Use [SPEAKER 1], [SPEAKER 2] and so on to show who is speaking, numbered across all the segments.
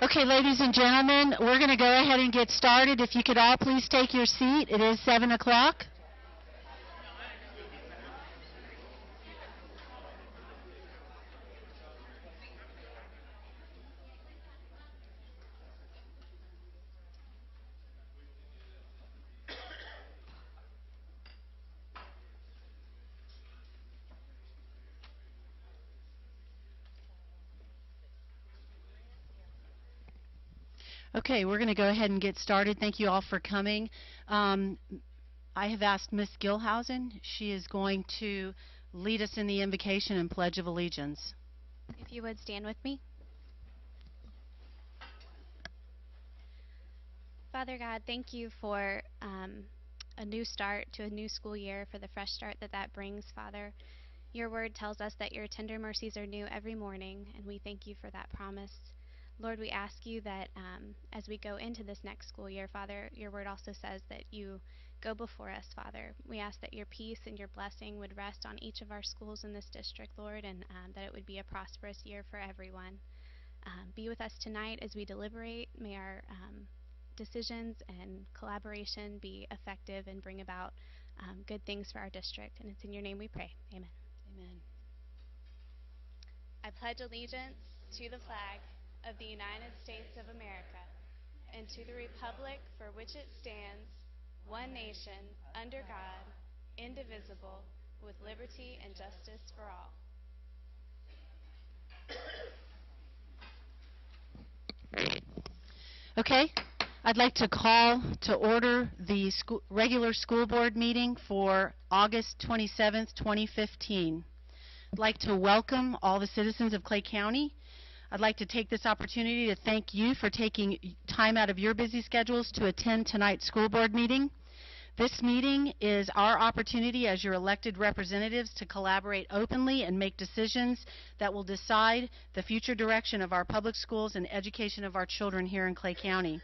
[SPEAKER 1] Okay, ladies and gentlemen, we're going to go ahead and get started. If you could all please take your seat. It is 7 o'clock. Okay, we're going to go ahead and get started. Thank you all for coming. I have asked Miss Gilhausen. She is going to lead us in the invocation and Pledge of Allegiance.
[SPEAKER 2] If you would stand with me. Father God, thank you for a new start to a new school year, for the fresh start that brings, Father. Your word tells us that your tender mercies are new every morning, and we thank you for that promise. Lord, we ask you that as we go into this next school year, Father, your word also says that you go before us, Father. We ask that your peace and your blessing would rest on each of our schools in this district, Lord, and that it would be a prosperous year for everyone. Be with us tonight as we deliberate. May our decisions and collaboration be effective and bring about good things for our district. And it's in your name we pray. Amen.
[SPEAKER 1] Amen.
[SPEAKER 2] I pledge allegiance to the flag of the United States of America and to the republic for which it stands, one nation, under God, indivisible, with liberty and justice for all.
[SPEAKER 1] Okay, I'd like to call to order the regular school board meeting for August 27th, 2015. I'd like to welcome all the citizens of Clay County. I'd like to take this opportunity to thank you for taking time out of your busy schedules to attend tonight's school board meeting. This meeting is our opportunity as your elected representatives to collaborate openly and make decisions that will decide the future direction of our public schools and education of our children here in Clay County.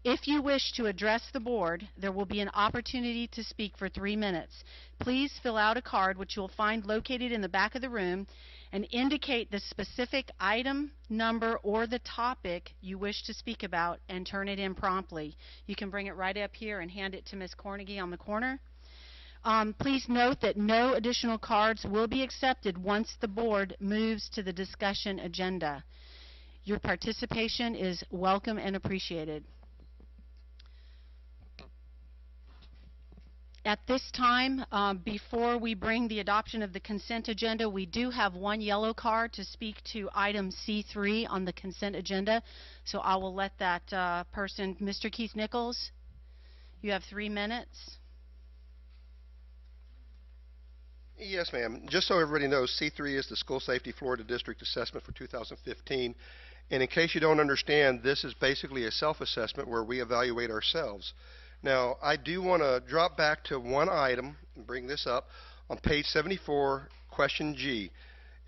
[SPEAKER 1] If you wish to address the board, there will be an opportunity to speak for 3 minutes. Please fill out a card, which you will find located in the back of the room, and indicate the specific item, number, or the topic you wish to speak about and turn it in promptly. You can bring it right up here and hand it to Ms. Cornegie on the corner. Please note that no additional cards will be accepted once the board moves to the discussion agenda. Your participation is welcome and appreciated. At this time, before we bring the adoption of the consent agenda, we do have one yellow card to speak to item C3 on the consent agenda. So I will let that person, Mr. Keith Nichols, you have 3 minutes.
[SPEAKER 3] Yes, ma'am. Just so everybody knows, C3 is the School Safety Florida District Assessment for 2015. And in case you don't understand, this is basically a self-assessment where we evaluate ourselves. Now, I do want to drop back to one item and bring this up on page 74, question G.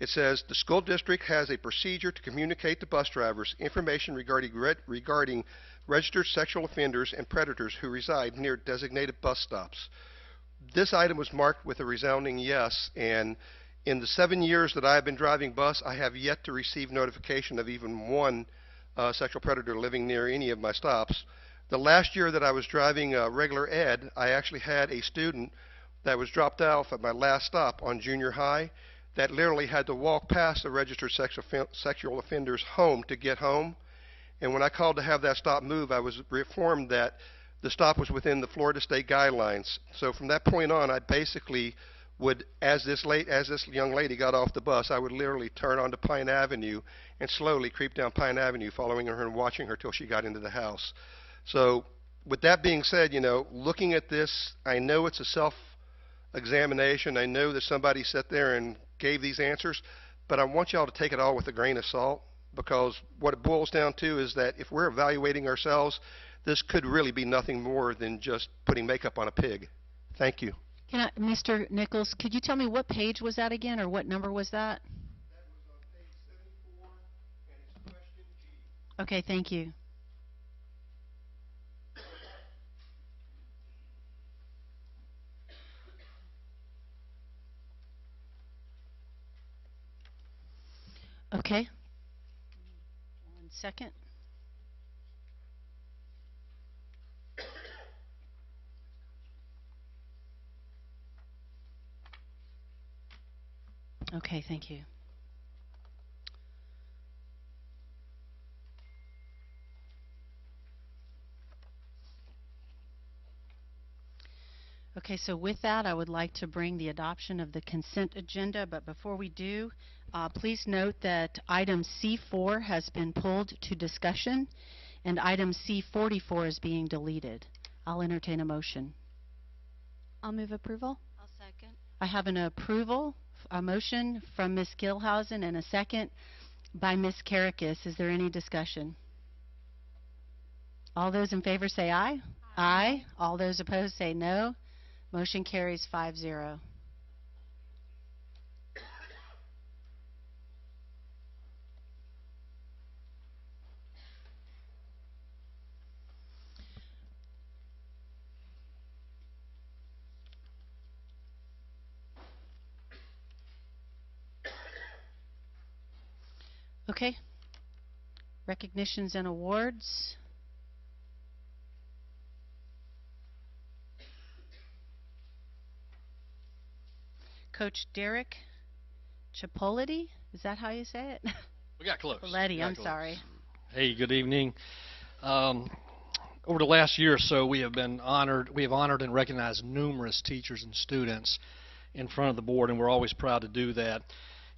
[SPEAKER 3] It says, the school district has a procedure to communicate to bus drivers information regarding registered sexual offenders and predators who reside near designated bus stops. This item was marked with a resounding yes, and in the 7 years that I have been driving bus, I have yet to receive notification of even one sexual predator living near any of my stops. The last year that I was driving regular ed, I actually had a student that was dropped off at my last stop on junior high that literally had to walk past the registered sexual offender's home to get home. And when I called to have that stop move, I was informed that the stop was within the Florida state guidelines. So from that point on, I basically would, as this young lady got off the bus, I would literally turn onto Pine Avenue and slowly creep down Pine Avenue, following her and watching her till she got into the house. So with that being said, you know, looking at this, I know it's a self-examination. I know that somebody sat there and gave these answers, but I want y'all to take it all with a grain of salt, because what it boils down to is that if we're evaluating ourselves, this could really be nothing more than just putting makeup on a pig. Thank you.
[SPEAKER 1] Mr. Nichols, could you tell me what page was that again, or what number was that?
[SPEAKER 3] That was on page 74, and it's question G.
[SPEAKER 1] Okay, thank you. Okay. 1 second. Okay, thank you. Okay, so with that, I would like to bring the adoption of the consent agenda, but before we do, please note that item C4 has been pulled to discussion, and item C44 is being deleted. I'll entertain a motion.
[SPEAKER 2] I'll move approval.
[SPEAKER 4] I'll second.
[SPEAKER 1] I have an approval, a motion from Ms. Gilhausen, and a second by Ms. Karakis. Is there any discussion? All those in favor say aye. Aye. All those opposed say no. Motion carries 5-0. Okay. Recognitions and awards. Coach Derek Chipoletti, is that how you say it?
[SPEAKER 5] We got close.
[SPEAKER 1] Chipoletti, I'm sorry.
[SPEAKER 5] Hey, good evening. Over the last year or so, we have honored and recognized numerous teachers and students in front of the board, and we're always proud to do that.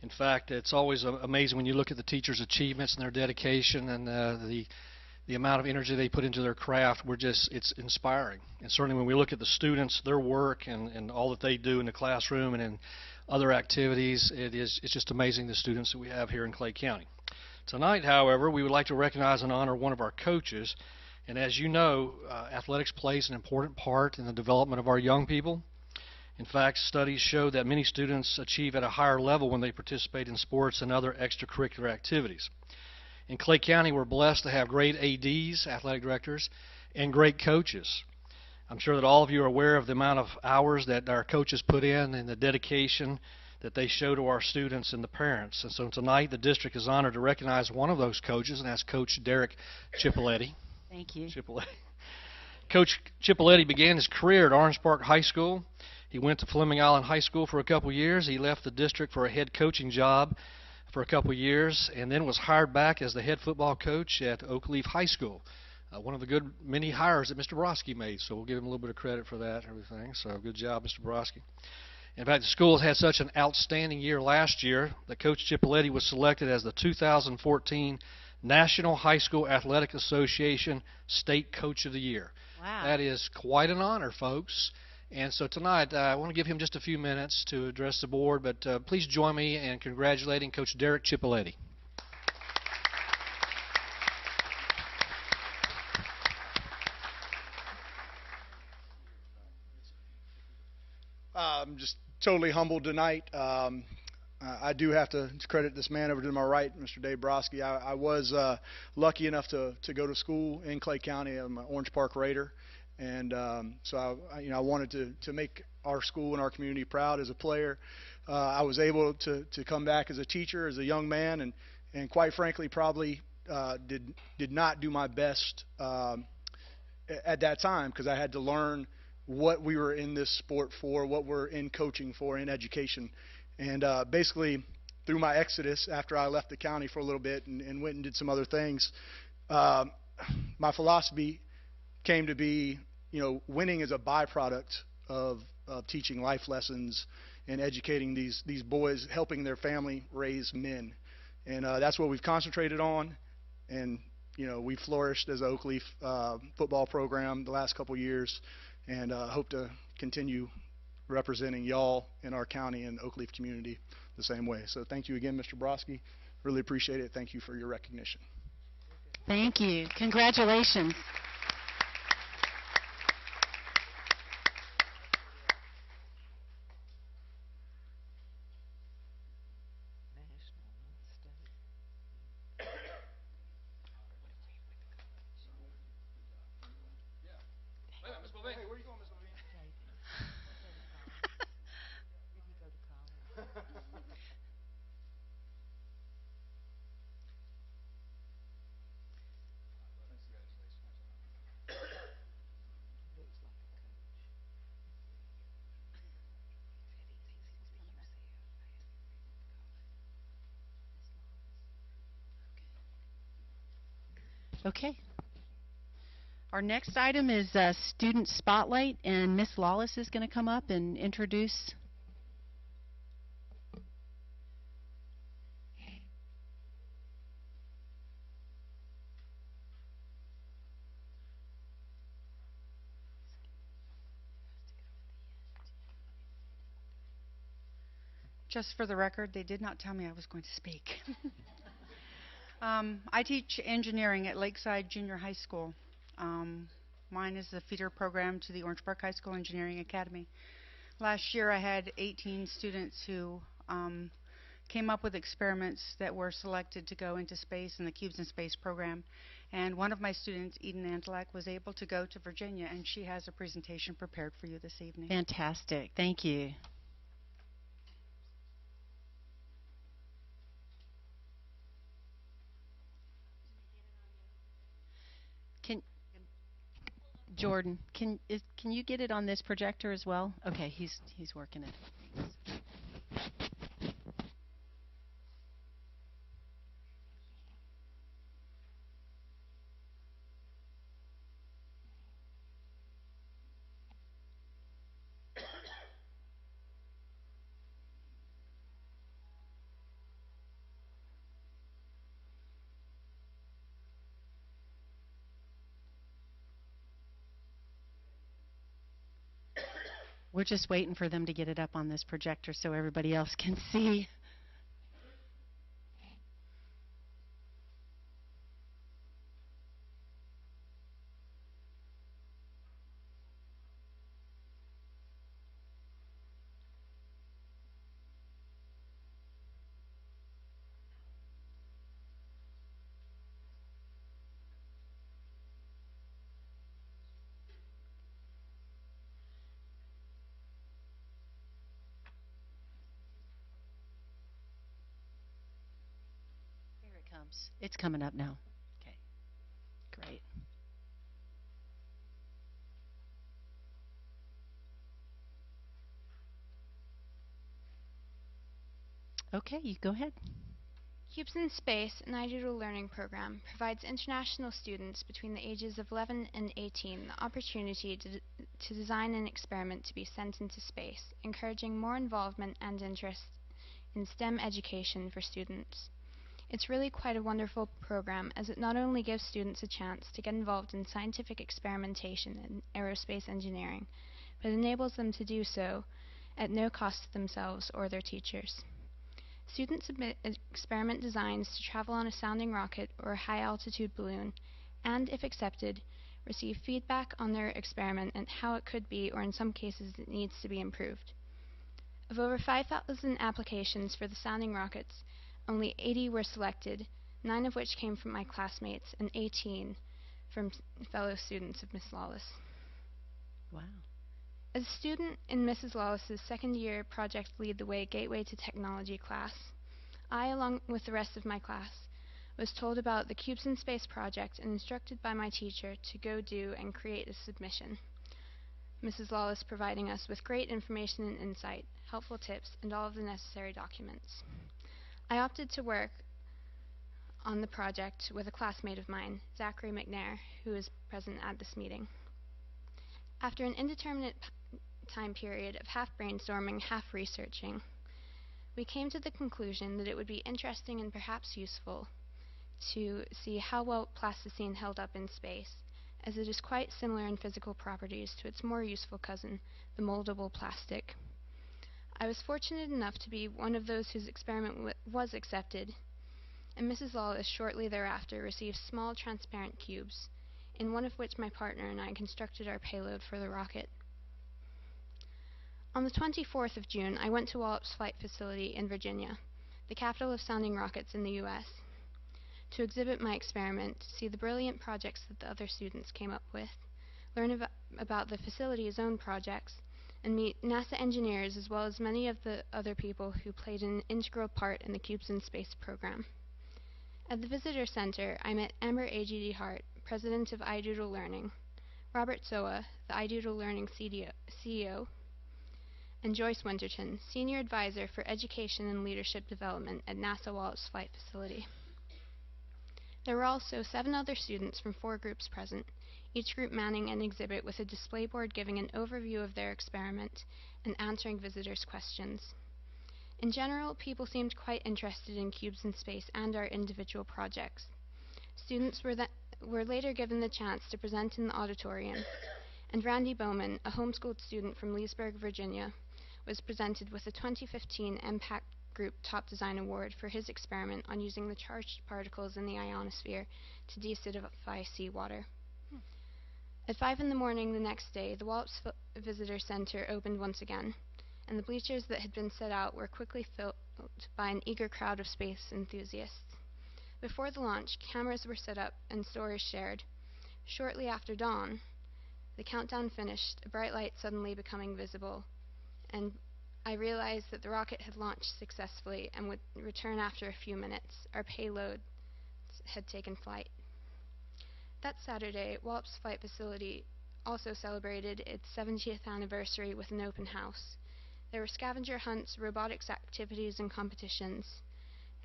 [SPEAKER 5] In fact, it's always amazing when you look at the teachers' achievements and their dedication and the amount of energy they put into their craft. It's inspiring. And certainly when we look at the students, their work and all that they do in the classroom and in other activities, it's just amazing the students that we have here in Clay County. Tonight, however, we would like to recognize and honor one of our coaches. And as you know, athletics plays an important part in the development of our young people. In fact, studies show that many students achieve at a higher level when they participate in sports and other extracurricular activities. In Clay County, we're blessed to have great ADs, athletic directors, and great coaches. I'm sure that all of you are aware of the amount of hours that our coaches put in and the dedication that they show to our students and the parents. And so tonight, the district is honored to recognize one of those coaches, and that's Coach Derek Chipoletti.
[SPEAKER 1] Thank you.
[SPEAKER 5] Chipoletti. Coach Chipoletti began his career at Orange Park High School. He went to Fleming Island High School for a couple years. He left the district for a head coaching job for a couple years, and then was hired back as the head football coach at Oakleaf High School. One of the good many hires that Mr. Broski made, so we'll give him a little bit of credit for that and everything. So good job, Mr. Broski. In fact, the school had such an outstanding year last year that Coach Chipoletti was selected as the 2014 National High School Athletic Association State Coach of the Year.
[SPEAKER 1] Wow.
[SPEAKER 5] That is quite an honor, folks. And so tonight, I want to give him just a few minutes to address the board, but please join me in congratulating Coach Derek Chipoletti.
[SPEAKER 6] I'm just totally humbled tonight. I do have to credit this man over to my right, Mr. Dave Broski. I was lucky enough to go to school in Clay County. I'm an Orange Park Raider, and so I wanted to make our school and our community proud as a player. I was able to come back as a teacher, as a young man, and quite frankly, probably did not do my best at that time because I had to learn what we were in this sport for, what we're in coaching for, in education. And basically, through my exodus, after I left the county for a little bit and went and did some other things, my philosophy came to be, winning is a byproduct of teaching life lessons and educating these boys, helping their family raise men. And that's what we've concentrated on. And, we flourished as an Oakleaf football program the last couple years, and hope to continue representing y'all in our county and Oakleaf community the same way. So thank you again, Mr. Broski. Really appreciate it. Thank you for your recognition.
[SPEAKER 1] Thank you. Congratulations. Okay. Our next item is Student Spotlight, and Miss Lawless is going to come up and introduce.
[SPEAKER 4] Just for the record, they did not tell me I was going to speak. I teach engineering at Lakeside Junior High School. Mine is the feeder program to the Orange Park High School Engineering Academy. Last year I had 18 students who came up with experiments that were selected to go into space in the Cubes in Space program. And one of my students, Eden Antelak, was able to go to Virginia, and she has a presentation prepared for you this evening.
[SPEAKER 1] Fantastic. Thank you. Jordan, can you get it on this projector as well? Okay, he's working it. We're just waiting for them to get it up on this projector so everybody else can see. Here it comes. It's coming up now. Okay, great. Okay, you go ahead.
[SPEAKER 7] Cubes in Space, an iDoodle learning program, provides international students between the ages of 11 and 18 the opportunity to design an experiment to be sent into space, encouraging more involvement and interest in STEM education for students. It's really quite a wonderful program, as it not only gives students a chance to get involved in scientific experimentation and aerospace engineering, but enables them to do so at no cost to themselves or their teachers. Students submit experiment designs to travel on a sounding rocket or a high-altitude balloon, and, if accepted, receive feedback on their experiment and how it could be, or in some cases it needs to be improved. Of over 5,000 applications for the sounding rockets, only 80 were selected, 9 of which came from my classmates and 18 from fellow students of Miss Lawless.
[SPEAKER 1] Wow.
[SPEAKER 7] As a student in Mrs. Lawless's second-year Project Lead the Way Gateway to Technology class, I, along with the rest of my class, was told about the Cubes in Space project and instructed by my teacher to go do and create a submission. Mrs. Lawless providing us with great information and insight, helpful tips, and all of the necessary documents. I opted to work on the project with a classmate of mine, Zachary McNair, who is present at this meeting. After an indeterminate time period of half brainstorming, half researching, we came to the conclusion that it would be interesting and perhaps useful to see how well plasticine held up in space, as it is quite similar in physical properties to its more useful cousin, the moldable plastic. I was fortunate enough to be one of those whose experiment was accepted, and Mrs. Lawless shortly thereafter received small transparent cubes, in one of which my partner and I constructed our payload for the rocket. On the 24th of June, I went to Wallops Flight Facility in Virginia, the capital of sounding rockets in the U.S., to exhibit my experiment, see the brilliant projects that the other students came up with, learn about the facility's own projects, and meet NASA engineers as well as many of the other people who played an integral part in the Cubes in Space program. At the Visitor Center, I met Amber A.G.D. Hart, President of iDoodle Learning, Robert Soa, the iDoodle Learning CEO, and Joyce Winterton, Senior Advisor for Education and Leadership Development at NASA Wallops Flight Facility. There were also 7 other students from 4 groups present, each group manning an exhibit with a display board giving an overview of their experiment and answering visitors' questions. In general, people seemed quite interested in cubes in space and our individual projects. Students were later given the chance to present in the auditorium, and Randy Bowman, a homeschooled student from Leesburg, Virginia, was presented with the 2015 MPACT Group Top Design Award for his experiment on using the charged particles in the ionosphere to deacidify seawater. At 5 in the morning the next day, the Wallops Visitor Center opened once again, and the bleachers that had been set out were quickly filled by an eager crowd of space enthusiasts. Before the launch, cameras were set up and stories shared. Shortly after dawn, the countdown finished, a bright light suddenly becoming visible, and I realized that the rocket had launched successfully and would return after a few minutes. Our payload had taken flight. That Saturday, Wallops Flight Facility also celebrated its 70th anniversary with an open house. There were scavenger hunts, robotics activities and competitions,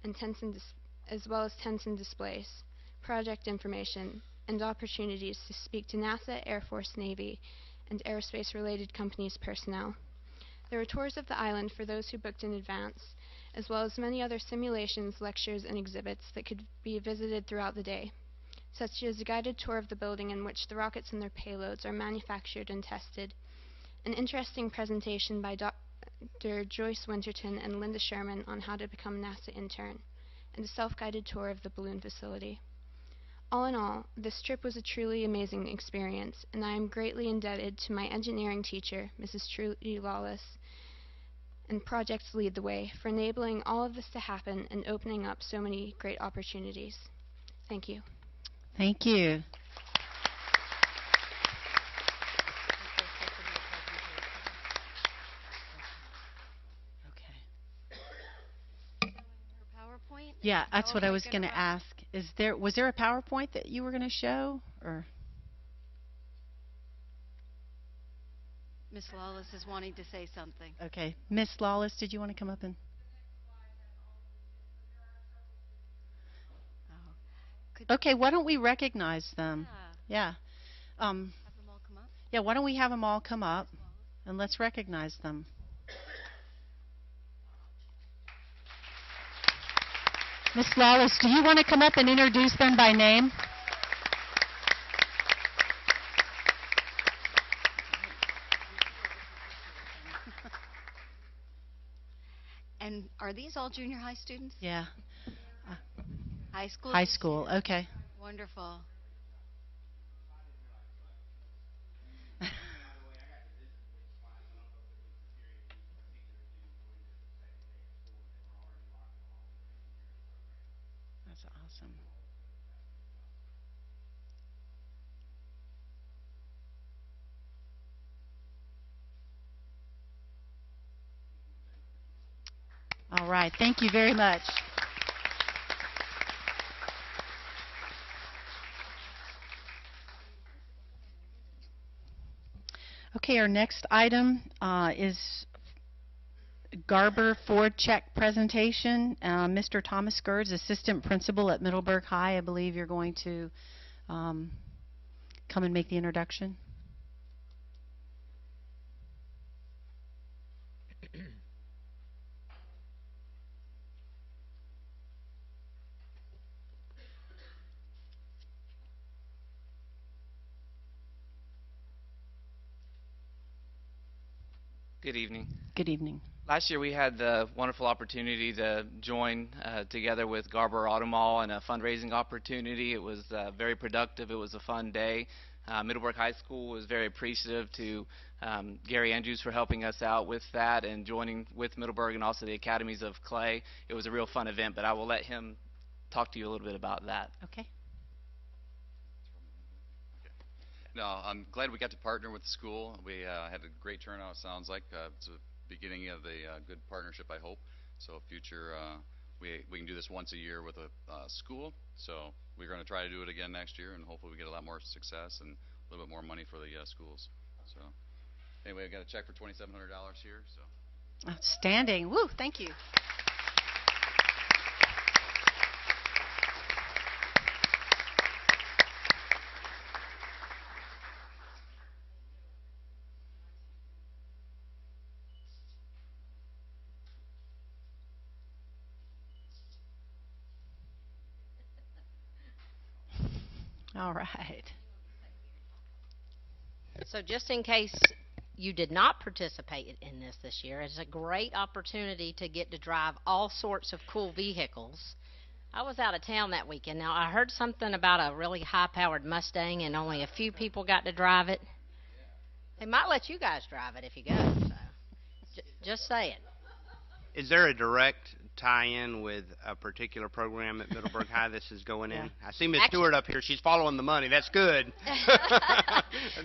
[SPEAKER 7] and as well as tents and displays, project information, and opportunities to speak to NASA, Air Force, Navy, and aerospace-related companies' personnel. There were tours of the island for those who booked in advance, as well as many other simulations, lectures, and exhibits that could be visited throughout the day, such as a guided tour of the building in which the rockets and their payloads are manufactured and tested, an interesting presentation by Dr. Joyce Winterton and Linda Sherman on how to become a NASA intern, and a self-guided tour of the balloon facility. All in all, this trip was a truly amazing experience, and I am greatly indebted to my engineering teacher, Mrs. Trudy Lawless, and Project Lead the Way for enabling all of this to happen and opening up so many great opportunities. Thank you.
[SPEAKER 1] Thank you.
[SPEAKER 8] PowerPoint?
[SPEAKER 1] Yeah, that's what I was going to
[SPEAKER 8] run.
[SPEAKER 1] ask. Was there a PowerPoint that you were going to show, or?
[SPEAKER 8] Miss Lawless is wanting to say something.
[SPEAKER 1] Okay, Miss Lawless, did you want to come up and?
[SPEAKER 8] Could
[SPEAKER 1] Okay, why don't we recognize them?
[SPEAKER 8] Yeah.
[SPEAKER 1] Yeah.
[SPEAKER 8] Have them all come up.
[SPEAKER 1] Yeah, why don't we have them all come up and let's recognize them. Miss Lawless, do you want to come up and introduce them by name?
[SPEAKER 8] And are these all junior high students?
[SPEAKER 1] Yeah.
[SPEAKER 8] High school?
[SPEAKER 1] High school, okay.
[SPEAKER 8] Wonderful.
[SPEAKER 1] That's awesome. All right, thank you very much. Okay, our next item is Garber Ford check presentation. Mr. Thomas Gerds, Assistant Principal at Middleburg High, I believe you're going to come and make the introduction.
[SPEAKER 9] Good evening.
[SPEAKER 1] Good evening.
[SPEAKER 9] Last year we had the wonderful opportunity to join together with Garber Auto Mall in a fundraising opportunity. It was very productive. It was a fun day. Middleburg High School was very appreciative to Gary Andrews for helping us out with that and joining with Middleburg and also the Academies of Clay. It was a real fun event, but I will let him talk to you a little bit about that.
[SPEAKER 1] Okay.
[SPEAKER 10] No, I'm glad we got to partner with the school. We had a great turnout, sounds like. It's the beginning of a good partnership, I hope. So future, we can do this once a year with a school. So we're going to try to do it again next year, and hopefully we get a lot more success and a little bit more money for the schools. So anyway, I got a check for $2,700 here. So
[SPEAKER 1] Outstanding. Woo, thank you. All right.
[SPEAKER 11] So just in case you did not participate in this year, it's a great opportunity to get to drive all sorts of cool vehicles. I was out of town that weekend. Now, I heard something about a really high-powered Mustang and only a few people got to drive it. They might let you guys drive it if you go, so just saying.
[SPEAKER 12] Is there a direct tie-in with a particular program at Middleburg High this is going in? I see Miss Stewart up here. She's following the money. That's good.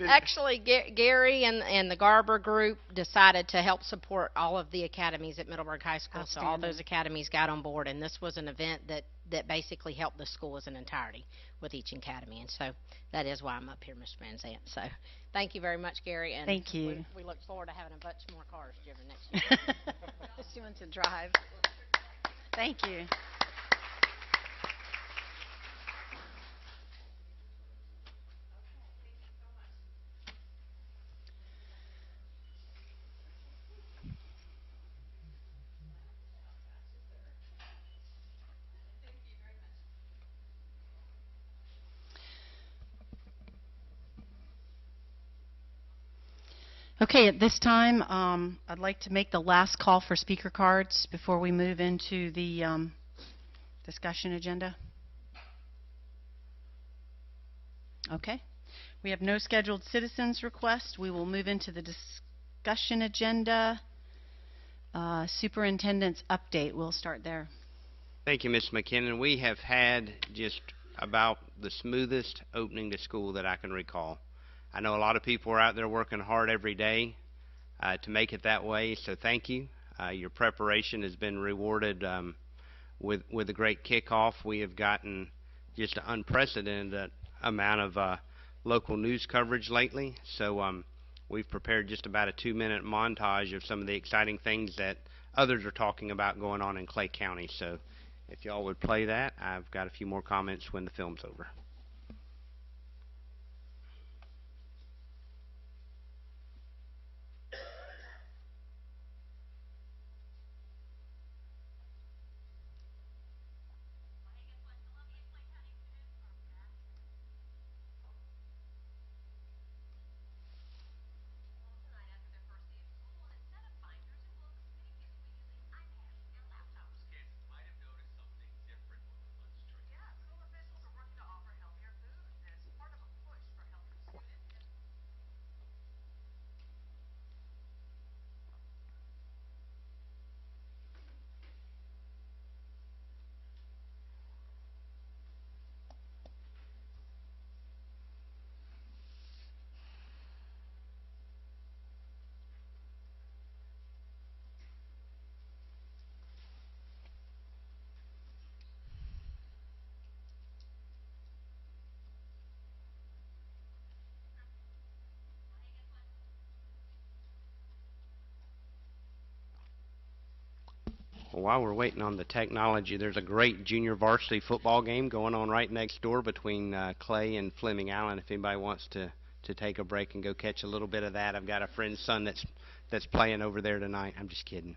[SPEAKER 11] Actually, Gary and the Garber group decided to help support all of the academies at Middleburg High School. So all those academies got on board, and this was an event that basically helped the school as an entirety with each academy. And so that is why I'm up here, Mr. Van Zandt. So thank you very much, Gary. And
[SPEAKER 1] thank you.
[SPEAKER 11] We look forward to having a bunch more cars driven next year.
[SPEAKER 1] She wants to drive. Thank you. Okay, at this time, I'd like to make the last call for speaker cards before we move into the discussion agenda. Okay. We have no scheduled citizens requests. We will move into the discussion agenda. Superintendent's update. We'll start there.
[SPEAKER 12] Thank you, Ms. McKinnon. We have had just about the smoothest opening to school that I can recall. I know a lot of people are out there working hard every day to make it that way, so thank you. Your preparation has been rewarded with a great kickoff. We have gotten just an unprecedented amount of local news coverage lately, so we've prepared just about a 2-minute montage of some of the exciting things that others are talking about going on in Clay County. So if y'all would play that, I've got a few more comments when the film's over. Well, while we're waiting on the technology, there's a great junior varsity football game going on right next door between Clay and Fleming Allen. If anybody wants to take a break and go catch a little bit of that, I've got a friend's son that's playing over there tonight. I'm just kidding.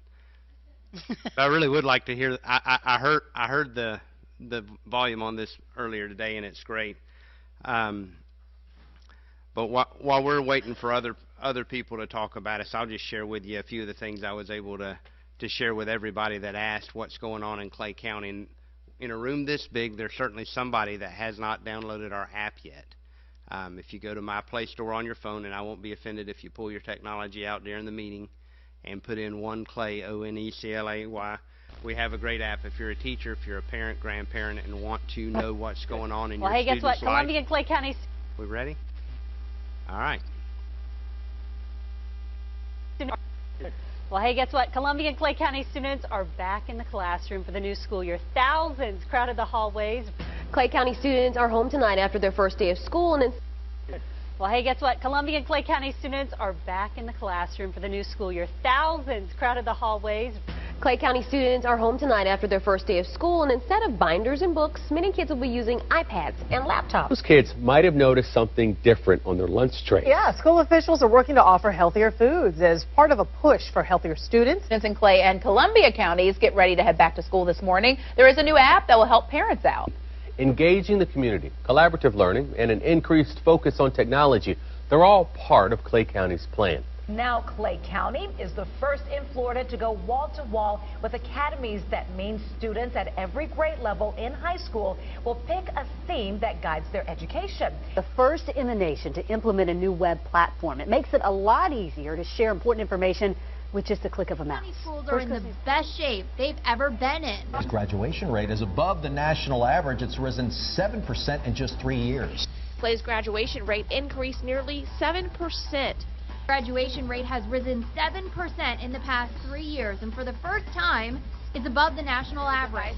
[SPEAKER 12] I really would like to hear. I heard the volume on this earlier today, and it's great. But while we're waiting for other people to talk about us, I'll just share with you a few of the things I was able to share with everybody that asked what's going on in Clay County. And in a room this big, there's certainly somebody that has not downloaded our app yet. If you go to my Play Store on your phone, and I won't be offended if you pull your technology out during the meeting and put in One Clay, ONECLAY, we have a great app. If you're a teacher, if you're a parent, grandparent, and want to know what's going on in your student's life.
[SPEAKER 13] Well, hey, guess what? Columbia and Clay County.
[SPEAKER 12] We ready? All right.
[SPEAKER 13] Well, hey, guess what? Columbia and Clay County students are back in the classroom for the new school year. Thousands crowded the hallways.
[SPEAKER 14] Clay County students are home tonight after their first day of school.
[SPEAKER 13] Well, hey, guess what? Columbia and Clay County students are back in the classroom for the new school year. Thousands crowded the hallways.
[SPEAKER 14] Clay County students are home tonight after their first day of school, and instead of binders and books, many kids will be using iPads and laptops.
[SPEAKER 15] Those kids might have noticed something different on their lunch trays.
[SPEAKER 16] Yeah, school officials are working to offer healthier foods as part of a push for healthier students.
[SPEAKER 17] Students in Clay and Columbia counties get ready to head back to school this morning. There is a new app that will help parents out.
[SPEAKER 15] Engaging the community, collaborative learning, and an increased focus on technology, they're all part of Clay County's plan.
[SPEAKER 17] Now Clay County is the first in Florida to go wall-to-wall with academies that mean students at every grade level in high school will pick a theme that guides their education.
[SPEAKER 13] The first in the nation to implement a new web platform. It makes it a lot easier to share important information with just a click of a mouse.
[SPEAKER 18] Schools are in the best shape they've ever been in.
[SPEAKER 19] Its graduation rate is above the national average. It's risen 7% in just 3 years.
[SPEAKER 20] Clay's graduation rate increased nearly 7%.
[SPEAKER 18] Graduation rate has risen 7% in the past 3 years, and for the first time, it's above the national average.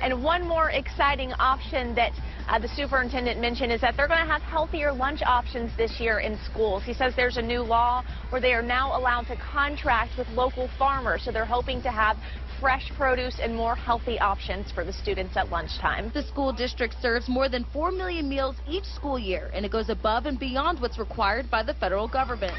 [SPEAKER 20] And one more exciting option that the superintendent mentioned is that they're going to have healthier lunch options this year in schools. He says there's a new law where they are now allowed to contract with local farmers, so they're hoping to have fresh produce and more healthy options for the students at lunchtime.
[SPEAKER 21] The school district serves more than 4 million meals each school year, and it goes above and beyond what's required by the federal government.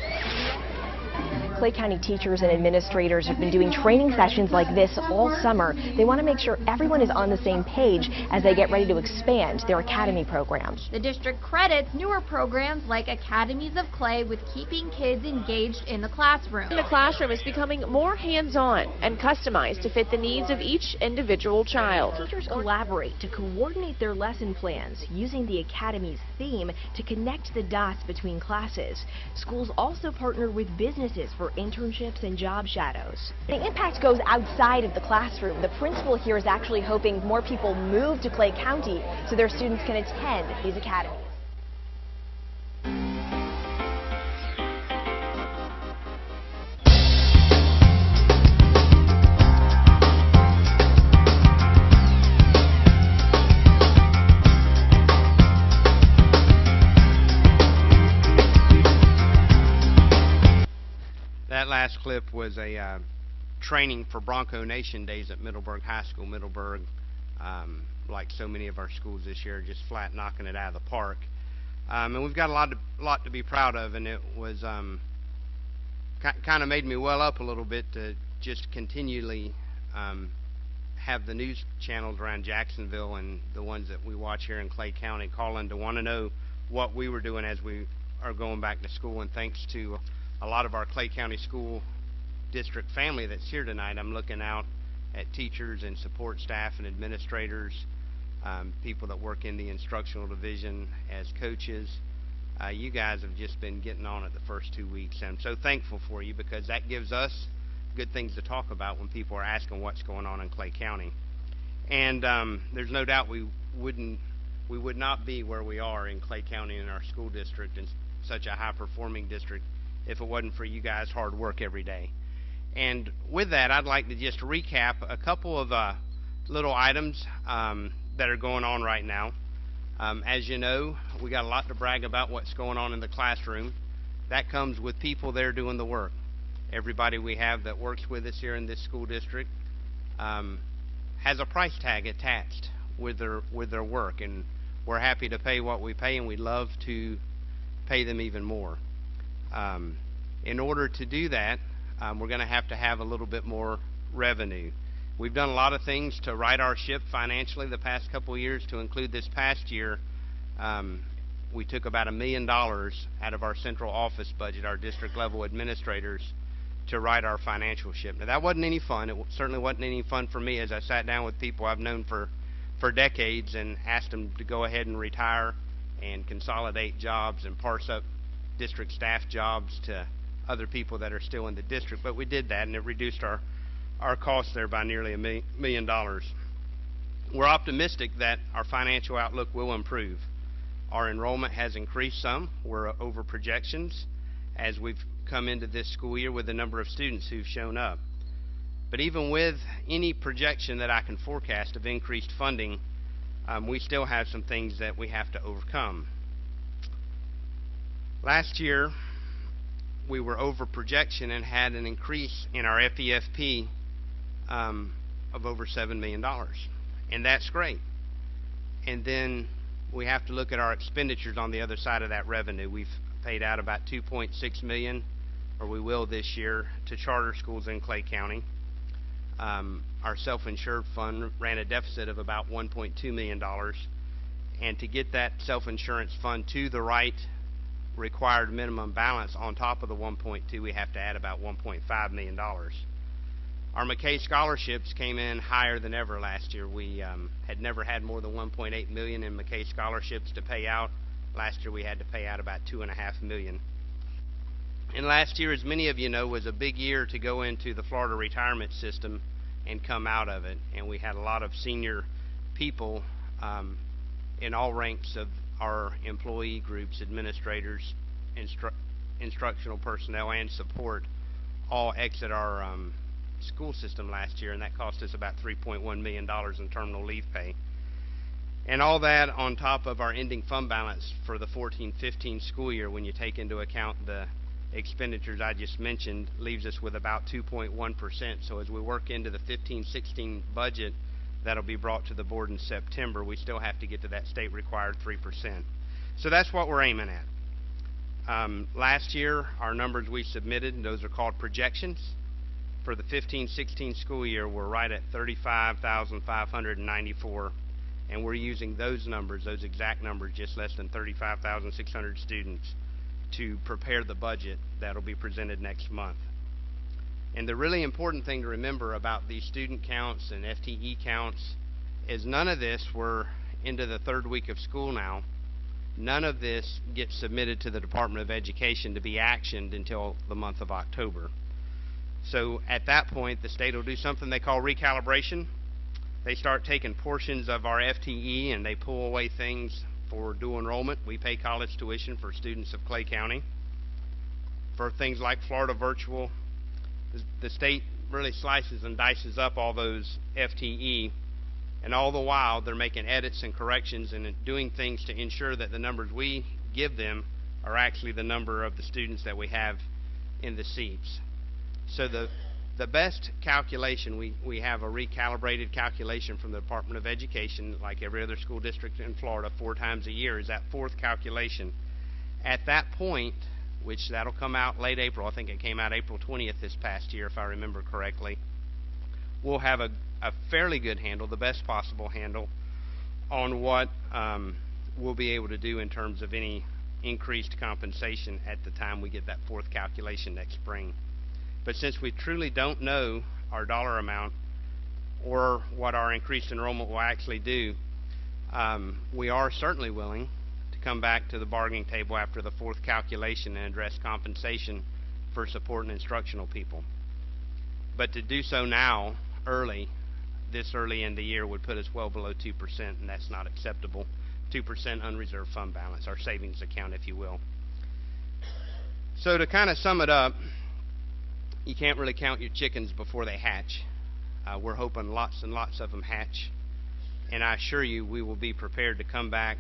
[SPEAKER 22] Clay County teachers and administrators have been doing training sessions like this all summer. They want to make sure everyone is on the same page as they get ready to expand their academy programs.
[SPEAKER 18] The district credits newer programs like Academies of Clay with keeping kids engaged in the classroom.
[SPEAKER 20] The classroom is becoming more hands-on and customized to fit the needs of each individual child.
[SPEAKER 22] Teachers collaborate to coordinate their lesson plans using the academy's theme to connect the dots between classes. Schools also partner with businesses for internships and job shadows. The impact goes outside of the classroom. The principal here is actually hoping more people move to Clay County so their students can attend these academies.
[SPEAKER 12] That last clip was a training for Bronco Nation Days at Middleburg High School. Middleburg, like so many of our schools this year, just flat knocking it out of the park. And we've got a lot to be proud of, and it was kind of made me well up a little bit to just continually have the news channels around Jacksonville and the ones that we watch here in Clay County calling to want to know what we were doing as we are going back to school. And thanks to a lot of our Clay County School District family that's here tonight, I'm looking out at teachers and support staff and administrators, people that work in the instructional division as coaches. You guys have just been getting on it the first 2 weeks, and I'm so thankful for you because that gives us good things to talk about when people are asking what's going on in Clay County. And there's no doubt we would not be where we are in Clay County in our school district, in such a high-performing district, if it wasn't for you guys' hard work every day. And with that, I'd like to just recap a couple of little items that are going on right now. As you know, we got a lot to brag about what's going on in the classroom. That comes with people there doing the work. Everybody we have that works with us here in this school district has a price tag attached with their work, and we're happy to pay what we pay, and we'd love to pay them even more. In order to do that, we're going to have a little bit more revenue. We've done a lot of things to right our ship financially the past couple of years. To include this past year, we took about $1 million out of our central office budget, our district level administrators, to right our financial ship. Now that wasn't any fun. It certainly wasn't any fun for me as I sat down with people I've known for decades and asked them to go ahead and retire and consolidate jobs and parse up district staff jobs to other people that are still in the district. But we did that, and it reduced our costs there by nearly $1 million. We're optimistic that our financial outlook will improve. Our enrollment has increased some. We're over projections as we've come into this school year with the number of students who've shown up. But even with any projection that I can forecast of increased funding, we still have some things that we have to overcome. Last year, we were over projection and had an increase in our FEFP of over $7 million. And that's great. And then we have to look at our expenditures on the other side of that revenue. We've paid out about $2.6 million, or we will this year, to charter schools in Clay County. Our self-insured fund ran a deficit of about $1.2 million. And to get that self-insurance fund to the right required minimum balance on top of the 1.2, we have to add about $1.5 million. Our McKay scholarships came in higher than ever last year. We had never had more than $1.8 million in McKay scholarships to pay out. Last year we had to pay out about $2.5 million. And last year, as many of you know, was a big year to go into the Florida retirement system and come out of it. And we had a lot of senior people in all ranks of our employee groups, administrators, instructional personnel, and support all exit our school system last year, and that cost us about $3.1 million in terminal leave pay. And all that on top of our ending fund balance for the 14-15 school year, when you take into account the expenditures I just mentioned, leaves us with about 2.1%. So as we work into the 15-16 budget that'll be brought to the board in September, we still have to get to that state required 3%. So that's what we're aiming at. Last year, our numbers we submitted, those are called projections. For the 15-16 school year, we're right at 35,594, and we're using those numbers, those exact numbers, just less than 35,600 students, to prepare the budget that'll be presented next month. And the really important thing to remember about these student counts and FTE counts is none of this, we're into the third week of school now, none of this gets submitted to the Department of Education to be actioned until the month of October. So at that point, the state will do something they call recalibration. They start taking portions of our FTE and they pull away things for dual enrollment. We pay college tuition for students of Clay County. For things like Florida Virtual, the state really slices and dices up all those FTE, and all the while they're making edits and corrections and doing things to ensure that the numbers we give them are actually the number of the students that we have in the seats. So the best calculation, we have a recalibrated calculation from the Department of Education, like every other school district in Florida, 4 times a year, is that fourth calculation. At that point, which that'll come out late April, I think it came out April 20th this past year, if I remember correctly, we'll have a fairly good handle, the best possible handle, on what we'll be able to do in terms of any increased compensation at the time we get that fourth calculation next spring. But since we truly don't know our dollar amount or what our increased enrollment will actually do, we are certainly willing to come back to the bargaining table after the fourth calculation and address compensation for support and instructional people. But to do so now, this early in the year, would put us well below 2%, and that's not acceptable. 2% unreserved fund balance, our savings account, if you will. So to kind of sum it up, you can't really count your chickens before they hatch. We're hoping lots and lots of them hatch, and I assure you we will be prepared to come back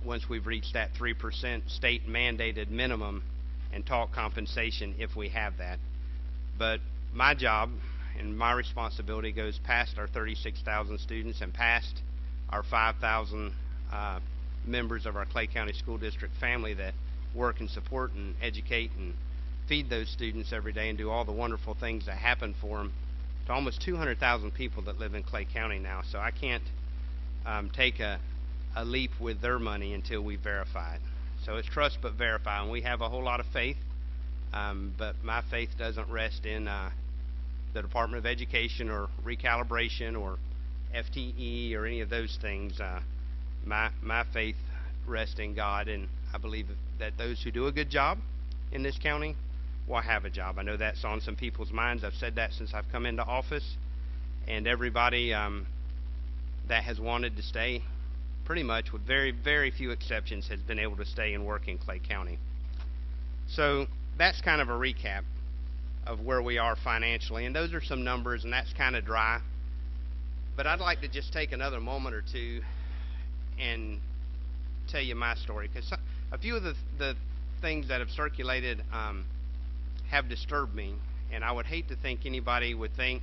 [SPEAKER 12] once we've reached that 3% state mandated minimum and talk compensation if we have that. But my job and my responsibility goes past our 36,000 students and past our 5,000 members of our Clay County School District family that work and support and educate and feed those students every day and do all the wonderful things that happen for them, to almost 200,000 people that live in Clay County now. So I can't take a leap with their money until we verify it. So it's trust but verify, and we have a whole lot of faith, but my faith doesn't rest in the Department of Education or recalibration or FTE or any of those things. My faith rests in God, and I believe that those who do a good job in this county will have a job. I know that's on some people's minds. I've said that since I've come into office, and everybody that has wanted to stay, pretty much with very, very few exceptions, has been able to stay and work in Clay County. So that's kind of a recap of where we are financially, and those are some numbers, and that's kind of dry. But I'd like to just take another moment or two and tell you my story, because a few of the things that have circulated have disturbed me, and I would hate to think anybody would think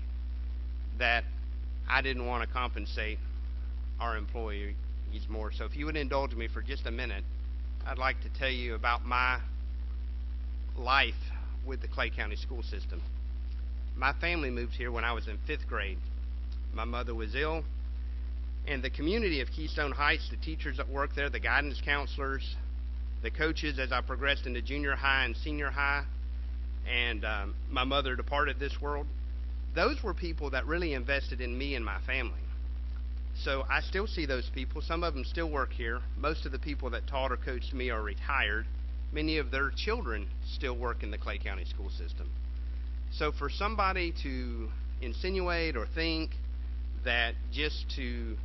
[SPEAKER 12] that I didn't want to compensate our employees more. So if you would indulge me for just a minute, I'd like to tell you about my life with the Clay County school system. My family moved here when I was in 5th grade. My mother was ill, And the community of Keystone Heights, the teachers that work there, the guidance counselors, the coaches as I progressed into junior high and senior high, and my mother departed this world, those were people that really invested in me and my family. So I still see those people. Some of them still work here. Most of the people that taught or coached me are retired. Many of their children still work in the Clay County school system. So for somebody to insinuate or think that just to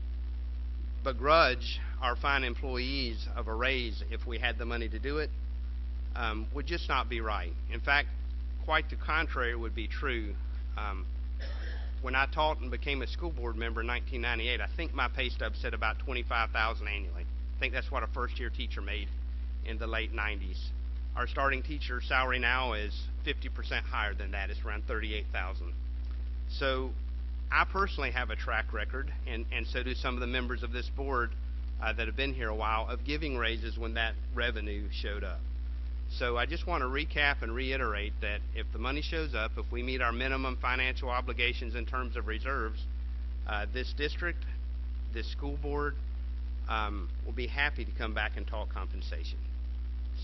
[SPEAKER 12] begrudge our fine employees of a raise if we had the money to do it would just not be right. In fact, quite the contrary would be true. When I taught and became a school board member in 1998, I think my pay stub said about $25,000 annually. I think that's what a first-year teacher made in the late 90s. Our starting teacher salary now is 50% higher than that. It's around $38,000. So I personally have a track record, and so do some of the members of this board that have been here a while, of giving raises when that revenue showed up. So I just want to recap and reiterate that if the money shows up, if we meet our minimum financial obligations in terms of reserves, this district, this school board, will be happy to come back and talk compensation.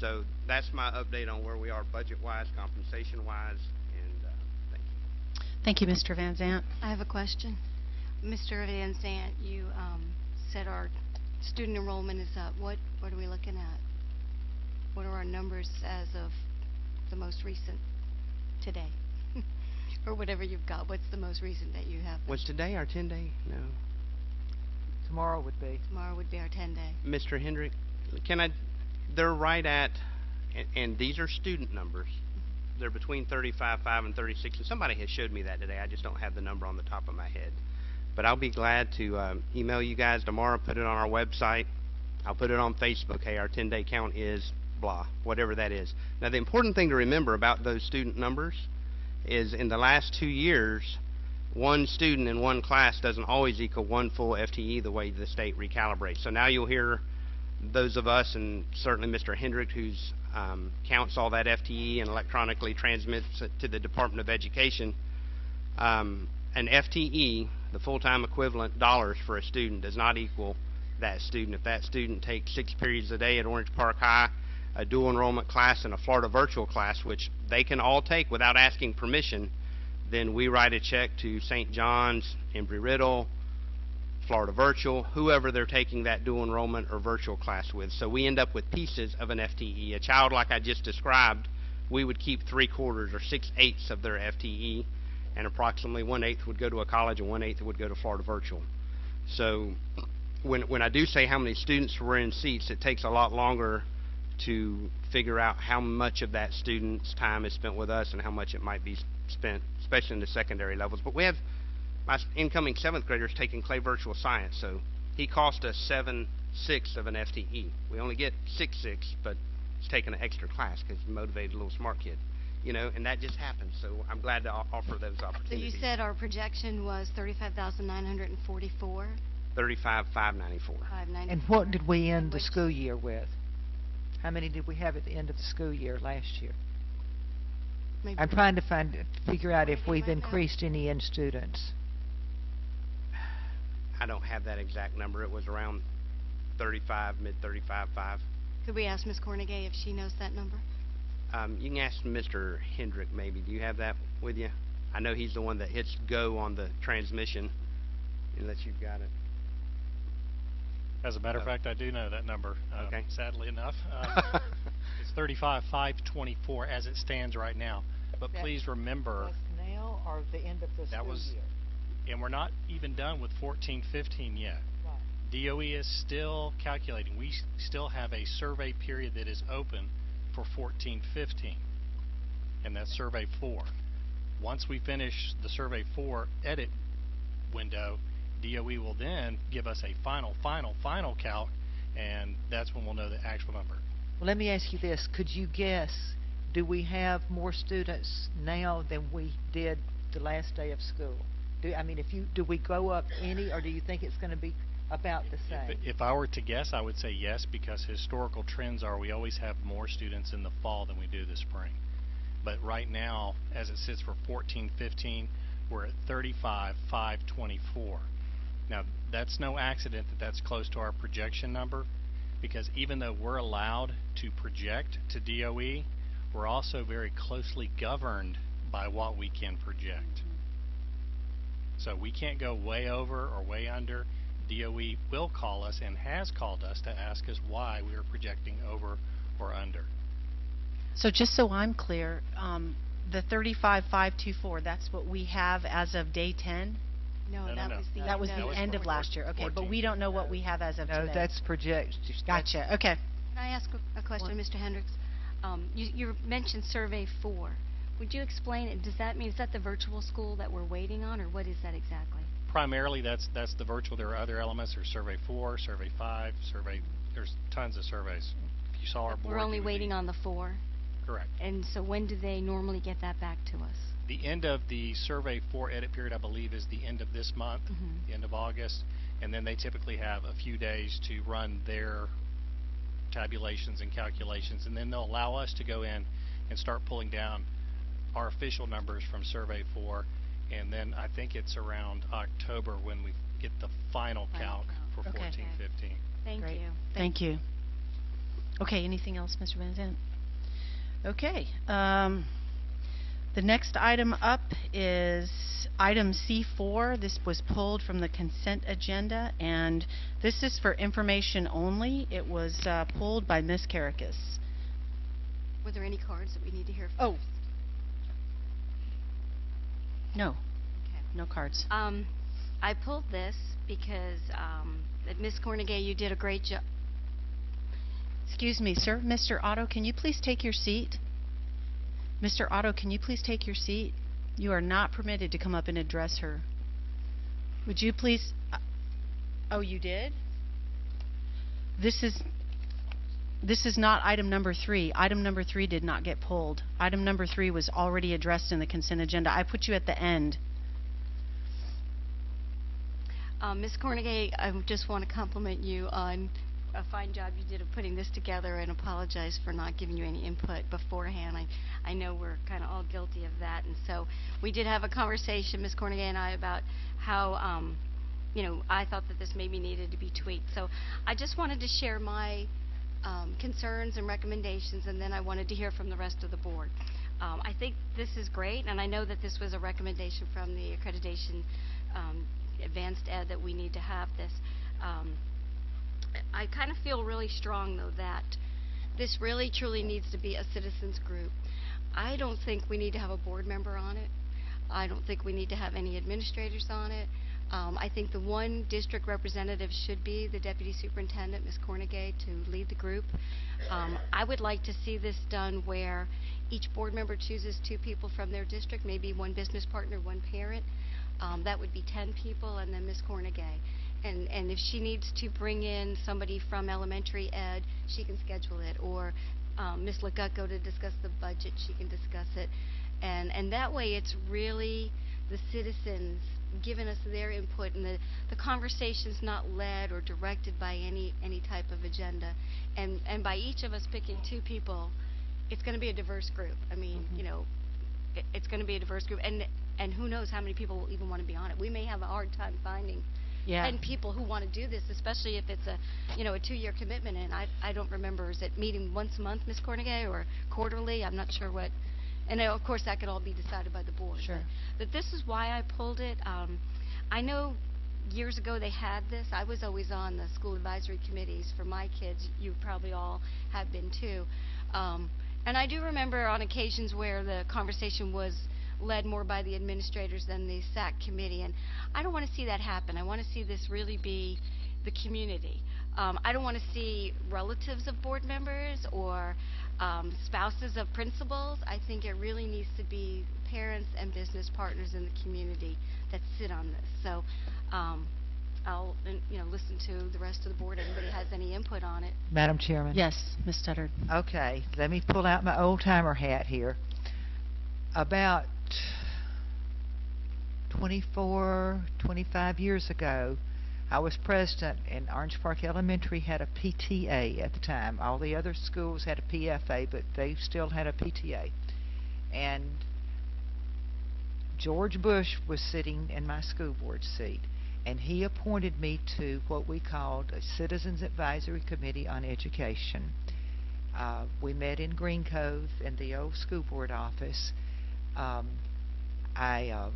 [SPEAKER 12] So that's my update on where we are budget-wise, compensation-wise, and thank you.
[SPEAKER 1] Thank you, Mr. Van Zant.
[SPEAKER 8] I have a question. Mr. Van Zant, you said our student enrollment is up. What are we looking at? What are our numbers as of the most recent today? Or whatever you've got. What's the most recent that you have?
[SPEAKER 12] Was today our 10-day? No.
[SPEAKER 16] Tomorrow would be.
[SPEAKER 8] Tomorrow would be our 10-day.
[SPEAKER 12] Mr. Hendrick, they're right at, and these are student numbers. They're between 35.5 and 36, and somebody has showed me that today. I just don't have the number on the top of my head. But I'll be glad to email you guys tomorrow, put it on our website. I'll put it on Facebook. Hey, our 10-day count is blah, whatever that is. Now, the important thing to remember about those student numbers is in the last 2 years, one student in one class doesn't always equal one full FTE the way the state recalibrates. So now you'll hear those of us, and certainly Mr. Hendrick, who's counts all that FTE and electronically transmits it to the Department of Education. An FTE, the full-time equivalent dollars for a student, does not equal that student. If that student takes 6 periods a day at Orange Park High, a dual enrollment class, and a Florida virtual class, which they can all take without asking permission, then we write a check to St. John's, Embry-Riddle, Florida Virtual, whoever they're taking that dual enrollment or virtual class with. So we end up with pieces of an FTE. A child like I just described, we would keep 3/4 or 6/8 of their FTE, and approximately 1/8 would go to a college and 1/8 would go to Florida Virtual. So when I do say how many students were in seats, it takes a lot longer to figure out how much of that student's time is spent with us and how much it might be spent, especially in the secondary levels. But we have my incoming 7th grader is taking Clay Virtual Science, so he cost us 7/6 of an FTE. We only get 6/6, but he's taking an extra class because he's a motivated little smart kid, you know, and that just happens. So I'm glad to offer those
[SPEAKER 8] So
[SPEAKER 12] opportunities.
[SPEAKER 8] you said our projection was 35,944.
[SPEAKER 12] 35,594.
[SPEAKER 8] 594.
[SPEAKER 16] And what did we end the school year with? How many did we have at the end of the school year last year?
[SPEAKER 8] Maybe
[SPEAKER 16] I'm trying to figure out if we've increased any in students.
[SPEAKER 12] I don't have that exact number. It was around 35, mid 35.5.
[SPEAKER 8] Could we ask Ms. Cornegay if she knows that number?
[SPEAKER 12] You can ask Mr. Hendrick maybe. Do you have that with you? I know he's the one that hits go on the transmission, unless you've got it.
[SPEAKER 2] As a matter of fact, I do know that number,
[SPEAKER 12] Okay.
[SPEAKER 2] sadly enough. It's 35,524 as it stands right now. But please remember,
[SPEAKER 16] Now or the end of the
[SPEAKER 2] that
[SPEAKER 16] school
[SPEAKER 2] was,
[SPEAKER 16] year?
[SPEAKER 2] and we're not even done with 14-15 yet.
[SPEAKER 16] Right.
[SPEAKER 2] DOE is still calculating. We still have a survey period that is open for 14-15, and that's survey 4. Once we finish the survey 4 edit window, DOE will then give us a final count, and that's when we'll know the actual number.
[SPEAKER 16] Well, let me ask you this. Could you guess, do we have more students now than we did the last day of school? Do we go up any, or do you think it's going to be about the same?
[SPEAKER 2] If I were to guess, I would say yes, because historical trends are we always have more students in the fall than we do the spring. But right now, as it sits for 14-15, we're at 35,524. Now, that's no accident that that's close to our projection number, because even though we're allowed to project to DOE, we're also very closely governed by what we can project. So we can't go way over or way under. DOE will call us and has called us to ask us why we are projecting over or under.
[SPEAKER 1] So just so I'm clear, the 35,524, that's what we have as of day 10?
[SPEAKER 8] No, that was the
[SPEAKER 1] That was the end of last year. Okay, but we don't know what we have as of
[SPEAKER 16] No,
[SPEAKER 1] today.
[SPEAKER 16] that's project.
[SPEAKER 1] Gotcha. Okay.
[SPEAKER 8] Can I ask a question, Mr. Hendricks? You mentioned Survey 4. Would you explain it? Does that mean, is that the virtual school that we're waiting on, or what is that exactly?
[SPEAKER 2] Primarily, that's the virtual. There are other elements. There's Survey 4, Survey 5, there's tons of surveys. If you saw our board,
[SPEAKER 8] We're only
[SPEAKER 2] you would
[SPEAKER 8] waiting on the 4?
[SPEAKER 2] Correct.
[SPEAKER 8] And so when do they normally get that back to us?
[SPEAKER 2] The end of the Survey 4 edit period, I believe, is the end of this month, the end of August, and then they typically have a few days to run their tabulations and calculations, and then they'll allow us to go in and start pulling down our official numbers from Survey 4, and then I think it's around October when we get the final calc for 14-15.
[SPEAKER 8] Thank
[SPEAKER 1] Great.
[SPEAKER 8] you.
[SPEAKER 1] Thank you. Okay, anything else, Mr. Van Zandt? Okay. The next item up is item C4. This was pulled from the consent agenda, and this is for information only. It was pulled by Ms. Karakis.
[SPEAKER 8] Were there any cards that we need to hear from?
[SPEAKER 1] Oh. No. No cards.
[SPEAKER 8] I pulled this because Ms. Cornegay, you did a great job.
[SPEAKER 1] Excuse me, sir. Mr. Otto, can you please take your seat? Mr. Otto, can you please take your seat? You are not permitted to come up and address her. Would you please... oh, you did? This is not item number 3. Item number 3 did not get pulled. Item number 3 was already addressed in the consent agenda. I put you at the end.
[SPEAKER 8] Ms. Cornegay, I just want to compliment you on a fine job you did of putting this together, and apologize for not giving you any input beforehand. I know we're kind of all guilty of that, and so we did have a conversation, Ms. Cornegay and I, about how you know, I thought that this maybe needed to be tweaked. So I just wanted to share my concerns and recommendations, and then I wanted to hear from the rest of the board. I think this is great, and I know that this was a recommendation from the accreditation advanced ed that we need to have this. I kind of feel really strong, though, that this really truly needs to be a citizens group. I don't think we need to have a board member on it. I don't think we need to have any administrators on it. I think the one district representative should be the Deputy Superintendent, Ms. Cornegay, to lead the group. I would like to see this done where each board member chooses 2 people from their district, maybe 1 business partner, 1 parent. That would be 10 people, and then Ms. Cornegay. And if she needs to bring in somebody from elementary ed, she can schedule it. Or Ms. Legutko to discuss the budget, she can discuss it. And that way it's really the citizens giving us their input, and the conversation's not led or directed by any type of agenda. And by each of us picking 2 people, it's going to be a diverse group. I mean, you know, it's going to be a diverse group. And who knows how many people will even want to be on it. We may have a hard time finding 10 people who want to do this, especially if it's a 2-year commitment. And I don't remember, is it meeting once a month, Ms. Cornegay, or quarterly? I'm not sure what. And of course that could all be decided by the board.
[SPEAKER 1] Sure.
[SPEAKER 8] But this is why I pulled it. I know years ago they had this. I was always on the school advisory committees for my kids. You probably all have been too. And I do remember on occasions where the conversation was led more by the administrators than the SAC committee, and I don't want to see that happen. I want to see this really be the community. I don't want to see relatives of board members or spouses of principals. I think it really needs to be parents and business partners in the community that sit on this. So I'll listen to the rest of the board. Anybody has any input on it?
[SPEAKER 16] Madam Chairman?
[SPEAKER 1] Yes, Ms. Studdard.
[SPEAKER 16] Okay, let me pull out my old-timer hat here. About 24, 25 years ago, I was president, and Orange Park Elementary had a PTA at the time. All the other schools had a PFA, but they still had a PTA. And George Bush was sitting in my school board seat, and he appointed me to what we called a Citizens Advisory Committee on Education. We met in Green Cove in the old school board office. I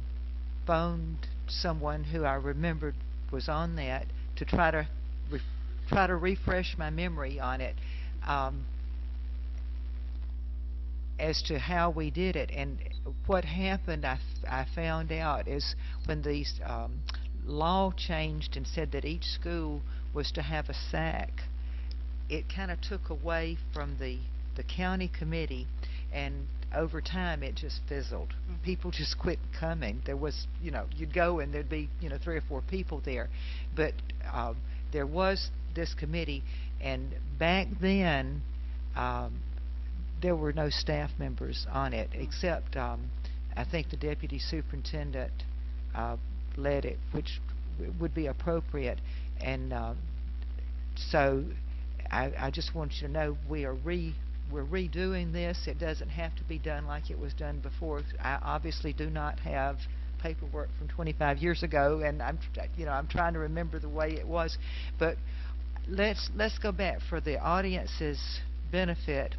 [SPEAKER 16] phoned someone who I remembered was on that to try to refresh my memory on it as to how we did it. And what happened, I found out, is when the law changed and said that each school was to have a SAC, it kind of took away from the county committee, and over time it just fizzled. People just quit coming. There was, you'd go and there'd be, 3 or 4 people there. But there was this committee, and back then there were no staff members on it, except I think the deputy superintendent led it, which would be appropriate. And so I just want you to know we're redoing this. It doesn't have to be done like it was done before. I obviously do not have paperwork from 25 years ago, and I'm trying to remember the way it was. But let's go back for the audience's benefit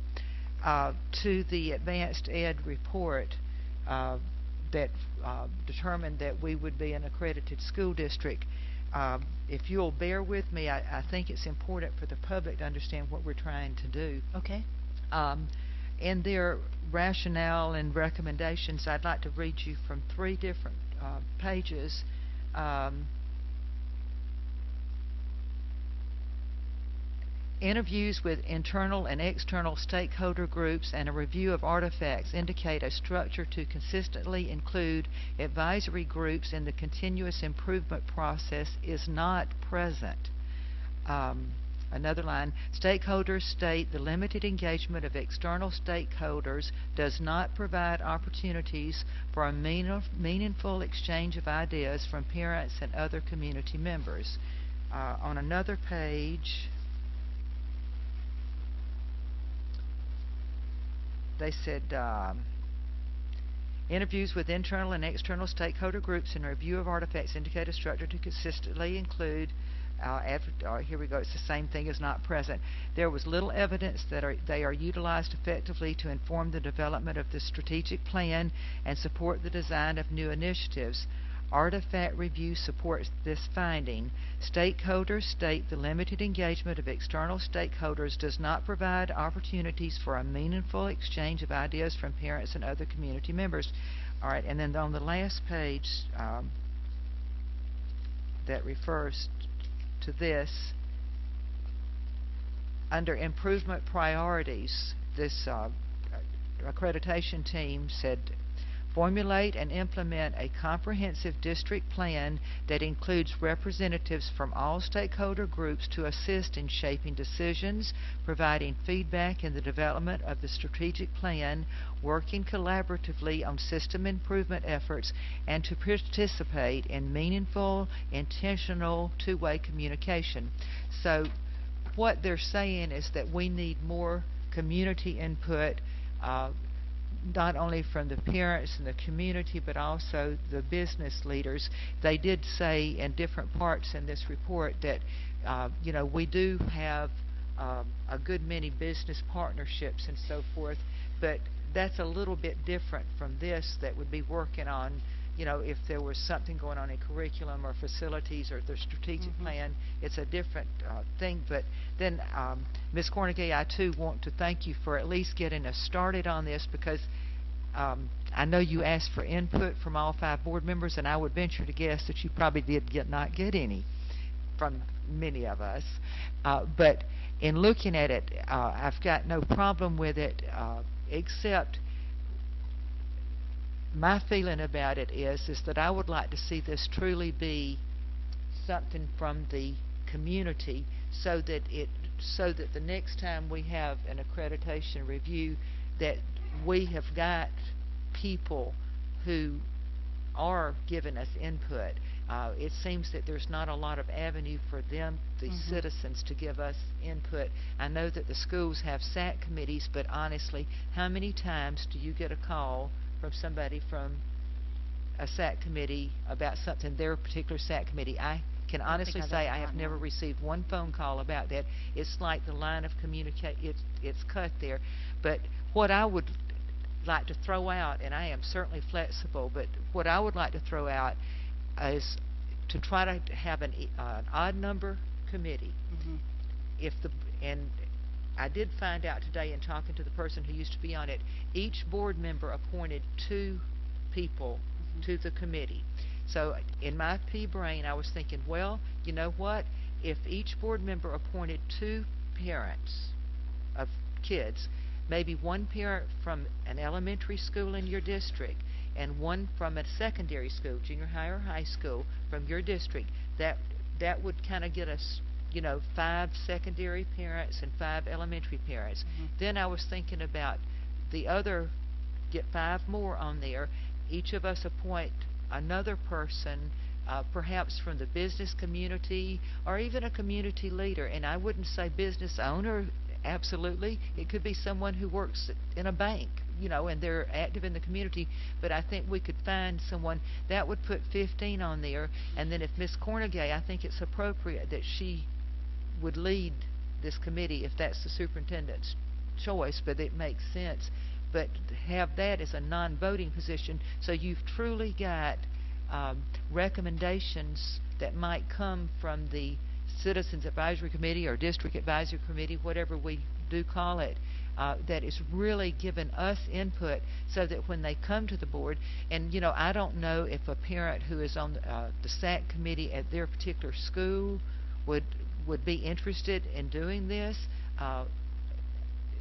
[SPEAKER 16] to the advanced ed report that determined that we would be an accredited school district. If you'll bear with me, I think it's important for the public to understand what we're trying to do.
[SPEAKER 1] Okay.
[SPEAKER 16] In their rationale and recommendations, I'd like to read you from 3 different pages. Interviews with internal and external stakeholder groups and a review of artifacts indicate a structure to consistently include advisory groups in the continuous improvement process is not present. Another line, stakeholders state the limited engagement of external stakeholders does not provide opportunities for a meaningful exchange of ideas from parents and other community members. On another page, they said interviews with internal and external stakeholder groups and review of artifacts indicate a structure to consistently include here we go, it's the same thing as not present. There was little evidence that they are utilized effectively to inform the development of the strategic plan and support the design of new initiatives. Artifact review supports this finding. Stakeholders state the limited engagement of external stakeholders does not provide opportunities for a meaningful exchange of ideas from parents and other community members. All right, and then on the last page that refers to this, under improvement priorities, this accreditation team said, formulate and implement a comprehensive district plan that includes representatives from all stakeholder groups to assist in shaping decisions, providing feedback in the development of the strategic plan, working collaboratively on system improvement efforts, and to participate in meaningful, intentional, two-way communication. So what they're saying is that we need more community input, not only from the parents and the community, but also the business leaders. They did say in different parts in this report that we do have a good many business partnerships and so forth, but that's a little bit different from this that would be working on, if there was something going on in curriculum or facilities or the strategic plan. It's a different thing. But then, Ms. Cornegie, I too want to thank you for at least getting us started on this, because I know you asked for input from all 5 board members, and I would venture to guess that you probably did not get any from many of us. But in looking at it, I've got no problem with it, except my feeling about it is that I would like to see this truly be something from the community, so that the next time we have an accreditation review, that we have got people who are giving us input. It seems that there's not a lot of avenue for them, the citizens, to give us input. I know that the schools have SAC committees, but honestly, how many times do you get a call from somebody from a SAC committee about something, their particular SAC committee. I can honestly say I have never received one phone call about that. It's like the line of communication, it's cut there. But what I would like to throw out, and I am certainly flexible, but what I would like to throw out is to try to have an odd number committee. And I did find out today in talking to the person who used to be on it, each board member appointed 2 people to the committee. So in my pea brain, I was thinking, well, you know what? If each board member appointed 2 parents of kids, maybe 1 parent from an elementary school in your district and 1 from a secondary school, junior high or high school, from your district, that would kind of get us, 5 secondary parents and 5 elementary parents. Then I was thinking about the other, get 5 more on there. Each of us appoint another person, perhaps from the business community or even a community leader. And I wouldn't say business owner, absolutely. It could be someone who works in a bank, and they're active in the community. But I think we could find someone that would put 15 on there. And then if Ms. Cornegay, I think it's appropriate that she would lead this committee if that's the superintendent's choice, but it makes sense. But have that as a non-voting position, so you've truly got recommendations that might come from the Citizens Advisory Committee or District Advisory Committee, whatever we do call it, that is really giving us input so that when they come to the board, and I don't know if a parent who is on the SAC committee at their particular school would be interested in doing this.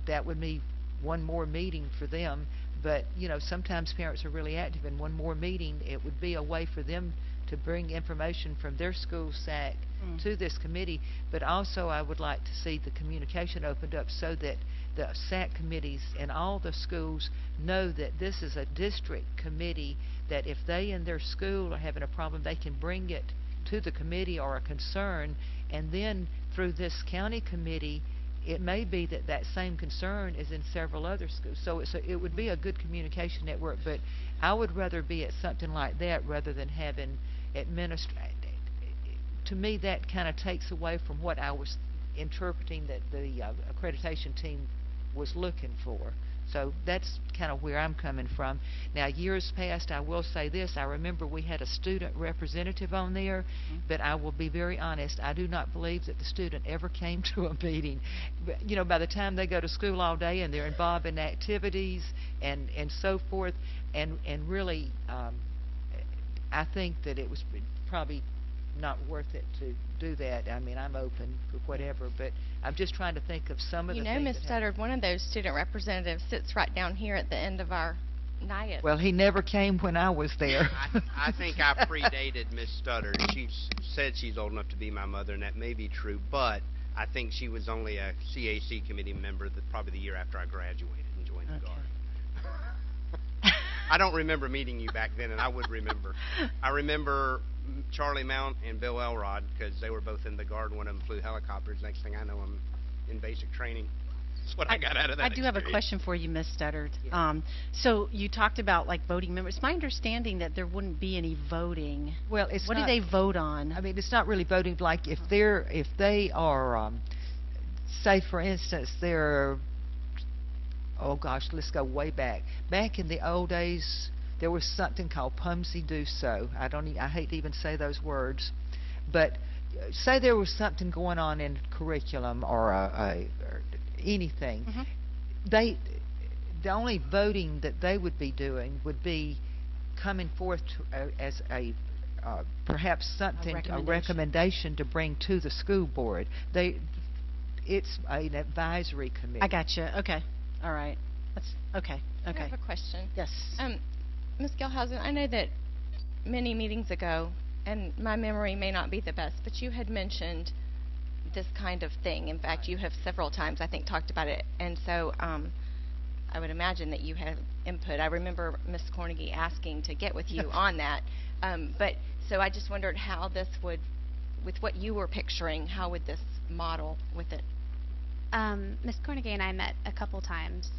[SPEAKER 16] That would be one more meeting for them, but sometimes parents are really active, and one more meeting, it would be a way for them to bring information from their school SAC to this committee. But also I would like to see the communication opened up so that the SAC committees in all the schools know that this is a district committee, that if they in their school are having a problem, they can bring it to the committee or a concern, and then through this county committee it may be that that same concern is in several other schools. So it would be a good communication network, but I would rather be at something like that rather than having to me that kind of takes away from what I was interpreting that the accreditation team was looking for. So that's kind of where I'm coming from. Now, years past, I will say this, I remember we had a student representative on there, but I will be very honest, I do not believe that the student ever came to a meeting. By the time they go to school all day and they're involved in activities and so forth, and really, I think that it was probably not worth it to do that. I mean, I'm open for whatever, but I'm just trying to think of some of the things.
[SPEAKER 3] Ms. Studdard, one of those student representatives sits right down here at the end of our dais.
[SPEAKER 16] Well, he never came when I was there.
[SPEAKER 12] I think I predated Miss Studdard. She said she's old enough to be my mother, and that may be true, but I think she was only a CAC committee member probably the year after I graduated and joined the Guard. I don't remember meeting you back then, and I would remember. I remember Charlie Mount and Bill Elrod, because they were both in the Guard. One of them flew helicopters. Next thing I know, I'm in basic training. That's what I got out of that.
[SPEAKER 1] I do have a question for you, Ms. Studdard. Yeah. So you talked about voting members. It's my understanding that there wouldn't be any voting.
[SPEAKER 16] Well, it's
[SPEAKER 1] what do they vote on?
[SPEAKER 16] I mean, it's not really voting. Like if they are, say for instance, they're, oh gosh, let's go way back. Back in the old days, there was something called Pumsey Do So. I hate to even say those words, but say there was something going on in curriculum or anything. The only voting that they would be doing would be coming forth as perhaps something, a recommendation to bring to the school board. It's an advisory committee.
[SPEAKER 1] I gotcha. Okay. All right. That's okay.
[SPEAKER 3] I have a question.
[SPEAKER 1] Yes.
[SPEAKER 3] Ms. Gelhausen, I know that many meetings ago, and my memory may not be the best, but you had mentioned this kind of thing. In fact, you have several times, I think, talked about it. And so I would imagine that you have input. I remember Ms. Cornegie asking to get with you on that. But so I just wondered how this would, with what you were picturing, how would this model with it?
[SPEAKER 5] Ms. Cornegie and I met a couple times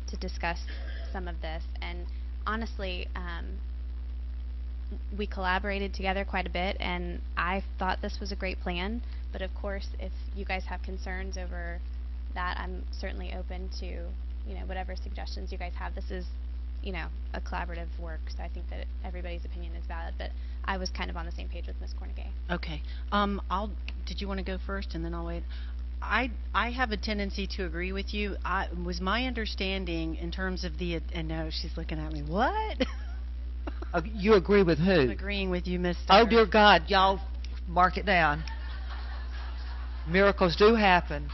[SPEAKER 5] to discuss some of this, and honestly, we collaborated together quite a bit, and I thought this was a great plan. But of course, if you guys have concerns over that, I'm certainly open to, you know, whatever suggestions you guys have. This is, you know, a collaborative work, so I think that everybody's opinion is valid. But I was kind of on the same page with Ms. Cornegay.
[SPEAKER 1] Okay. Did you want to go first, and then I'll wait? I have a tendency to agree with you. Was my understanding in terms of the, and no, she's looking at me, what?
[SPEAKER 16] You agree with who?
[SPEAKER 1] I'm agreeing with you, Mr.
[SPEAKER 16] Oh, dear God, y'all mark it down. Miracles do happen.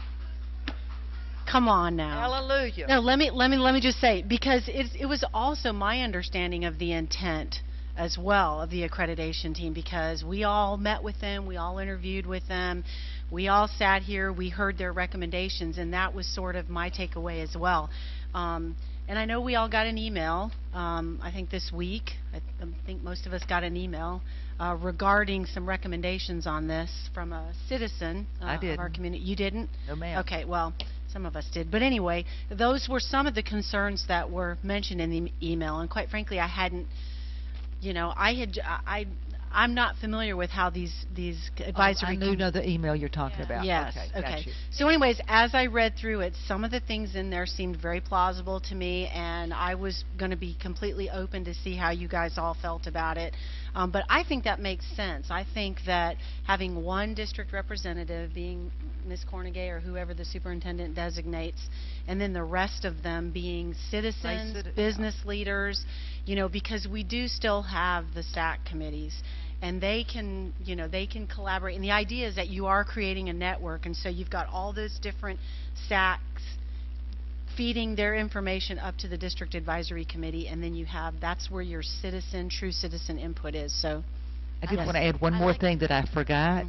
[SPEAKER 1] Come on now.
[SPEAKER 16] Hallelujah.
[SPEAKER 1] No, let me just say, because it was also my understanding of the intent as well of the accreditation team, because we all met with them, we all interviewed with them, we all sat here, we heard their recommendations, and that was sort of my takeaway as well. And I know we all got an email, I think this week, I think most of us got an email regarding some recommendations on this from a citizen of our community. You didn't?
[SPEAKER 16] No, ma'am.
[SPEAKER 1] Okay, well, some of us did. But anyway, those were some of the concerns that were mentioned in the email, and quite frankly, I hadn't, you know, I'm not familiar with how these advisory...
[SPEAKER 16] I do know the email you're talking about.
[SPEAKER 1] Yes,
[SPEAKER 16] Okay. Got you.
[SPEAKER 1] So anyways, as I read through it, some of the things in there seemed very plausible to me, and I was going to be completely open to see how you guys all felt about it. But I think that makes sense. I think that having one district representative, being Ms. Cornegay or whoever the superintendent designates, and then the rest of them being citizens, business leaders, you know, because we do still have the SAC committees, and they can, you know, they can collaborate. And the idea is that you are creating a network, and so you've got all those different SACs feeding their information up to the district advisory committee, and then you have, that's where your true citizen input is. So
[SPEAKER 16] I did want to add one more thing that I forgot.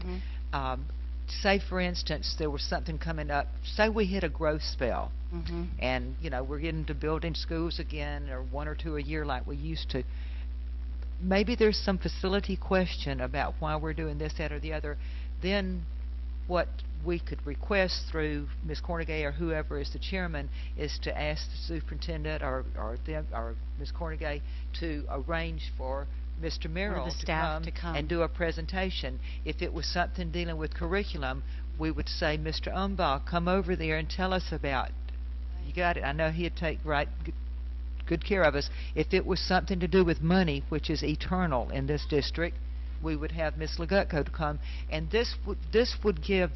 [SPEAKER 16] Say, for instance, there was something coming up. Say we hit a growth spell, and, you know, we're getting to building schools again, or 1 or 2 a year like we used to. Maybe there's some facility question about why we're doing this, that, or the other. Then what we could request through Ms. Cornegay or whoever is the chairman is to ask the superintendent or Ms. Cornegay to arrange for Mr. Merrill to come and do a presentation. If it was something dealing with curriculum, we would say, Mr. Umbaugh, come over there and tell us about it. You got it. I know he'd take good care of us. If it was something to do with money, which is eternal in this district, we would have Ms. Legutko to come, and this would give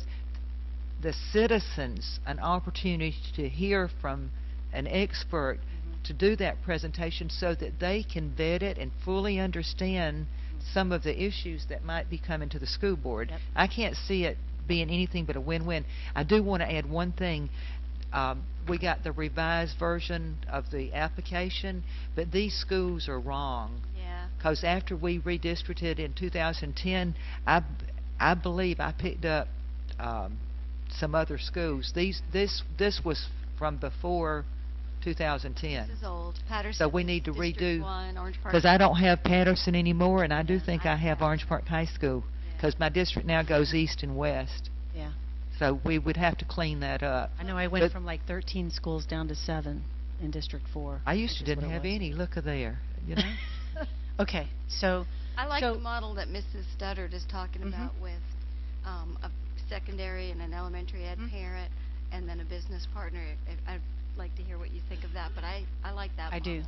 [SPEAKER 16] the citizens an opportunity to hear from an expert to do that presentation so that they can vet it and fully understand some of the issues that might be coming to the school board. I can't see it being anything but a win-win. I do want to add one thing. We got the revised version of the application, but these schools are wrong. Because after we redistricted in 2010, I believe I picked up some other schools. This was from before 2010.
[SPEAKER 8] This is old. Patterson.
[SPEAKER 16] So we need to
[SPEAKER 8] District
[SPEAKER 16] redo.
[SPEAKER 8] 1, Orange Park.
[SPEAKER 16] Because I don't have Patterson anymore, and I do think I have Orange Park High School. Because my district now goes east and west.
[SPEAKER 1] Yeah.
[SPEAKER 16] So we would have to clean that up.
[SPEAKER 1] I know I went from like 13 schools down to 7 in District 4.
[SPEAKER 16] I used to didn't have any. Look at there, you know.
[SPEAKER 1] Okay, so
[SPEAKER 8] I like the model that Mrs. Studdard is talking about with a secondary and an elementary ed parent and then a business partner. I'd like to hear what you think of that, but I like that model.
[SPEAKER 1] I do.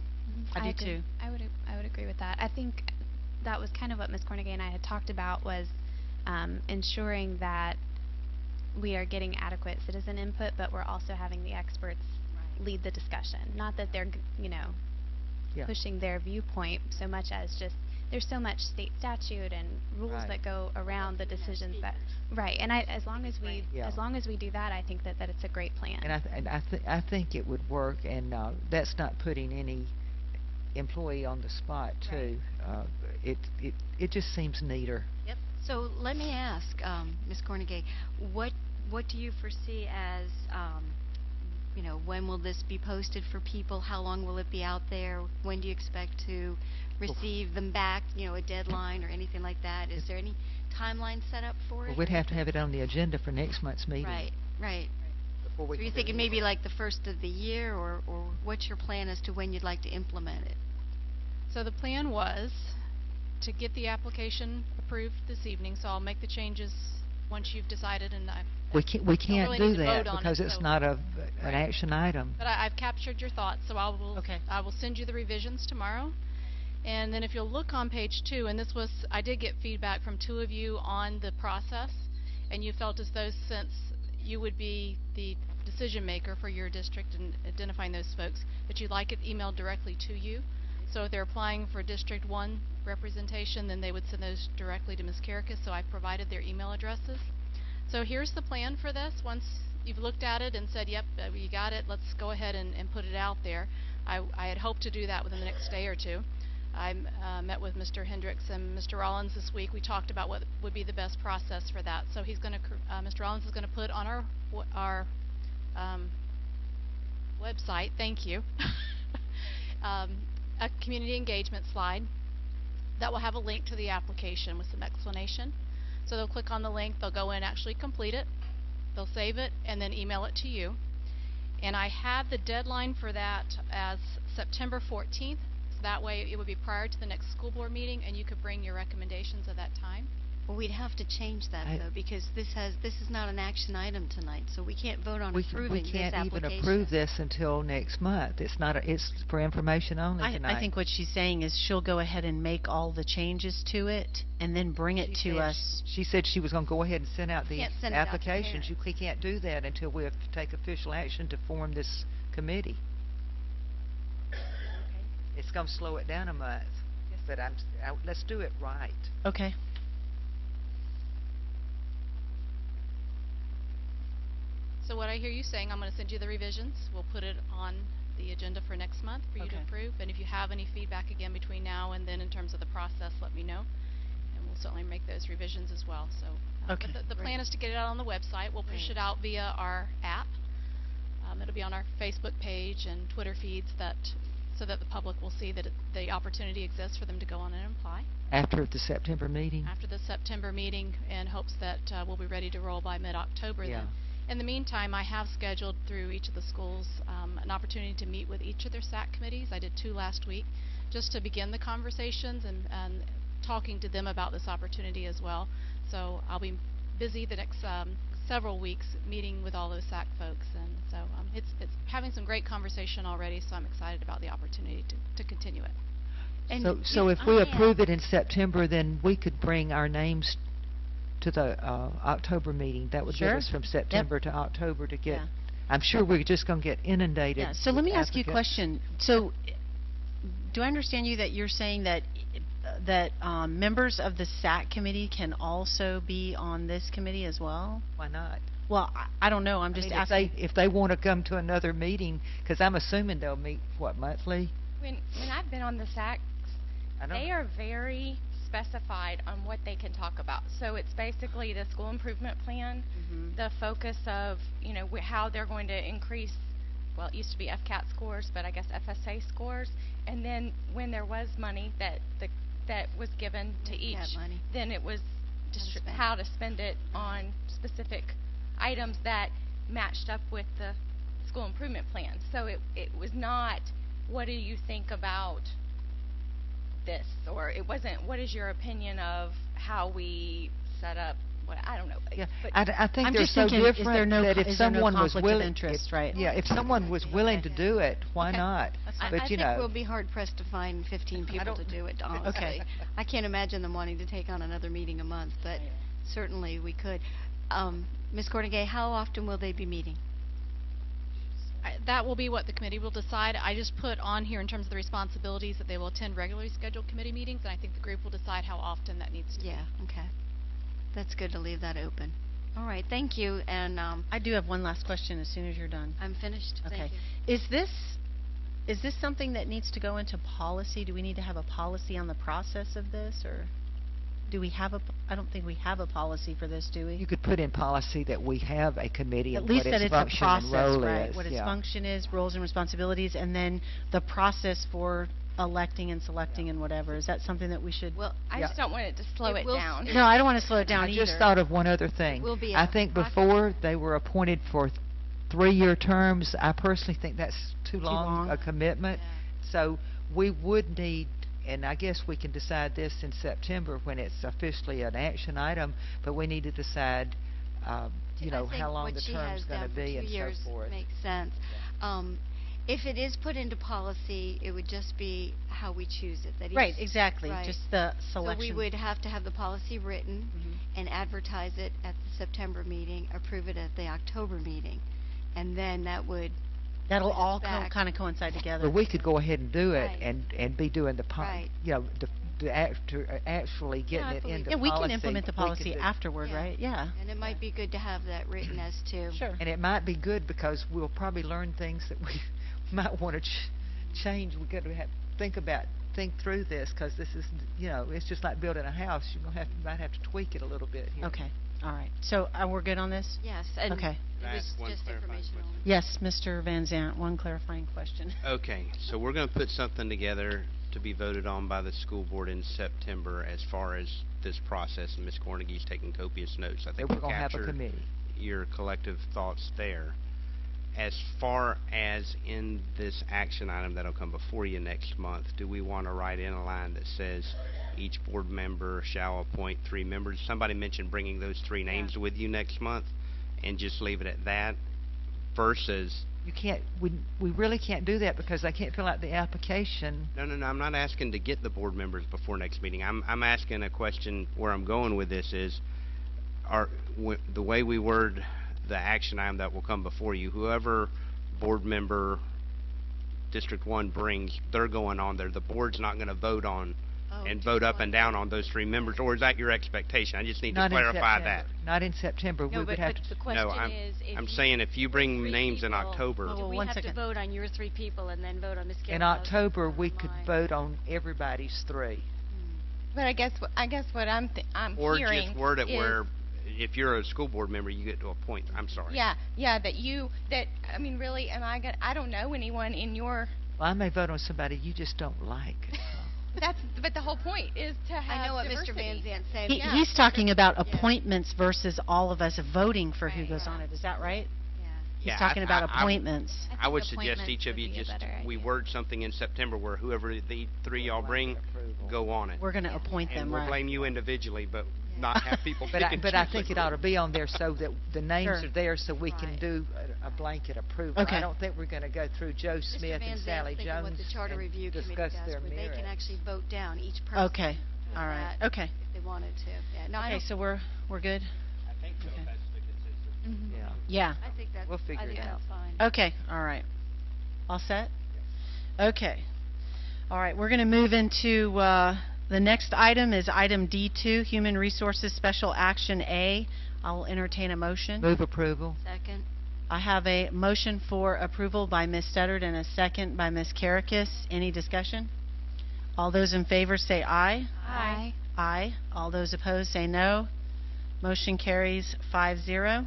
[SPEAKER 1] I do too.
[SPEAKER 5] I would agree with that. I think that was kind of what Ms. Cornegay and I had talked about, was ensuring that we are getting adequate citizen input, but we're also having the experts lead the discussion. Not that they're, you know, pushing their viewpoint so much as just there's so much state statute and rules that go around the decisions that and as long as we do that, I think that it's a great plan.
[SPEAKER 16] And I think it would work, and that's not putting any employee on the spot too. It just seems neater.
[SPEAKER 8] Yep. So let me ask, Ms. Cornegay, what do you foresee as you know, when will this be posted for people? How long will it be out there? When do you expect to receive them back? You know, a deadline or anything like that? Is there any timeline set up for it?
[SPEAKER 16] Well, we'd have to have it on the agenda for next month's meeting.
[SPEAKER 8] Right. So are you thinking maybe like the first of the year, or what's your plan as to when you'd like to implement it?
[SPEAKER 4] So the plan was to get the application approved this evening, so I'll make the changes once you've decided, and
[SPEAKER 16] We can't
[SPEAKER 4] really
[SPEAKER 16] do
[SPEAKER 4] need to
[SPEAKER 16] that
[SPEAKER 4] vote on
[SPEAKER 16] because
[SPEAKER 4] it,
[SPEAKER 16] it's
[SPEAKER 4] so-
[SPEAKER 16] not an action item.
[SPEAKER 4] But I've captured your thoughts, so I will send you the revisions tomorrow. And then if you'll look on page 2, and I did get feedback from 2 of you on the process, and you felt as though since you would be the decision maker for your district and identifying those folks, that you'd like it emailed directly to you. So if they're applying for District 1 representation, then they would send those directly to Ms. Karakis, so I provided their email addresses. So here's the plan for this. Once you've looked at it and said, yep, you got it, let's go ahead and put it out there. I had hoped to do that within the next day or two. I met with Mr. Hendricks and Mr. Rollins this week. We talked about what would be the best process for that. So he's going to, Mr. Rollins is going to put on our website, thank you, a community engagement slide that will have a link to the application with some explanation. So they'll click on the link, they'll go in, actually complete it, they'll save it, and then email it to you. And I have the deadline for that as September 14th, so that way it would be prior to the next school board meeting, and you could bring your recommendations at that time.
[SPEAKER 8] Well, we'd have to change that though, because this is not an action item tonight, so we can't vote on approving
[SPEAKER 16] We
[SPEAKER 8] this
[SPEAKER 16] can't
[SPEAKER 8] application.
[SPEAKER 16] even approve this until next month. It's for information only tonight.
[SPEAKER 1] I think what she's saying is she'll go ahead and make all the changes to it and then bring it to us.
[SPEAKER 16] She said she was going to go ahead and send out the
[SPEAKER 8] Can't send it out to
[SPEAKER 16] applications. We can't do that until we have to take official action to form this committee. It's going to slow it down a month, but let's do it right.
[SPEAKER 1] Okay.
[SPEAKER 4] So what I hear you saying, I'm going to send you the revisions. We'll put it on the agenda for next month for you to approve. And if you have any feedback again between now and then in terms of the process, let me know. And we'll certainly make those revisions as well. So but the plan is to get it out on the website. We'll push it out via our app. It'll be on our Facebook page and Twitter feeds so that the public will see that the opportunity exists for them to go on and apply.
[SPEAKER 16] After the September meeting?
[SPEAKER 4] After the September meeting, in hopes that we'll be ready to roll by mid-October then. In the meantime, I have scheduled through each of the schools an opportunity to meet with each of their SAC committees. I did 2 last week, just to begin the conversations and talking to them about this opportunity as well. So I'll be busy the next several weeks meeting with all those SAC folks, and so it's having some great conversation already, so I'm excited about the opportunity to continue it.
[SPEAKER 8] And
[SPEAKER 16] so if we approve it in September, then we could bring our names to the October meeting. That would give us from September to October to get. I'm sure we're just going to get inundated.
[SPEAKER 1] Yeah. So let me ask you a
[SPEAKER 16] applicants.
[SPEAKER 1] question. So, do I understand you that you're saying that members of the SAC committee can also be on this committee as well?
[SPEAKER 16] Why not?
[SPEAKER 1] Well, I don't know. I'm just asking.
[SPEAKER 16] If they want to come to another meeting, because I'm assuming they'll meet monthly.
[SPEAKER 3] When I've been on the SACs, they are very specified on what they can talk about. So it's basically the school improvement plan, the focus of, how they're going to increase, well, it used to be FCAT scores, but I guess FSA scores, and then when there was money that was given to each, then it was how to spend it on specific items that matched up with the school improvement plan. So it was not, what do you think about this, or it wasn't, what is your opinion of how we set up, I don't know.
[SPEAKER 16] Yeah,
[SPEAKER 3] but
[SPEAKER 16] I think
[SPEAKER 1] I'm
[SPEAKER 16] they're
[SPEAKER 1] just
[SPEAKER 16] so
[SPEAKER 1] thinking,
[SPEAKER 16] different that if someone was willing,
[SPEAKER 1] if
[SPEAKER 16] someone was willing to do it, why not? But
[SPEAKER 8] I think we'll be hard pressed to find 15 people to do it, honestly. I can't imagine them wanting to take on another meeting a month, but certainly we could. Ms. Cornegay, how often will they be meeting?
[SPEAKER 4] That will be what the committee will decide. I just put on here in terms of the responsibilities that they will attend regularly scheduled committee meetings, and I think the group will decide how often that needs to be.
[SPEAKER 8] Yeah, okay. That's good to leave that open. All right, thank you. And
[SPEAKER 1] I do have one last question as soon as you're done.
[SPEAKER 8] I'm finished.
[SPEAKER 1] Okay.
[SPEAKER 8] Thank you.
[SPEAKER 1] Is this something that needs to go into policy? Do we need to have a policy on the process of this, or do we have I don't think we have a policy for this, do we?
[SPEAKER 16] You could put in policy that we have a committee
[SPEAKER 1] At
[SPEAKER 16] and
[SPEAKER 1] least
[SPEAKER 16] what
[SPEAKER 1] that
[SPEAKER 16] its
[SPEAKER 1] it's a
[SPEAKER 16] function
[SPEAKER 1] process,
[SPEAKER 16] and role
[SPEAKER 1] right?
[SPEAKER 16] is.
[SPEAKER 1] What its function is, roles and responsibilities, and then the process for electing and selecting and whatever. Is that something that we should?
[SPEAKER 3] Well, I just don't want it to slow it down.
[SPEAKER 1] No, I don't want to slow it down
[SPEAKER 16] I
[SPEAKER 1] either.
[SPEAKER 16] just thought of one other thing. I think before they were appointed for 3-year terms. I personally think that's too long a commitment. So we would need, and I guess we can decide this in September when it's officially an action item, but we need to decide, you know, how long the term's going to be and so forth.
[SPEAKER 8] Makes sense. If it is put into policy, it would just be how we choose it. That
[SPEAKER 1] Right,
[SPEAKER 8] each-
[SPEAKER 1] exactly,
[SPEAKER 8] right.
[SPEAKER 1] just the selection.
[SPEAKER 8] So we would have to have the policy written and advertise it at the September meeting, approve it at the October meeting, and then that would
[SPEAKER 1] That'll
[SPEAKER 8] put us
[SPEAKER 1] all
[SPEAKER 8] back.
[SPEAKER 1] kind of coincide together.
[SPEAKER 16] But we could go ahead and do it
[SPEAKER 8] Right.
[SPEAKER 16] and be doing the,
[SPEAKER 8] Right.
[SPEAKER 16] you know, actually getting
[SPEAKER 8] I
[SPEAKER 16] it
[SPEAKER 8] believe
[SPEAKER 16] into
[SPEAKER 1] Yeah, we
[SPEAKER 16] policy.
[SPEAKER 1] can implement the
[SPEAKER 16] we could
[SPEAKER 1] policy
[SPEAKER 16] do-
[SPEAKER 1] afterward, right? Yeah.
[SPEAKER 8] And it might be good to have that written as to.
[SPEAKER 1] Sure.
[SPEAKER 16] And it might be good because we'll probably learn things that we might want to change. We've got to think through this, because this is, you know, it's just like building a house. You're going to might have to tweak it a little bit here.
[SPEAKER 1] Okay, all right. So we're good on this?
[SPEAKER 8] Yes, and
[SPEAKER 1] Okay.
[SPEAKER 8] it
[SPEAKER 12] Can I
[SPEAKER 8] was
[SPEAKER 12] ask one
[SPEAKER 8] just
[SPEAKER 12] clarifying
[SPEAKER 8] informational.
[SPEAKER 12] question?
[SPEAKER 1] Yes, Mr. Van Zant, one clarifying question.
[SPEAKER 12] Okay, so we're going to put something together to be voted on by the school board in September as far as this process, and Ms. Cornegie's taking copious notes. I think
[SPEAKER 16] We're
[SPEAKER 12] we'll
[SPEAKER 16] going to have a
[SPEAKER 12] capture
[SPEAKER 16] committee.
[SPEAKER 12] your collective thoughts there. As far as in this action item that'll come before you next month, do we want to write in a line that says each board member shall appoint 3 members? Somebody mentioned bringing those 3 names with you next month, and just leave it at that, versus...
[SPEAKER 16] You can't, we really can't do that because I can't fill out the application.
[SPEAKER 12] No, I'm not asking to get the board members before next meeting. I'm asking a question. Where I'm going with this is, the way we word the action item that will come before you, whoever board member District 1 brings, they're going on there. The board's not going to vote on and vote up and down on those 3 members, or is that your expectation? I just need to
[SPEAKER 16] Not in
[SPEAKER 12] clarify that.
[SPEAKER 16] September. Not in September.
[SPEAKER 6] No,
[SPEAKER 16] We would
[SPEAKER 6] but
[SPEAKER 16] have to.
[SPEAKER 6] the question
[SPEAKER 12] No,
[SPEAKER 6] is, if
[SPEAKER 12] I'm
[SPEAKER 6] you
[SPEAKER 12] saying if you bring
[SPEAKER 6] three
[SPEAKER 12] names in
[SPEAKER 6] people,
[SPEAKER 12] October.
[SPEAKER 6] do we have to vote on your 3 people and then vote on Ms.
[SPEAKER 16] In
[SPEAKER 6] Gilhouse's
[SPEAKER 16] October, we
[SPEAKER 6] or
[SPEAKER 16] could
[SPEAKER 6] mine?
[SPEAKER 16] vote on everybody's 3.
[SPEAKER 3] But I guess what I'm
[SPEAKER 12] Or
[SPEAKER 3] hearing
[SPEAKER 12] just word it
[SPEAKER 3] is,
[SPEAKER 12] where, if you're a school board member, you get to appoint. I'm sorry.
[SPEAKER 3] yeah, I mean, really, I don't know anyone in your.
[SPEAKER 16] Well, I may vote on somebody you just don't like.
[SPEAKER 3] But the whole point is to have
[SPEAKER 8] I know what
[SPEAKER 3] diversity.
[SPEAKER 8] Mr. Van Zant said.
[SPEAKER 1] He's talking about appointments versus all of us voting for who goes on it. Is that right? He's
[SPEAKER 12] Yeah,
[SPEAKER 1] talking about appointments.
[SPEAKER 12] I would suggest each of you just, we word something in September where whoever the 3 y'all bring, go on it.
[SPEAKER 1] We're going to appoint them,
[SPEAKER 12] And we'll
[SPEAKER 1] right?
[SPEAKER 12] blame you individually, but not have people
[SPEAKER 16] But
[SPEAKER 12] pick
[SPEAKER 16] I,
[SPEAKER 12] and
[SPEAKER 16] but I
[SPEAKER 12] choose
[SPEAKER 16] think
[SPEAKER 12] a
[SPEAKER 16] it ought to
[SPEAKER 12] group.
[SPEAKER 16] be on there so that the names
[SPEAKER 1] Sure.
[SPEAKER 16] are there so we can do a blanket approval.
[SPEAKER 1] Okay.
[SPEAKER 16] I don't think we're going to go through Joe
[SPEAKER 8] Mr.
[SPEAKER 16] Smith
[SPEAKER 8] Van
[SPEAKER 16] and
[SPEAKER 8] Zant's
[SPEAKER 16] Sally
[SPEAKER 8] thinking what
[SPEAKER 16] Jones
[SPEAKER 8] the Charter
[SPEAKER 16] and
[SPEAKER 8] Review Committee
[SPEAKER 16] discuss
[SPEAKER 8] does,
[SPEAKER 16] their
[SPEAKER 8] where they
[SPEAKER 16] merits.
[SPEAKER 8] can actually vote down each person.
[SPEAKER 1] Okay, all right,
[SPEAKER 8] that
[SPEAKER 1] okay.
[SPEAKER 8] If they wanted to. Yeah. No, I
[SPEAKER 1] Okay,
[SPEAKER 8] don't,
[SPEAKER 1] so we're good?
[SPEAKER 12] I think so,
[SPEAKER 1] Okay.
[SPEAKER 12] that's the consensus.
[SPEAKER 16] Yeah.
[SPEAKER 1] Yeah.
[SPEAKER 8] I think that's,
[SPEAKER 16] We'll figure
[SPEAKER 8] I
[SPEAKER 16] it
[SPEAKER 8] think
[SPEAKER 16] out.
[SPEAKER 8] that's fine.
[SPEAKER 1] Okay, all right. All set? Okay. All right, we're going to move into, the next item is item D2, Human Resources Special Action A. I'll entertain a motion.
[SPEAKER 16] Move approval.
[SPEAKER 8] Second.
[SPEAKER 1] I have a motion for approval by Ms. Studdard and a second by Ms. Karakis. Any discussion? All those in favor say aye.
[SPEAKER 8] Aye.
[SPEAKER 1] Aye. All those opposed say no. Motion carries 5-0.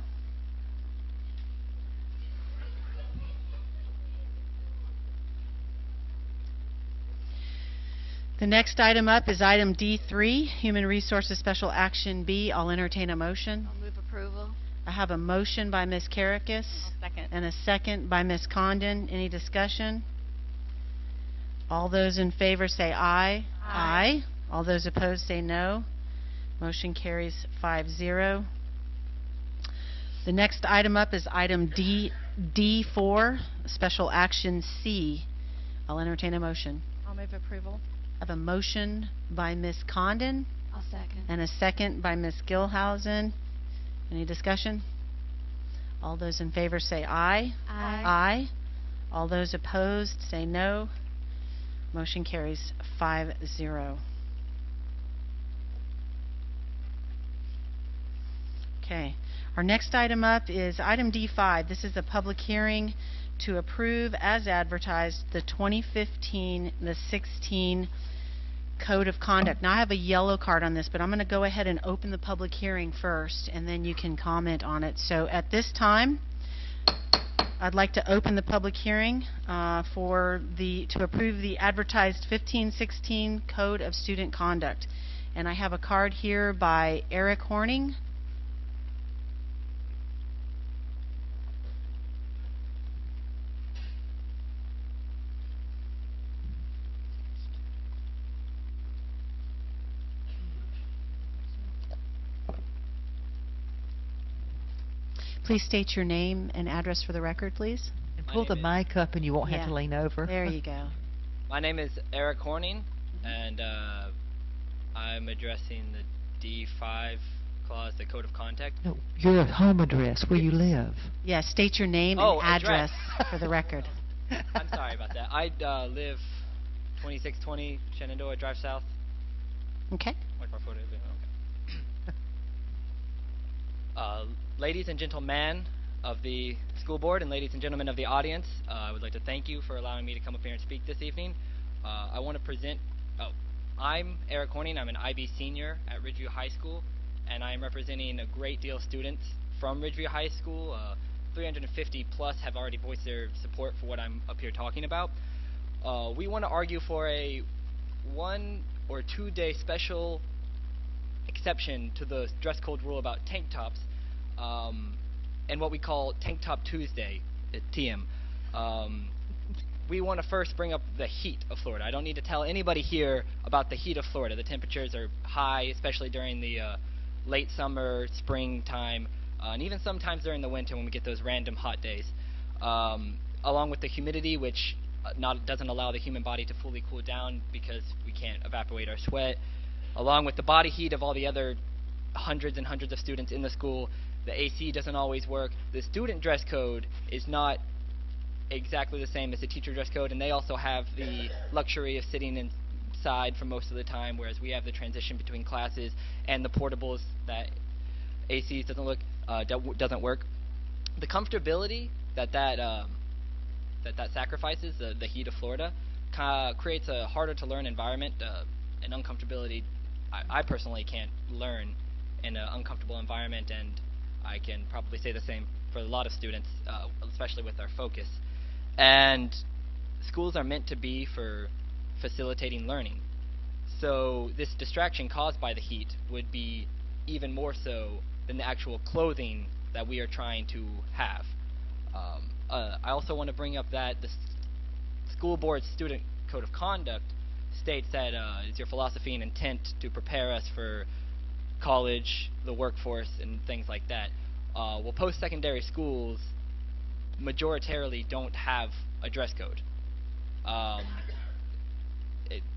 [SPEAKER 1] The next item up is item D3, Human Resources Special Action B. I'll entertain a motion.
[SPEAKER 8] I'll move approval.
[SPEAKER 1] I have a motion by Ms. Karakis.
[SPEAKER 3] Second.
[SPEAKER 1] And a second by Ms. Condon. Any discussion? All those in favor say aye. Aye. All those opposed say no. Motion carries 5-0. The next item up is item D4, Special Action C. I'll entertain a motion.
[SPEAKER 3] I'll move approval.
[SPEAKER 1] I have a motion by Ms. Condon
[SPEAKER 8] I'll second.
[SPEAKER 1] and a second by Ms. Gilhousen. Any discussion? All those in favor say aye.
[SPEAKER 8] Aye.
[SPEAKER 1] Aye. All those opposed say no. Motion carries 5-0. Okay. Our next item up is item D5. This is a public hearing to approve as advertised the 2015, the 16 Code of Conduct. Now I have a yellow card on this, but I'm going to go ahead and open the public hearing first, and then you can comment on it. So at this time, I'd like to open the public hearing to approve the advertised 15-16 Code of Student Conduct. And I have a card here by Eric Horning. Please state your name and address for the record, please.
[SPEAKER 16] And pull the mic up and you won't have
[SPEAKER 1] Yeah.
[SPEAKER 16] to lean over.
[SPEAKER 1] There you go.
[SPEAKER 7] My name is Eric Horning, and I'm addressing the D5 clause, the code of conduct.
[SPEAKER 16] No, your home address, where you live.
[SPEAKER 1] Yes, state your name
[SPEAKER 7] Oh,
[SPEAKER 1] and address
[SPEAKER 7] address.
[SPEAKER 1] for the record.
[SPEAKER 7] I'm sorry about that. I live 2620 Shenandoah Drive South.
[SPEAKER 1] Okay.
[SPEAKER 7] Where's my photo? Okay. Ladies and gentlemen of the school board and ladies and gentlemen of the audience, I would like to thank you for allowing me to come up here and speak this evening. I want to present, I'm Eric Horning. I'm an IB senior at Ridgeview High School, and I'm representing a great deal of students from Ridgeview High School. 350 plus have already voiced their support for what I'm up here talking about. We want to argue for a 1 or 2 day special exception to the dress code rule about tank tops, and what we call Tank Top Tuesday at TM. We want to first bring up the heat of Florida. I don't need to tell anybody here about the heat of Florida. The temperatures are high, especially during the late summer, springtime, and even sometimes during the winter when we get those random hot days. Along with the humidity, which doesn't allow the human body to fully cool down because we can't evaporate our sweat. Along with the body heat of all the other hundreds and hundreds of students in the school, the AC doesn't always work. The student dress code is not exactly the same as the teacher dress code, and they also have the luxury of sitting inside for most of the time, whereas we have the transition between classes and the portables that AC doesn't work. The comfortability that sacrifices, the heat of Florida, creates a harder to learn environment, an uncomfortability. I personally can't learn in an uncomfortable environment, and I can probably say the same for a lot of students, especially with our focus. And schools are meant to be for facilitating learning. So this distraction caused by the heat would be even more so than the actual clothing that we are trying to have. I also want to bring up that the school board student code of conduct states that it's your philosophy and intent to prepare us for college, the workforce, and things like that. Well, post-secondary schools majoritarily don't have a dress code.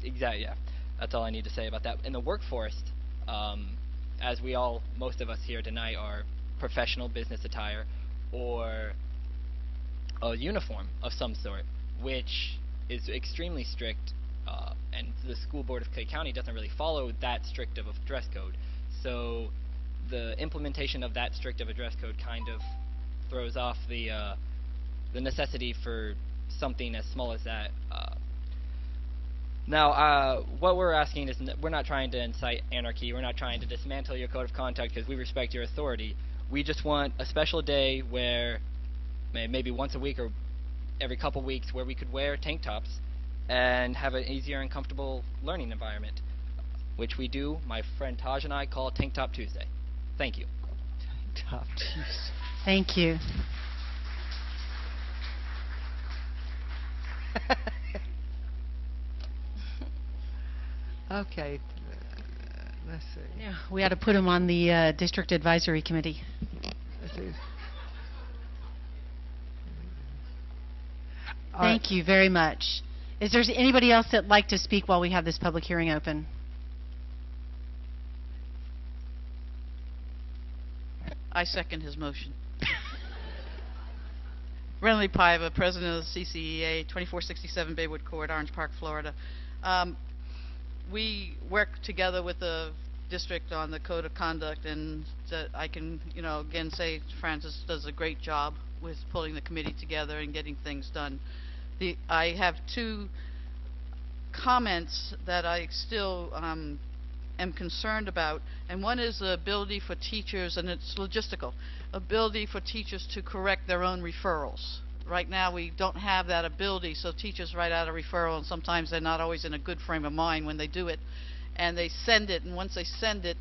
[SPEAKER 7] Exactly, yeah. That's all I need to say about that. In the workforce, as most of us here tonight are professional business attire or a uniform of some sort, which is extremely strict, and the school board of Clay County doesn't really follow that strict of a dress code. So the implementation of that strict of a dress code kind of throws off the necessity for something as small as that. Now, what we're asking is, we're not trying to incite anarchy. We're not trying to dismantle your code of conduct because we respect your authority. We just want a special day where, maybe once a week or every couple weeks, where we could wear tank tops and have an easier and comfortable learning environment, which we do, my friend Taj and I, call Tank Top Tuesday. Thank you.
[SPEAKER 16] Tank Top Tuesday.
[SPEAKER 1] Thank you.
[SPEAKER 16] Okay, let's see.
[SPEAKER 1] Yeah, we ought to put him on the district advisory committee.
[SPEAKER 16] Let's see.
[SPEAKER 1] Thank you very much. Is there anybody else that'd like to speak while we have this public hearing open?
[SPEAKER 9] I second his motion. Renly Paiva, President of the CCEA, 2467 Baywood Court, Orange Park, Florida. We work together with the district on the code of conduct, and I can, again say Francis does a great job with pulling the committee together and getting things done. I have two comments that I still am concerned about, and one is the ability for teachers, and it's logistical, ability for teachers to correct their own referrals. Right now we don't have that ability, so teachers write out a referral, and sometimes they're not always in a good frame of mind when they do it, and they send it, and once they send it,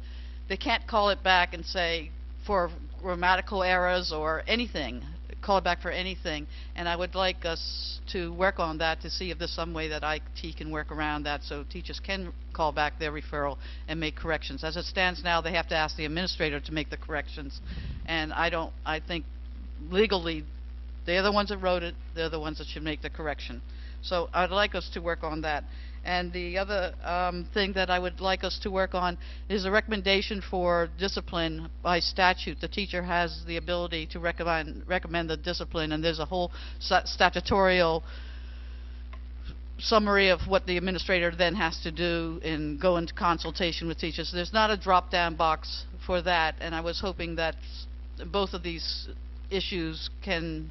[SPEAKER 9] they can't call it back and say for grammatical errors or anything, call it back for anything. And I would like us to work on that to see if there's some way that IT can work around that so teachers can call back their referral and make corrections. As it stands now, they have to ask the administrator to make the corrections, and I think legally, they're the ones that wrote it, they're the ones that should make the correction. So I'd like us to work on that. And the other thing that I would like us to work on is a recommendation for discipline by statute. The teacher has the ability to recommend the discipline, and there's a whole statutorial summary of what the administrator then has to do and go into consultation with teachers. There's not a drop-down box for that, and I was hoping that both of these issues can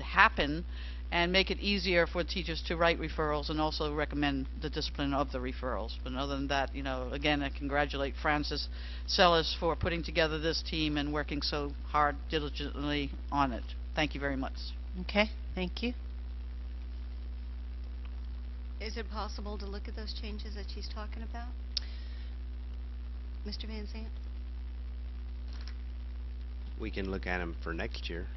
[SPEAKER 9] happen and make it easier for teachers to write referrals and also recommend the discipline of the referrals. But other than that, you know, again, I congratulate Francis Sellis for putting together this team and working so hard, diligently on it. Thank you very much.
[SPEAKER 1] Okay, thank you.
[SPEAKER 8] Is it possible to look at those changes that she's talking about? Mr. Van Zandt?
[SPEAKER 12] We can look at them for next year.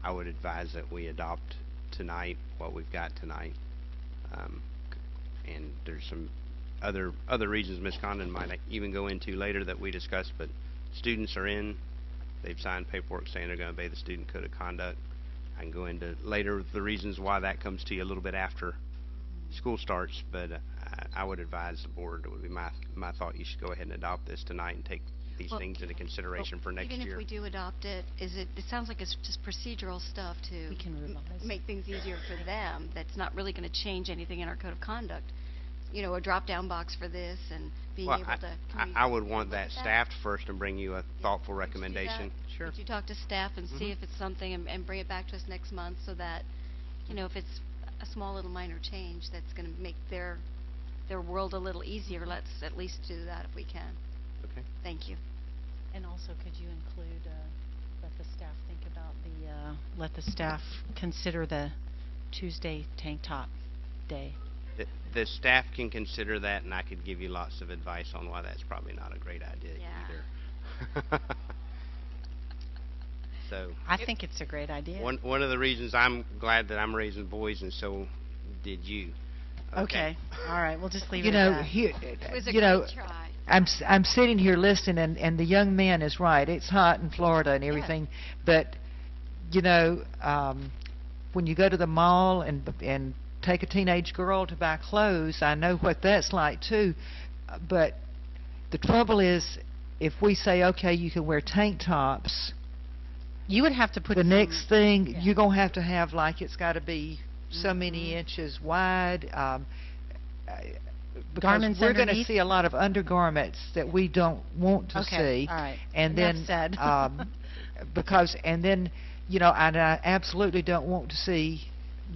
[SPEAKER 12] I would advise that we adopt tonight what we've got tonight. And there's some other reasons Ms. Condon might even go into later that we discussed, but students are in. They've signed paperwork saying they're going to obey the student code of conduct. I can go into later the reasons why that comes to you a little bit after school starts, but I would advise the board, it would be my thought, you should go ahead and adopt this tonight and take these things into consideration for next year.
[SPEAKER 8] Even if we do adopt it, it sounds like it's just procedural stuff to make things easier for them. That's not really going to change anything in our code of conduct. You know, a drop-down box for this and being able to...
[SPEAKER 12] I would want that staffed first and bring you a thoughtful recommendation. Sure.
[SPEAKER 8] Could you talk to staff and see if it's something and bring it back to us next month so that, you know, if it's a small little minor change that's going to make their world a little easier, let's at least do that if we can.
[SPEAKER 12] Okay.
[SPEAKER 8] Thank you.
[SPEAKER 1] And also, could you include, let the staff think about let the staff consider the Tuesday tank top day?
[SPEAKER 12] The staff can consider that, and I could give you lots of advice on why that's probably not a great idea either. So
[SPEAKER 1] I think it's a great idea.
[SPEAKER 12] One of the reasons I'm glad that I'm raising boys, and so did you.
[SPEAKER 1] Okay. All right. We'll just leave it
[SPEAKER 16] at that.
[SPEAKER 8] It was a great try.
[SPEAKER 16] I'm sitting here listening, and the young man is right. It's hot in Florida and everything, but you know, when you go to the mall and take a teenage girl to buy clothes, I know what that's like too. But the trouble is, if we say, okay, you can wear tank tops,
[SPEAKER 1] you would have to put
[SPEAKER 16] the next thing you're gonna have to have, like, it's got to be so many inches wide. Because we're going to see a lot of undergarments that we don't want to see.
[SPEAKER 1] All right.
[SPEAKER 16] And
[SPEAKER 1] Enough
[SPEAKER 16] then
[SPEAKER 1] said.
[SPEAKER 16] and then you know, and I absolutely don't want to see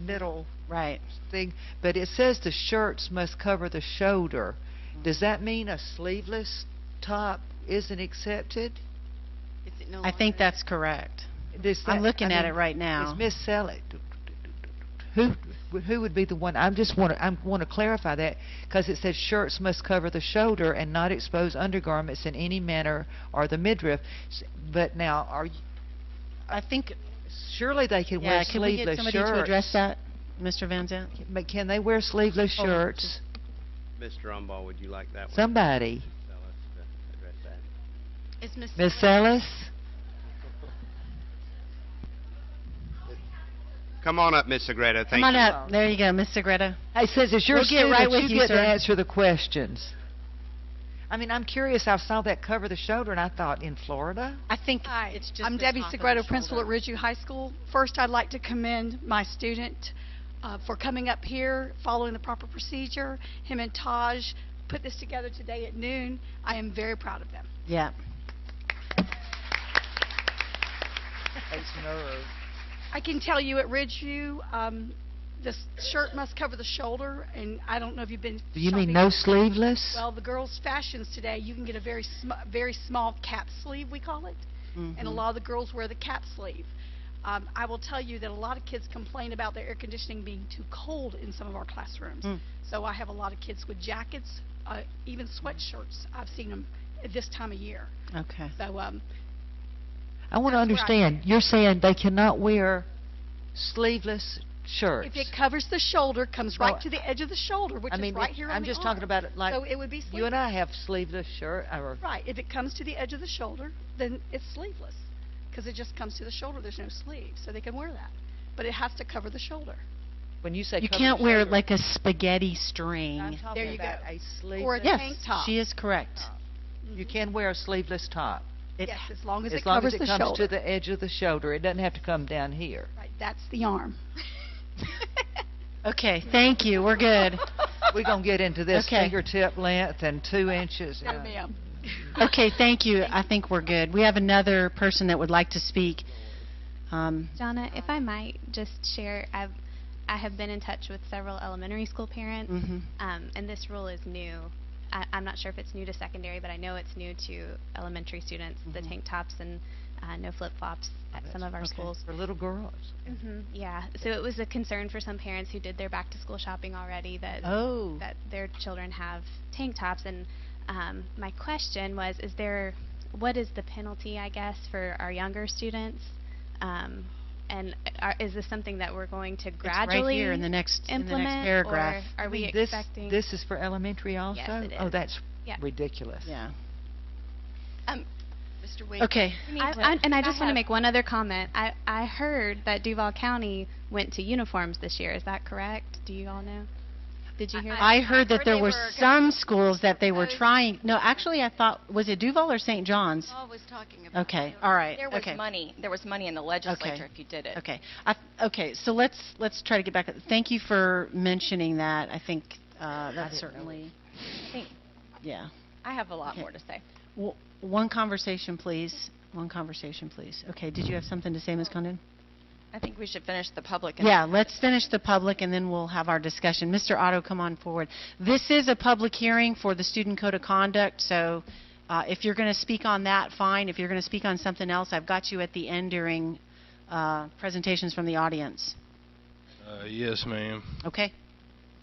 [SPEAKER 16] middle thing. But it says the shirts must cover the shoulder. Does that mean a sleeveless top isn't accepted?
[SPEAKER 8] Is it no
[SPEAKER 1] I think that's correct. I'm looking at it right now.
[SPEAKER 16] Is Miss Sellick, who would be the one? I want to clarify that, because it says shirts must cover the shoulder and not expose undergarments in any manner or the midriff. But now, I think surely they can wear
[SPEAKER 1] can we
[SPEAKER 16] sleeveless
[SPEAKER 1] get somebody
[SPEAKER 16] shirts.
[SPEAKER 1] to address that, Mr. Van Zandt?
[SPEAKER 16] But can they wear sleeveless shirts?
[SPEAKER 12] Mr. Umball, would you like that one?
[SPEAKER 16] Somebody.
[SPEAKER 12] Address that.
[SPEAKER 8] Is
[SPEAKER 16] Miss Sellis?
[SPEAKER 12] Come on up, Miss Segreto. Thank
[SPEAKER 1] Come on
[SPEAKER 12] you.
[SPEAKER 1] up. There you go, Miss Segreto.
[SPEAKER 16] Hey, since it's your
[SPEAKER 1] We'll get
[SPEAKER 16] student,
[SPEAKER 1] right with
[SPEAKER 16] you
[SPEAKER 1] you,
[SPEAKER 16] get
[SPEAKER 1] sir.
[SPEAKER 16] to answer the questions. I mean, I'm curious. I saw that cover the shoulder, and I thought, in Florida?
[SPEAKER 1] I think
[SPEAKER 10] Hi,
[SPEAKER 1] it's just
[SPEAKER 10] I'm
[SPEAKER 1] the
[SPEAKER 10] Debbie
[SPEAKER 1] top of the
[SPEAKER 10] Segreto, principal at
[SPEAKER 1] shoulder.
[SPEAKER 10] Ridgeview High School. First, I'd like to commend my student for coming up here, following the proper procedure. Him and Taj put this together today at noon. I am very proud of them.
[SPEAKER 1] Yeah.
[SPEAKER 10] I can tell you at Ridgeview, the shirt must cover the shoulder, and I don't know if you've been
[SPEAKER 16] Do you mean
[SPEAKER 10] shopping-
[SPEAKER 16] no sleeveless?
[SPEAKER 10] Well, the girls' fashions today, you can get a very small cap sleeve, we call it, and a lot of the girls wear the cap sleeve. I will tell you that a lot of kids complain about their air conditioning being too cold in some of our classrooms. So I have a lot of kids with jackets, even sweatshirts. I've seen them at this time of year.
[SPEAKER 1] Okay.
[SPEAKER 10] So
[SPEAKER 16] I want to understand. You're saying they cannot wear sleeveless shirts?
[SPEAKER 10] if it covers the shoulder, comes right to the edge of the shoulder, which
[SPEAKER 16] I mean,
[SPEAKER 10] is right here on
[SPEAKER 16] I'm
[SPEAKER 10] the
[SPEAKER 16] just
[SPEAKER 10] arm.
[SPEAKER 16] talking about it like
[SPEAKER 10] So it would be sleeveless.
[SPEAKER 16] you and I have sleeveless shirt. Or
[SPEAKER 10] Right. If it comes to the edge of the shoulder, then it's sleeveless. because it just comes to the shoulder. There's no sleeve, so they can wear that. But it has to cover the shoulder.
[SPEAKER 16] When you say
[SPEAKER 1] You
[SPEAKER 16] cover
[SPEAKER 1] can't
[SPEAKER 16] the
[SPEAKER 1] wear
[SPEAKER 16] shoulder,
[SPEAKER 1] like a spaghetti string.
[SPEAKER 16] I'm talking
[SPEAKER 10] There you
[SPEAKER 16] about
[SPEAKER 10] go.
[SPEAKER 16] a sleeveless.
[SPEAKER 10] Or a
[SPEAKER 1] Yes,
[SPEAKER 10] tank top.
[SPEAKER 1] she is correct.
[SPEAKER 16] You can wear a sleeveless top.
[SPEAKER 10] Yes, as long as it
[SPEAKER 16] As long
[SPEAKER 10] covers
[SPEAKER 16] as it
[SPEAKER 10] the
[SPEAKER 16] comes
[SPEAKER 10] shoulder.
[SPEAKER 16] to the edge of the shoulder. It doesn't have to come down here.
[SPEAKER 10] Right, that's the arm.
[SPEAKER 1] Okay, thank you. We're good.
[SPEAKER 16] We're going to get into this
[SPEAKER 1] Okay.
[SPEAKER 16] fingertip length and 2 inches.
[SPEAKER 10] No, ma'am.
[SPEAKER 1] Okay, thank you. I think we're good. We have another person that would like to speak.
[SPEAKER 5] Donna, if I might just share, I have been in touch with several elementary school parents, and this rule is new. I'm not sure if it's new to secondary, but I know it's new to elementary students, the tank tops and no flip-flops at some of our schools.
[SPEAKER 16] For little girls.
[SPEAKER 5] Yeah, so it was a concern for some parents who did their back-to-school shopping already that that their children have tank tops. And my question was, what is the penalty, I guess, for our younger students? And is this something that we're going to gradually
[SPEAKER 1] It's right here in the next
[SPEAKER 5] implement,
[SPEAKER 1] paragraph.
[SPEAKER 5] or are we
[SPEAKER 16] this,
[SPEAKER 5] expecting?
[SPEAKER 16] This is for elementary also?
[SPEAKER 5] Yes, it is.
[SPEAKER 16] Oh, that's
[SPEAKER 5] Yeah.
[SPEAKER 16] ridiculous.
[SPEAKER 1] Yeah.
[SPEAKER 8] Mr. Wade.
[SPEAKER 1] Okay.
[SPEAKER 5] And I just want to make one other comment. I heard that Duval County went to uniforms this year. Is that correct? Do you all know? Did you hear that?
[SPEAKER 1] I heard that there were some schools that they were trying. No, actually, I thought, was it Duval or St. John's?
[SPEAKER 8] Paul was talking about.
[SPEAKER 1] Okay, all right.
[SPEAKER 3] There was
[SPEAKER 1] okay.
[SPEAKER 3] money. There was money in the legislature if you did it.
[SPEAKER 1] Okay. Okay. So let's try to get back. Thank you for mentioning that. I think that's certainly.
[SPEAKER 3] I think
[SPEAKER 1] Yeah.
[SPEAKER 3] I have a lot more to say.
[SPEAKER 1] One conversation, please. One conversation, please. Okay. Did you have something to say, Ms. Condon?
[SPEAKER 3] I think we should finish the public.
[SPEAKER 1] Yeah, let's finish the public and then we'll have our discussion. Mr. Otto, come on forward. This is a public hearing for the Student Code of Conduct, so if you're going to speak on that, fine. If you're going to speak on something else, I've got you at the end during presentations from the audience.
[SPEAKER 11] Yes, ma'am.
[SPEAKER 1] Okay.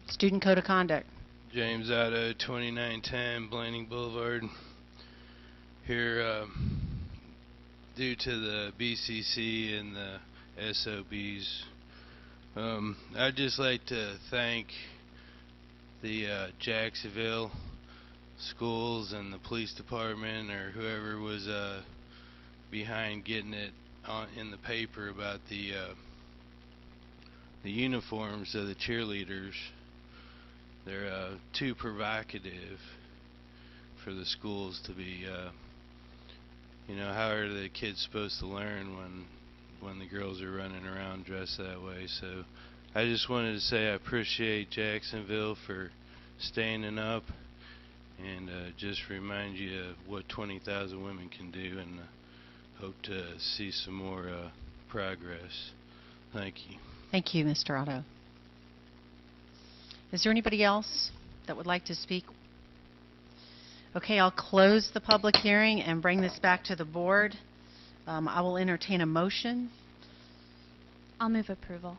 [SPEAKER 1] Student Code of Conduct.
[SPEAKER 11] James Otto, 2910 Blanding Boulevard. Here, due to the BCC and the SOBs, I'd just like to thank the Jacksonville schools and the police department or whoever was behind getting it in the paper about the uniforms of the cheerleaders. They're too provocative for the schools to be, how are the kids supposed to learn when the girls are running around dressed that way? So I just wanted to say I appreciate Jacksonville for standing up and just remind you of what 20,000 women can do, and hope to see some more progress. Thank you.
[SPEAKER 1] Thank you, Mr. Otto. Is there anybody else that would like to speak? Okay, I'll close the public hearing and bring this back to the board. I will entertain a motion.
[SPEAKER 5] I'll move approval.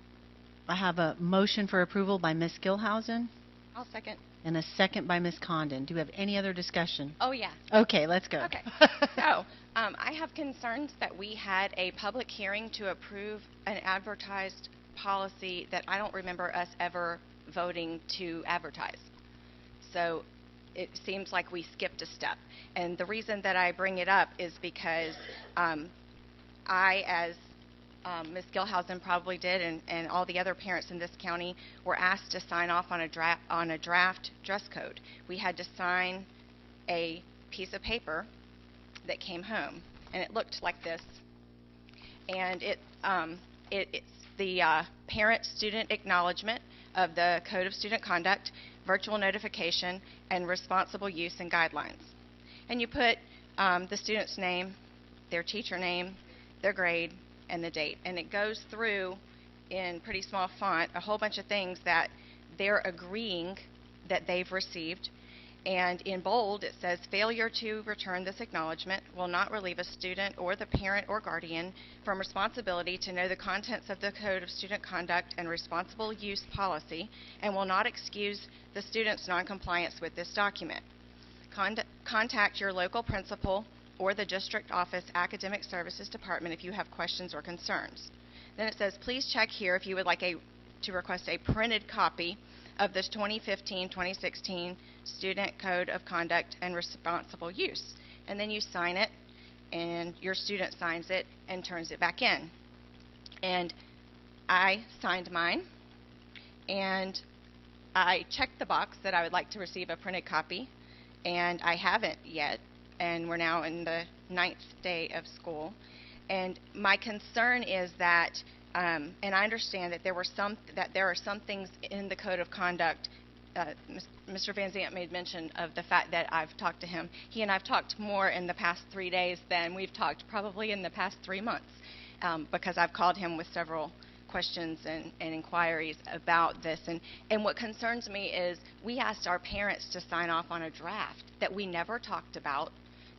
[SPEAKER 1] I have a motion for approval by Ms. Gilhausen
[SPEAKER 3] I'll second.
[SPEAKER 1] and a second by Ms. Condon. Do you have any other discussion?
[SPEAKER 3] Oh, yeah.
[SPEAKER 1] Okay, let's go.
[SPEAKER 3] Okay. So, I have concerns that we had a public hearing to approve an advertised policy that I don't remember us ever voting to advertise. So, it seems like we skipped a step. And the reason that I bring it up is because I, as Ms. Gilhausen probably did, and all the other parents in this county, were asked to sign off on a draft dress code. We had to sign a piece of paper that came home, and it looked like this. And it's the parent-student acknowledgement of the Code of Student Conduct, virtual notification, and responsible use and guidelines. And you put the student's name, their teacher name, their grade, and the date. And it goes through, in pretty small font, a whole bunch of things that they're agreeing that they've received. And in bold, it says, failure to return this acknowledgement will not relieve a student or the parent or guardian from responsibility to know the contents of the Code of Student Conduct and Responsible Use Policy, and will not excuse the student's noncompliance with this document. Contact your local principal or the district office academic services department if you have questions or concerns. Then it says, please check here if you would like to request a printed copy of this 2015-2016 Student Code of Conduct and Responsible Use. And then you sign it, and your student signs it and turns it back in. And I signed mine, and I checked the box that I would like to receive a printed copy, and I haven't yet, and we're now in the 9th day of school. And my concern is that, and I understand that there are some things in the code of conduct. Mr. Van Zant made mention of the fact that I've talked to him. He and I've talked more in the past 3 days than we've talked probably in the past 3 months, because I've called him with several questions and inquiries about this. And what concerns me is we asked our parents to sign off on a draft that we never talked about,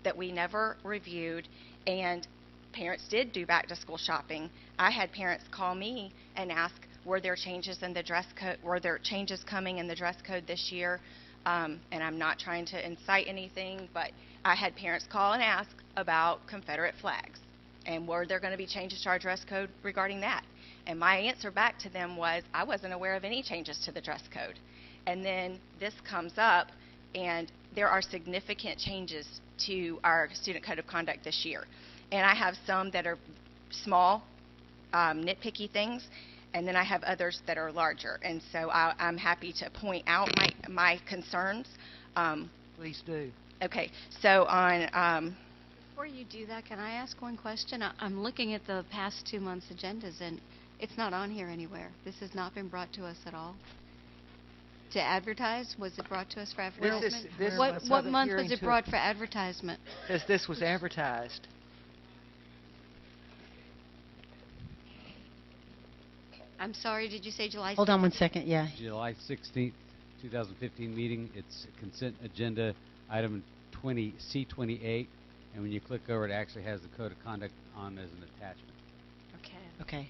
[SPEAKER 3] that we never reviewed, and parents did do back to school shopping. I had parents call me and ask, were there changes in the dress code, were there changes coming in the dress code this year? And I'm not trying to incite anything, but I had parents call and ask about Confederate flags, and were there going to be changes to our dress code regarding that? And my answer back to them was, I wasn't aware of any changes to the dress code. And then this comes up, and there are significant changes to our student code of conduct this year. And I have some that are small, nitpicky things, and then I have others that are larger. And so I'm happy to point out my concerns.
[SPEAKER 16] Please do.
[SPEAKER 3] Okay, so on...
[SPEAKER 8] Before you do that, can I ask one question? I'm looking at the past 2 months' agendas, and it's not on here anywhere. This has not been brought to us at all. To advertise, was it brought to us for advertisement? What month was it brought for advertisement?
[SPEAKER 16] Because this was advertised.
[SPEAKER 8] I'm sorry, did you say July 16th?
[SPEAKER 1] Hold on one second, yeah.
[SPEAKER 14] July 16th, 2015 meeting. It's consent agenda item C28, and when you click over, it actually has the code of conduct on as an attachment.
[SPEAKER 1] Okay.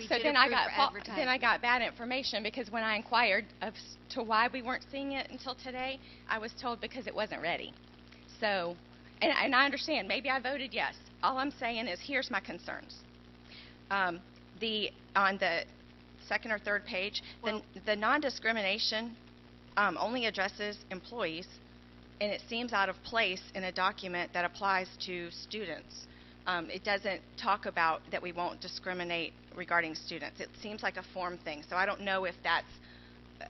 [SPEAKER 3] So then I got bad information, because when I inquired as to why we weren't seeing it until today, I was told because it wasn't ready. So, and I understand, maybe I voted yes. All I'm saying is, here's my concerns. On the second or third page, the non-discrimination only addresses employees, and it seems out of place in a document that applies to students. It doesn't talk about that we won't discriminate regarding students. It seems like a form thing, so I don't know if that's,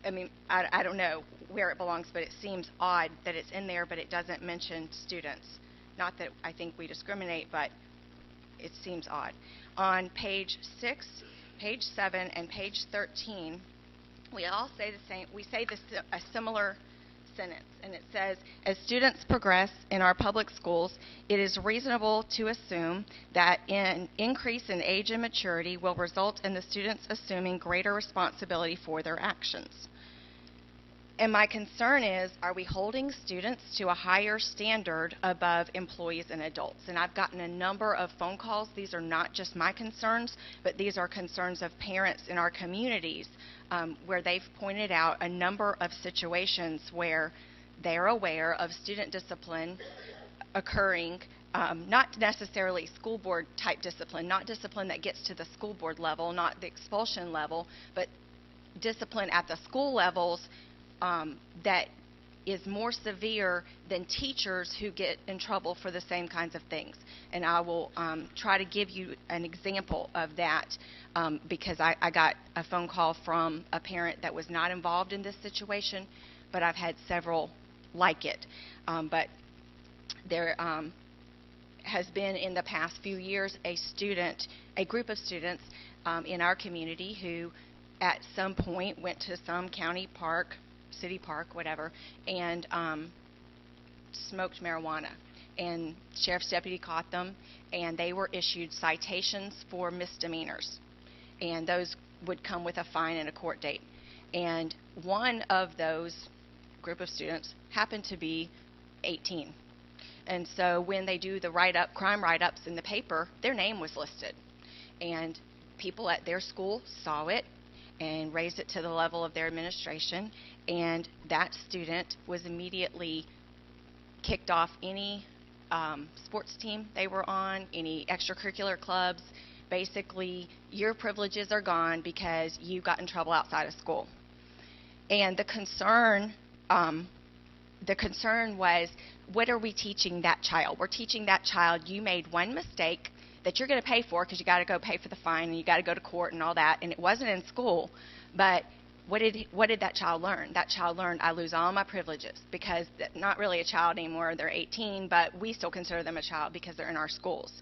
[SPEAKER 3] I don't know where it belongs, but it seems odd that it's in there, but it doesn't mention students. Not that I think we discriminate, but it seems odd. On page 6, page 7, and page 13, we all say the same. We say a similar sentence, and it says, as students progress in our public schools, it is reasonable to assume that an increase in age and maturity will result in the students assuming greater responsibility for their actions. And my concern is, are we holding students to a higher standard above employees and adults? And I've gotten a number of phone calls. These are not just my concerns, but these are concerns of parents in our communities, where they've pointed out a number of situations where they're aware of student discipline occurring, not necessarily school board type discipline, not discipline that gets to the school board level, not the expulsion level, but discipline at the school levels that is more severe than teachers who get in trouble for the same kinds of things. And I will try to give you an example of that, because I got a phone call from a parent that was not involved in this situation, but I've had several like it. But there has been in the past few years a group of students in our community who at some point went to some county park, city park, whatever, and smoked marijuana. And the sheriff's deputy caught them, and they were issued citations for misdemeanors. And those would come with a fine and a court date. And one of those group of students happened to be 18. And so when they do the write-up, crime write-ups in the paper, their name was listed. And people at their school saw it and raised it to the level of their administration, and that student was immediately kicked off any sports team they were on, any extracurricular clubs. Basically, your privileges are gone because you got in trouble outside of school. And the concern the concern was, what are we teaching that child? We're teaching that child, you made one mistake that you're going to pay for because you got to go pay for the fine and you got to go to court and all that, and it wasn't in school, but what did that child learn? That child learned, I lose all my privileges, because they're not really a child anymore, they're 18, but we still consider them a child because they're in our schools.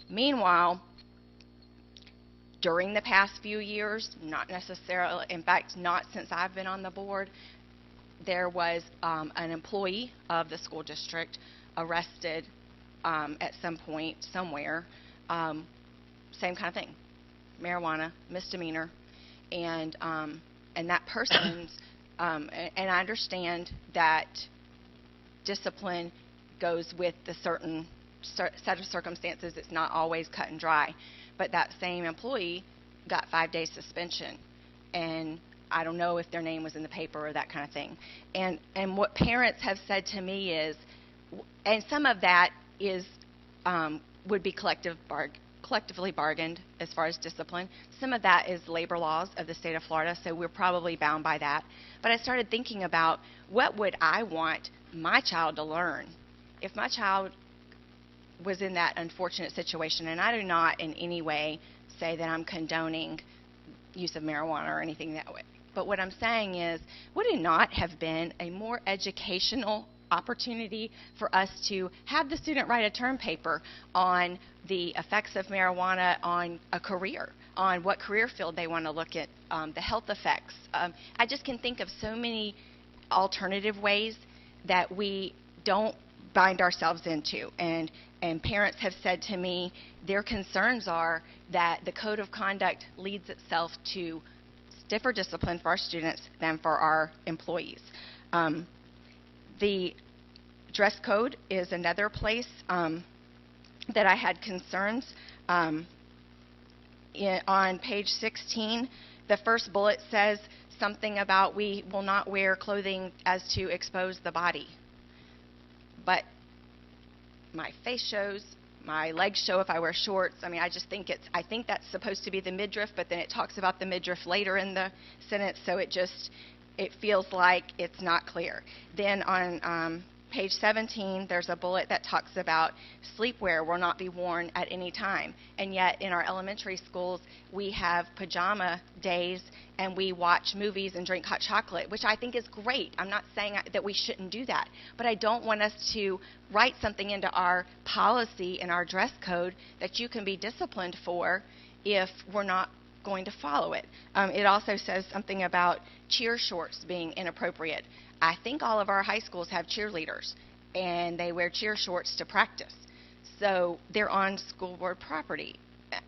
[SPEAKER 3] Meanwhile, during the past few years, not necessarily, in fact, not since I've been on the board, there was an employee of the school district arrested at some point, somewhere, same kind of thing, marijuana, misdemeanor, and that person's, and I understand that discipline goes with the certain set of circumstances. It's not always cut and dry, but that same employee got 5 days suspension, and I don't know if their name was in the paper or that kind of thing. And what parents have said to me is, and some of that is would be collectively bargained as far as discipline. Some of that is labor laws of the state of Florida, so we're probably bound by that. But I started thinking about, what would I want my child to learn if my child was in that unfortunate situation? And I do not in any way say that I'm condoning use of marijuana or anything that way. But what I'm saying is, would it not have been a more educational opportunity for us to have the student write a term paper on the effects of marijuana on a career, on what career field they want to look at, the health effects. I just can think of so many alternative ways that we don't bind ourselves into. And parents have said to me their concerns are that the code of conduct leads itself to stiffer discipline for our students than for our employees. The dress code is another place that I had concerns. On page 16, the first bullet says something about we will not wear clothing as to expose the body. But my face shows, my legs show if I wear shorts. I mean, I think that's supposed to be the midriff, but then it talks about the midriff later in the sentence, so it feels like it's not clear. Then on page 17, there's a bullet that talks about sleepwear will not be worn at any time. And yet in our elementary schools, we have pajama days and we watch movies and drink hot chocolate, which I think is great. I'm not saying that we shouldn't do that. But I don't want us to write something into our policy and our dress code that you can be disciplined for if we're not going to follow it. It also says something about cheer shorts being inappropriate. I think all of our high schools have cheerleaders, and they wear cheer shorts to practice. So they're on school board property.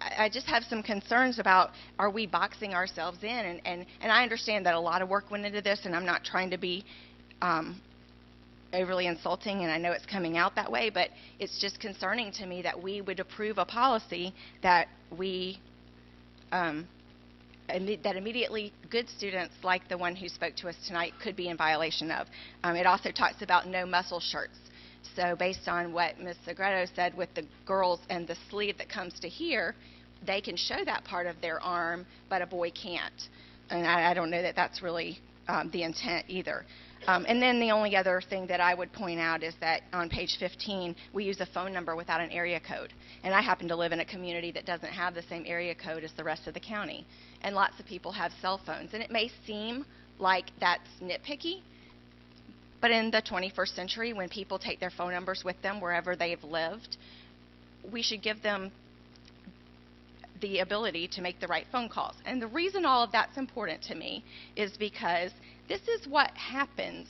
[SPEAKER 3] I just have some concerns about, are we boxing ourselves in? And I understand that a lot of work went into this, and I'm not trying to be overly insulting, and I know it's coming out that way, but it's just concerning to me that we would approve a policy that we that immediately good students like the one who spoke to us tonight could be in violation of. It also talks about no muscle shirts. So based on what Ms. Segredo said with the girls and the sleeve that comes to here, they can show that part of their arm, but a boy can't. And I don't know that that's really the intent either. And then the only other thing that I would point out is that on page 15, we use a phone number without an area code. And I happen to live in a community that doesn't have the same area code as the rest of the county. And lots of people have cell phones. And it may seem like that's nitpicky, but in the 21st century, when people take their phone numbers with them wherever they've lived, we should give them the ability to make the right phone calls. And the reason all of that's important to me is because this is what happens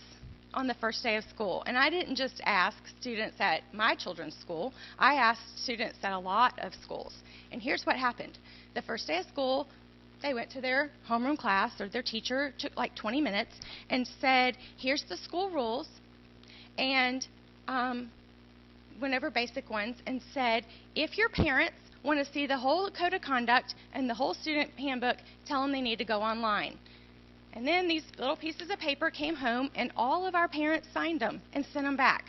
[SPEAKER 3] on the first day of school. And I didn't just ask students at my children's school. I asked students at a lot of schools. And here's what happened. The first day of school, they went to their homeroom class, or their teacher took like 20 minutes and said, here's the school rules, and went over basic ones and said, if your parents want to see the whole code of conduct and the whole student handbook, tell them they need to go online. And then these little pieces of paper came home, and all of our parents signed them and sent them back.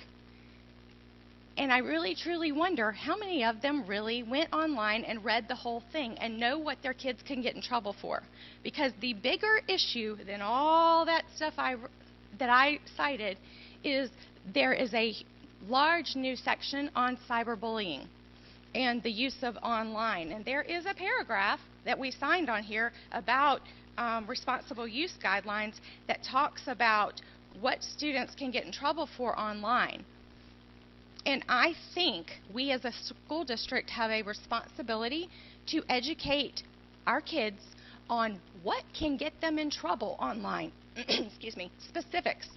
[SPEAKER 3] And I really, truly wonder how many of them really went online and read the whole thing and know what their kids can get in trouble for. Because the bigger issue than all that stuff that I cited is there is a large new section on cyberbullying and the use of online. And there is a paragraph that we signed on here about responsible use guidelines that talks about what students can get in trouble for online. And I think we as a school district have a responsibility to educate our kids on what can get them in trouble online. Excuse me, specifics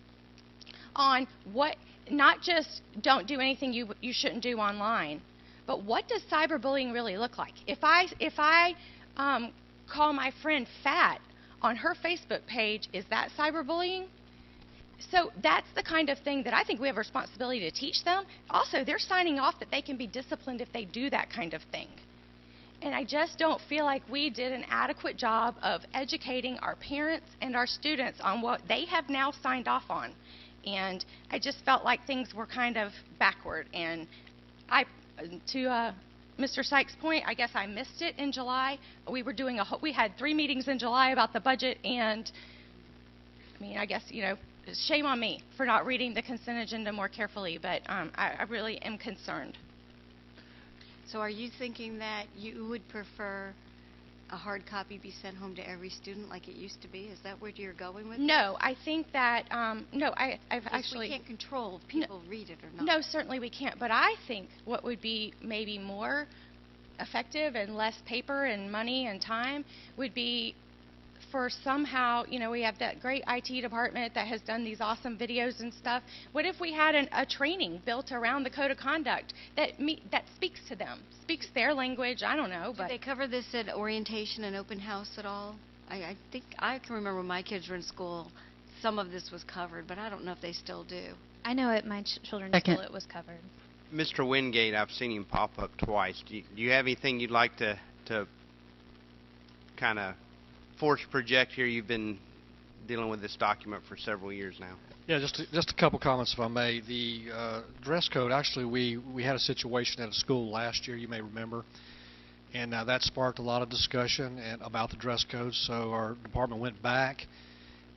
[SPEAKER 3] on what, not just don't do anything you shouldn't do online, but what does cyberbullying really look like? If I call my friend fat on her Facebook page, is that cyberbullying? So that's the kind of thing that I think we have a responsibility to teach them. Also, they're signing off that they can be disciplined if they do that kind of thing. And I just don't feel like we did an adequate job of educating our parents and our students on what they have now signed off on. And I just felt like things were kind of backward. And to Mr. Sykes' point, I guess I missed it in July. We had 3 meetings in July about the budget, and I mean, I guess, you know, shame on me for not reading the consent agenda more carefully, but I really am concerned.
[SPEAKER 8] So are you thinking that you would prefer a hard copy be sent home to every student like it used to be? Is that where you're going with
[SPEAKER 3] No, I think that, no, I've
[SPEAKER 8] actually... we can't control if people read it or not.
[SPEAKER 3] No, certainly we can't, but I think what would be maybe more effective and less paper and money and time would be for somehow, you know, we have that great IT department that has done these awesome videos and stuff. What if we had a training built around the code of conduct that speaks to them, speaks their language? I don't know. But
[SPEAKER 8] did they cover this at orientation and open house at all? I think I can remember when my kids were in school, some of this was covered, but I don't know if they still do.
[SPEAKER 5] I know at my children's school it was covered.
[SPEAKER 12] Mr. Wingate, I've seen him pop up twice. Do you have anything you'd like to kind of force project here? You've been dealing with this document for several years now.
[SPEAKER 15] Yeah, just a couple comments, if I may. The dress code, actually, we had a situation at a school last year, you may remember, and that sparked a lot of discussion about the dress code, so our department went back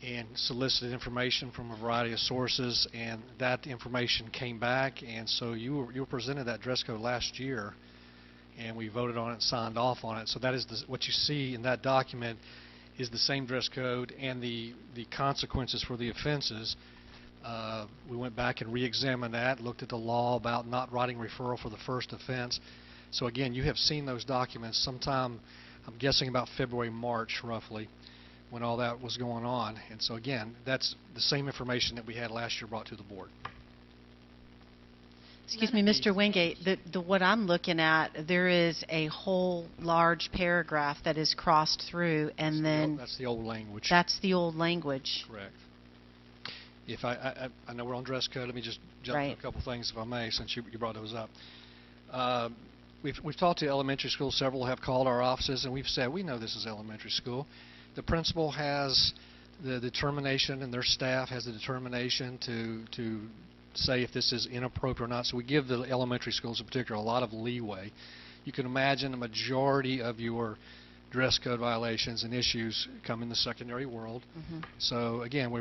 [SPEAKER 15] and solicited information from a variety of sources, and that information came back, and so you were presented that dress code last year, and we voted on it and signed off on it. So that is what you see in that document is the same dress code and the consequences for the offenses. We went back and re-examined that, looked at the law about not writing referral for the first offense. So again, you have seen those documents sometime, I'm guessing about February, March roughly, when all that was going on. And so again, that's the same information that we had last year brought to the board.
[SPEAKER 1] Excuse me, Mr. Wingate, what I'm looking at, there is a whole large paragraph that is crossed through, and
[SPEAKER 15] that's the old language.
[SPEAKER 1] That's the old language.
[SPEAKER 15] Correct. If I know we're on dress code, let me just jump to a couple things, if I may, since you brought those up. We've talked to elementary schools. Several have called our offices, and we've said, we know this is elementary school. The principal has the determination, and their staff has the determination to say if this is inappropriate or not. So we give the elementary schools in particular a lot of leeway. You can imagine the majority of your dress code violations and issues come in the secondary world. So again,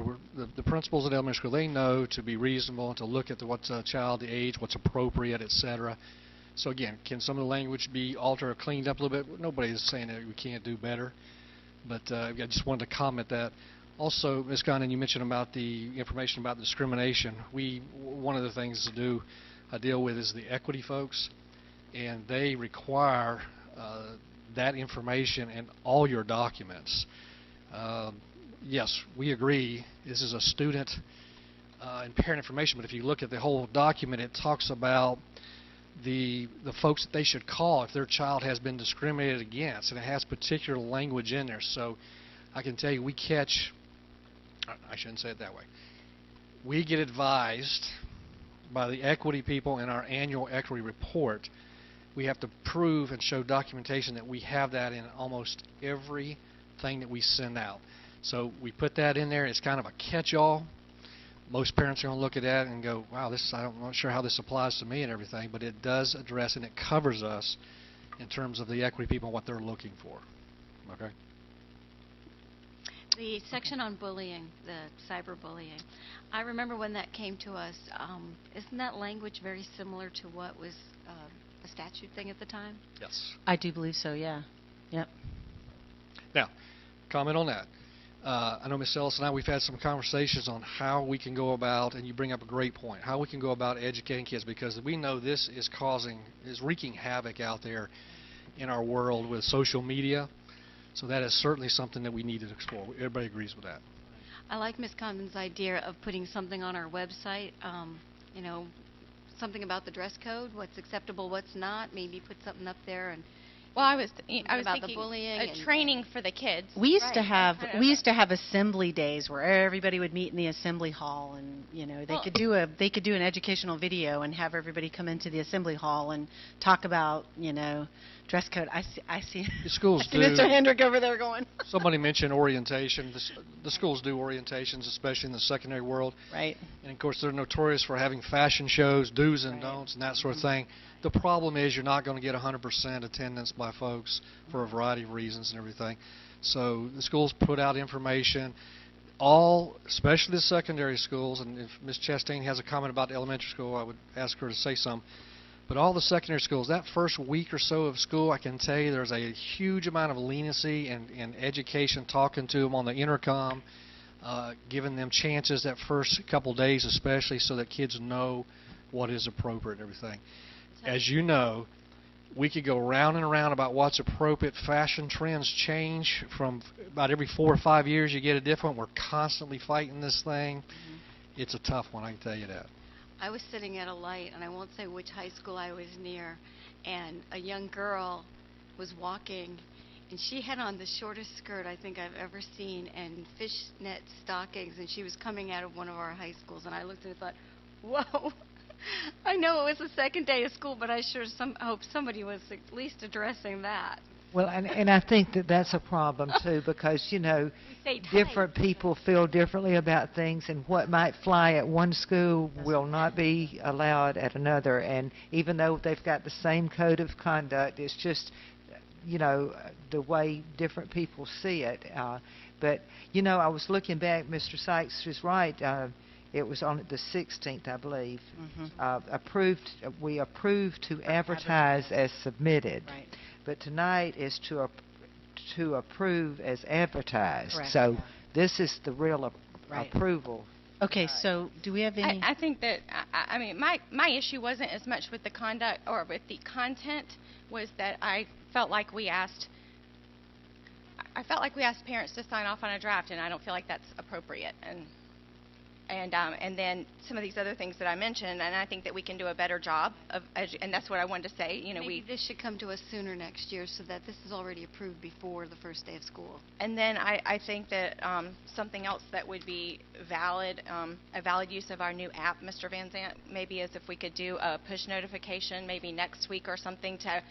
[SPEAKER 15] the principals at elementary school, they know to be reasonable and to look at what's a child, the age, what's appropriate, etc. So again, can some of the language be altered or cleaned up a little bit? Nobody is saying that we can't do better. But I just wanted to comment that. Also, Ms. Condon, you mentioned about the information about discrimination. One of the things I deal with is the equity folks, and they require that information in all your documents. Yes, we agree. This is a student and parent information, but if you look at the whole document, it talks about the folks that they should call if their child has been discriminated against, and it has particular language in there. So I can tell you, we catch, I shouldn't say it that way, we get advised by the equity people in our annual equity report. We have to prove and show documentation that we have that in almost everything that we send out. So we put that in there. It's kind of a catch-all. Most parents are going to look at that and go, wow, I'm not sure how this applies to me and everything, but it does address and it covers us in terms of the equity people and what they're looking for. Okay?
[SPEAKER 8] The section on bullying, the cyberbullying, I remember when that came to us, isn't that language very similar to what was a statute thing at the time?
[SPEAKER 15] Yes.
[SPEAKER 1] I do believe so, yeah. Yep.
[SPEAKER 15] Now, comment on that. I know Ms. Ellis and I, we've had some conversations on how we can go about, and you bring up a great point, how we can go about educating kids, because we know this is wreaking havoc out there in our world with social media. So that is certainly something that we need to explore. Everybody agrees with that.
[SPEAKER 8] I like Ms. Condon's idea of putting something on our website, you know, something about the dress code, what's acceptable, what's not, maybe put something up there and
[SPEAKER 3] Well, I was
[SPEAKER 8] about the
[SPEAKER 3] thinking
[SPEAKER 8] bullying
[SPEAKER 3] a
[SPEAKER 8] and-
[SPEAKER 3] training for the kids.
[SPEAKER 1] We used to
[SPEAKER 3] Right,
[SPEAKER 1] have
[SPEAKER 3] kind of-
[SPEAKER 1] we used to have assembly days where everybody would meet in the assembly hall, and you know they could do an educational video and have everybody come into the assembly hall and talk about dress code. I see
[SPEAKER 15] The schools
[SPEAKER 1] I see
[SPEAKER 15] do.
[SPEAKER 1] Mr. Hendrick over there going.
[SPEAKER 15] Somebody mentioned orientation. The schools do orientations, especially in the secondary world.
[SPEAKER 1] Right.
[SPEAKER 15] And of course, they're notorious for having fashion shows, do's and don'ts, and that sort of thing. The problem is you're not going to get 100% attendance by folks for a variety of reasons and everything. So the schools put out information. All, especially the secondary schools, and if Ms. Chastain has a comment about the elementary school, I would ask her to say something. But all the secondary schools, that first week or so of school, I can tell you there's a huge amount of leniency and education, talking to them on the intercom, giving them chances that first couple days especially, so that kids know what is appropriate and everything. As you know, we could go round and around about what's appropriate. Fashion trends change from about every 4 or 5 years. You get a different. We're constantly fighting this thing. It's a tough one, I can tell you that.
[SPEAKER 8] I was sitting at a light, and I won't say which high school I was near, and a young girl was walking, and she had on the shortest skirt I think I've ever seen, and fishnet stockings, and she was coming out of one of our high schools, and I looked and thought, whoa. I know it was the second day of school, but I sure hope somebody was at least addressing that.
[SPEAKER 16] Well, and I think that that's a problem too, because different people feel differently about things, and what might fly at one school will not be allowed at another. And even though they've got the same code of conduct, it's just the way different people see it. But I was looking back. Mr. Sykes is right. It was on the 16th, I believe. We approved to advertise as submitted.
[SPEAKER 1] Right.
[SPEAKER 16] But tonight is to approve as advertised.
[SPEAKER 1] Correct.
[SPEAKER 16] So this is the real approval.
[SPEAKER 1] Okay, so do we have any?
[SPEAKER 3] I think that I mean my issue wasn't as much with the conduct or with the content, was that I felt like we asked parents to sign off on a draft, and I don't feel like that's appropriate. And then some of these other things that I mentioned, and I think that we can do a better job of, and that's what I wanted to say.
[SPEAKER 8] Maybe this should come to us sooner next year, so that this is already approved before the first day of school.
[SPEAKER 3] And then I think that something else that would be valid, a valid use of our new app, Mr. Van Zant, maybe is if we could do a push notification maybe next week or something to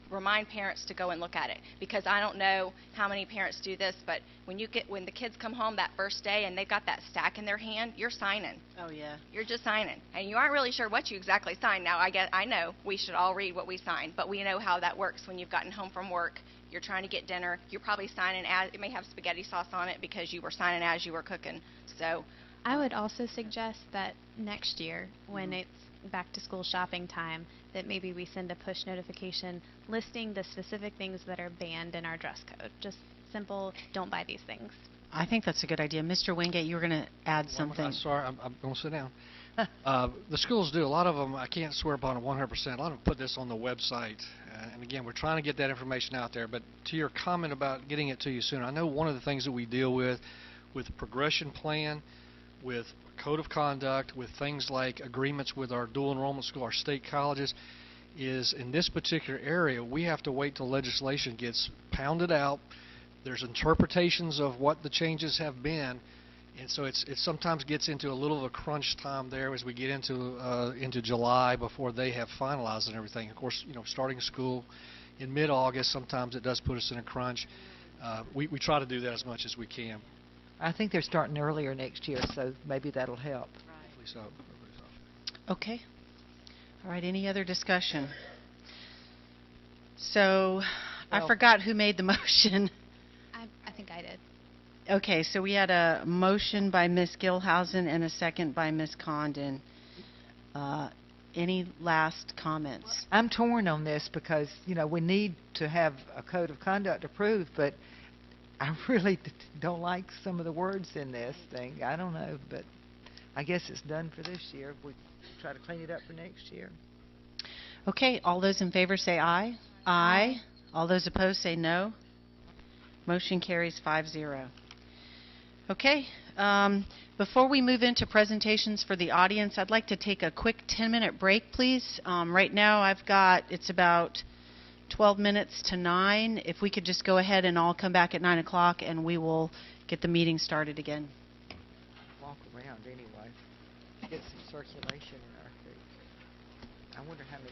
[SPEAKER 3] remind parents to go and look at it, because I don't know how many parents do this, but when the kids come home that first day and they've got that stack in their hand, you're signing.
[SPEAKER 1] Oh yeah.
[SPEAKER 3] You're just signing, and you aren't really sure what you exactly signed. Now I know we should all read what we sign, but we know how that works. When you've gotten home from work, you're trying to get dinner, you're probably signing as it may have spaghetti sauce on it because you were signing as you were cooking. So
[SPEAKER 5] I would also suggest that next year, when it's back to school shopping time, that maybe we send a push notification listing the specific things that are banned in our dress code. Just simple, don't buy these things.
[SPEAKER 1] I think that's a good idea. Mr. Wingate, you were going to add something.
[SPEAKER 15] I'm sorry, I'm going to sit down. The schools do. A lot of them, I can't swear upon it 100%. A lot of them put this on the website. And again, we're trying to get that information out there. But to your comment about getting it to you soon, I know one of the things that we deal with the progression plan, with code of conduct, with things like agreements with our dual enrollment school, our state colleges, is in this particular area, we have to wait till legislation gets pounded out. There's interpretations of what the changes have been, and so it sometimes gets into a little of a crunch time there as we get into July before they have finalized and everything. Of course, starting school in mid-August, sometimes it does put us in a crunch. We try to do that as much as we can.
[SPEAKER 16] I think they're starting earlier next year, so maybe that'll help.
[SPEAKER 15] Hopefully so.
[SPEAKER 1] Okay. All right, any other discussion? So I forgot who made the motion.
[SPEAKER 5] I think I did.
[SPEAKER 1] Okay, so we had a motion by Ms. Gilhousen and a second by Ms. Condon. Any last comments?
[SPEAKER 16] I'm torn on this because, you know, we need to have a code of conduct approved, but I really don't like some of the words in this thing. I don't know, but I guess it's done for this year. We try to clean it up for next year.
[SPEAKER 1] Okay, all those in favor say aye. Aye. All those opposed say no. Motion carries 5-0. Okay, before we move into presentations for the audience, I'd like to take a quick 10-minute break, please. Right now it's about 12 minutes to 9. If we could just go ahead and all come back at 9 o'clock and we will get the meeting started again.
[SPEAKER 16] Walk around anyway, get some circulation in our feet. I wonder how many.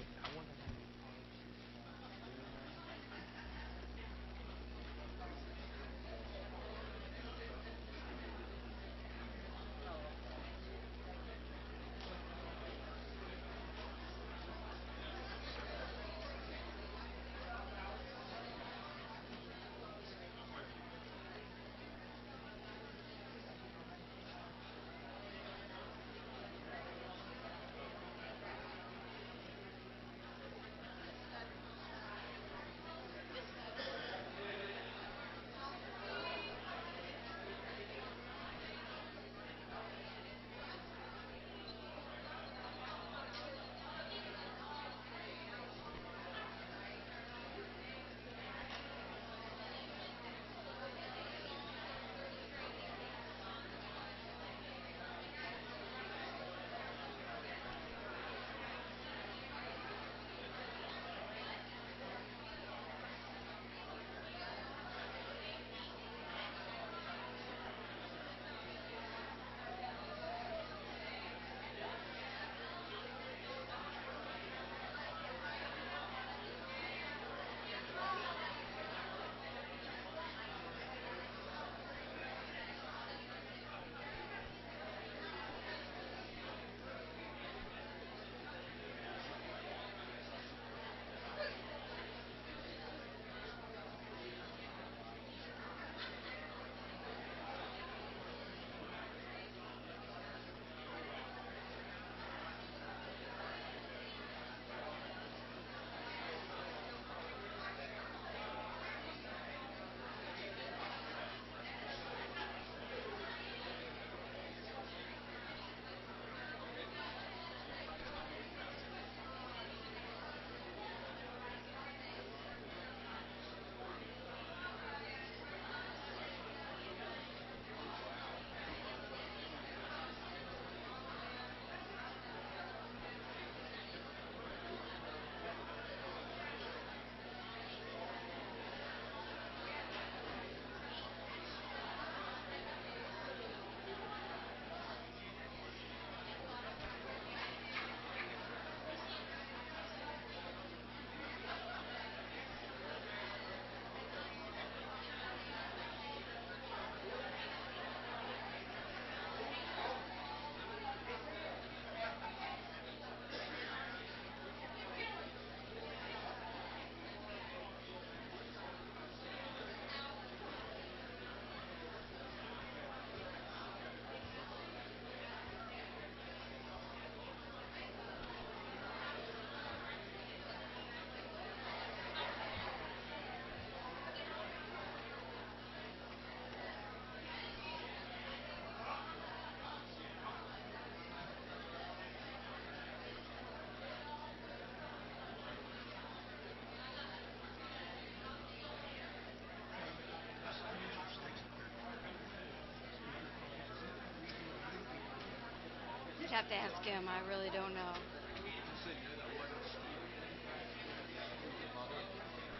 [SPEAKER 8] You'd have to ask him. I really don't know.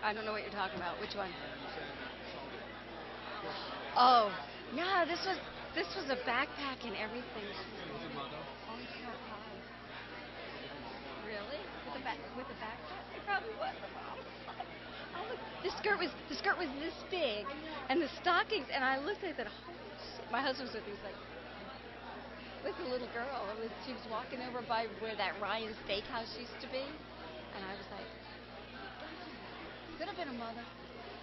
[SPEAKER 8] I don't know what you're talking about. Which one? Oh, yeah. This was a backpack and everything. Oh, you can't hide. Really? With a backpack? It probably was. Oh, look, the skirt was this big, and the stockings. And I looked at it. Holy shit! My husband was with me. He was like, with a little girl. She was walking over by where that Ryan Steakhouse used to be, and I was like, could have been a mother.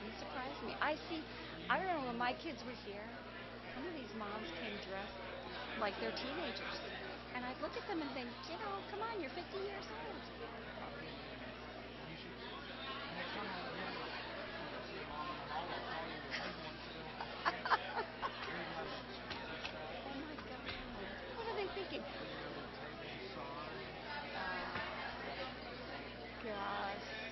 [SPEAKER 8] It surprised me. I remember when my kids were here,
[SPEAKER 13] some of these moms came dressed like they're teenagers. And I'd look at them and think, you know, come on, you're 50 years old. Oh my God. What are they thinking? Gosh.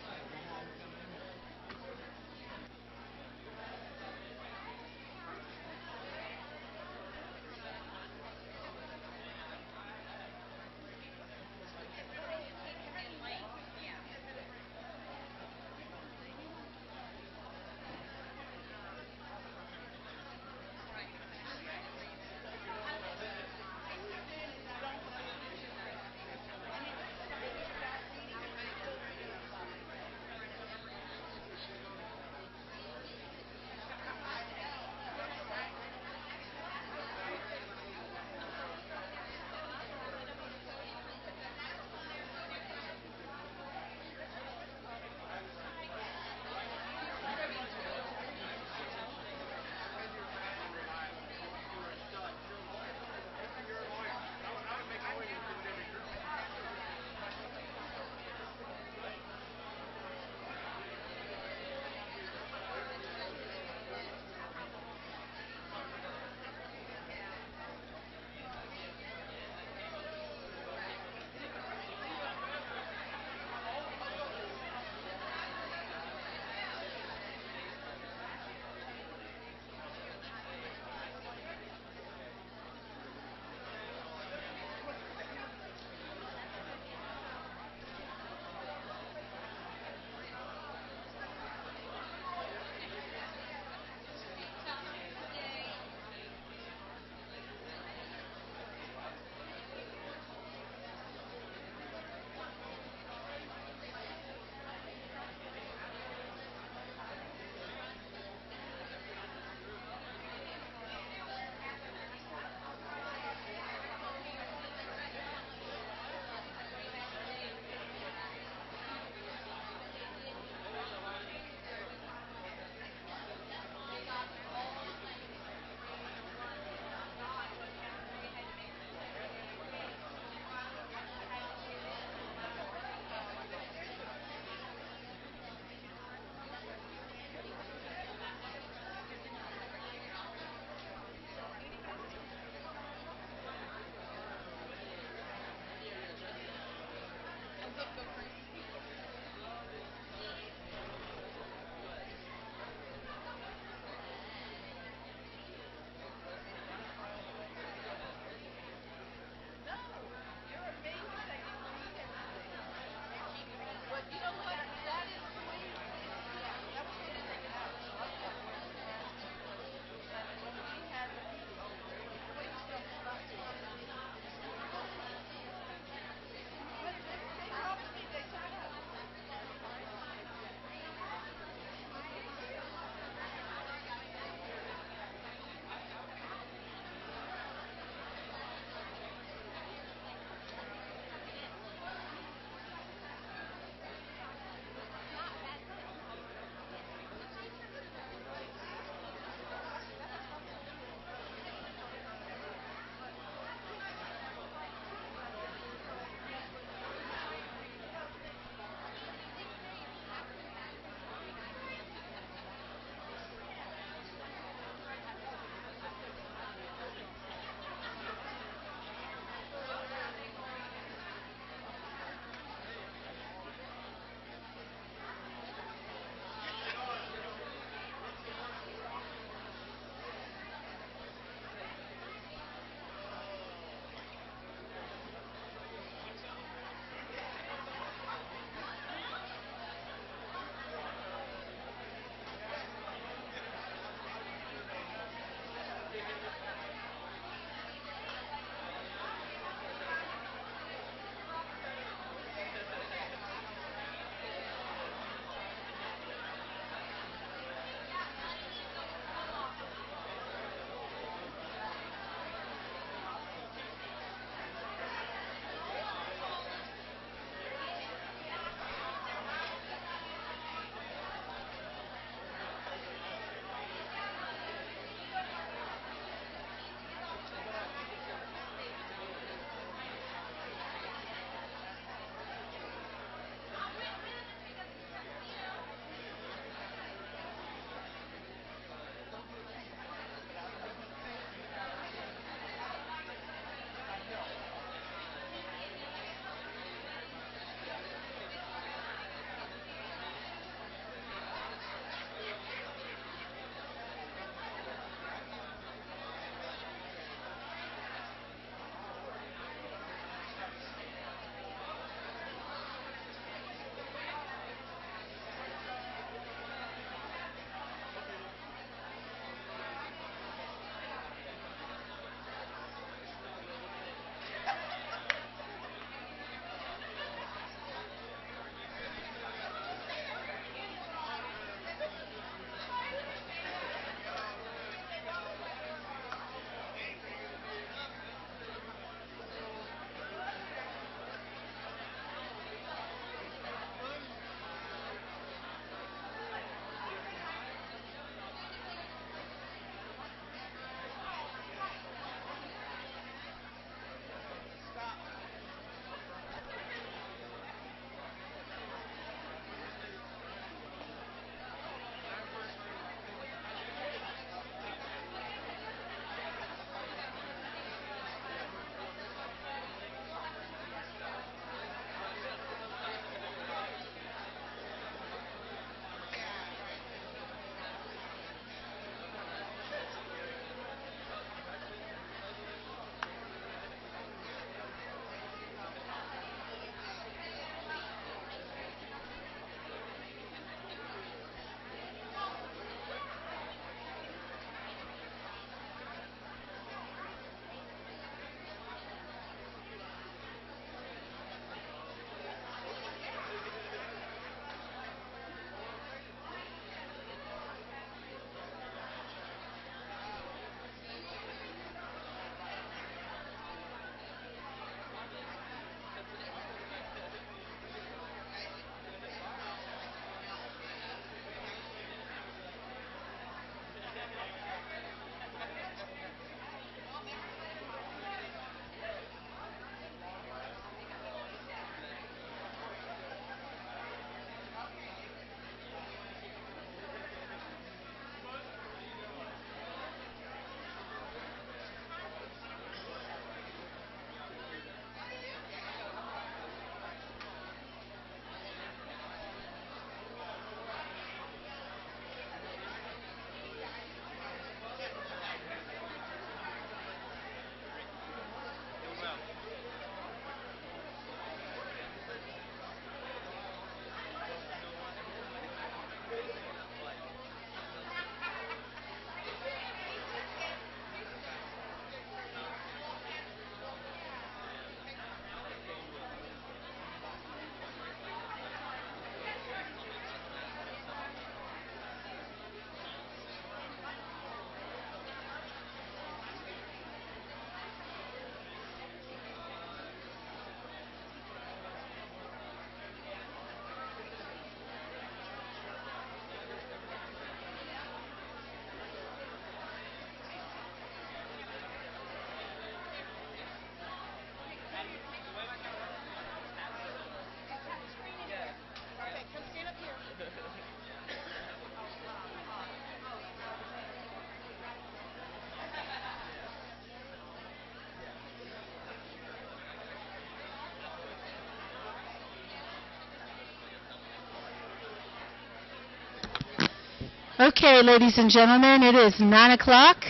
[SPEAKER 1] Okay, ladies and gentlemen, it is 9 o'clock.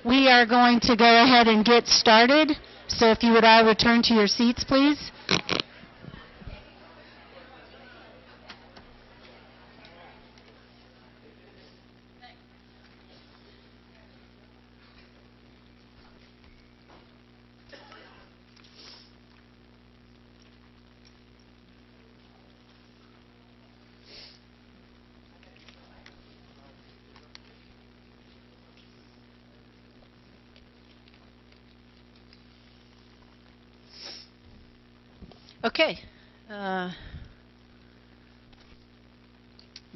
[SPEAKER 1] We are going to go ahead and get started. So if you would all return to your seats, please. Okay. The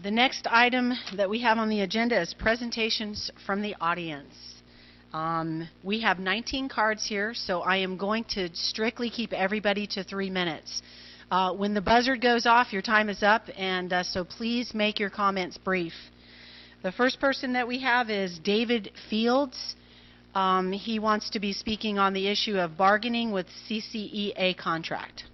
[SPEAKER 1] next item that we have on the agenda is presentations from the audience. We have 19 cards here, so I am going to strictly keep everybody to 3 minutes. When the buzzer goes off, your time is up, and so please make your comments brief. The first person that we have is David Fields. He wants to be speaking on the issue of bargaining with CCEA contract.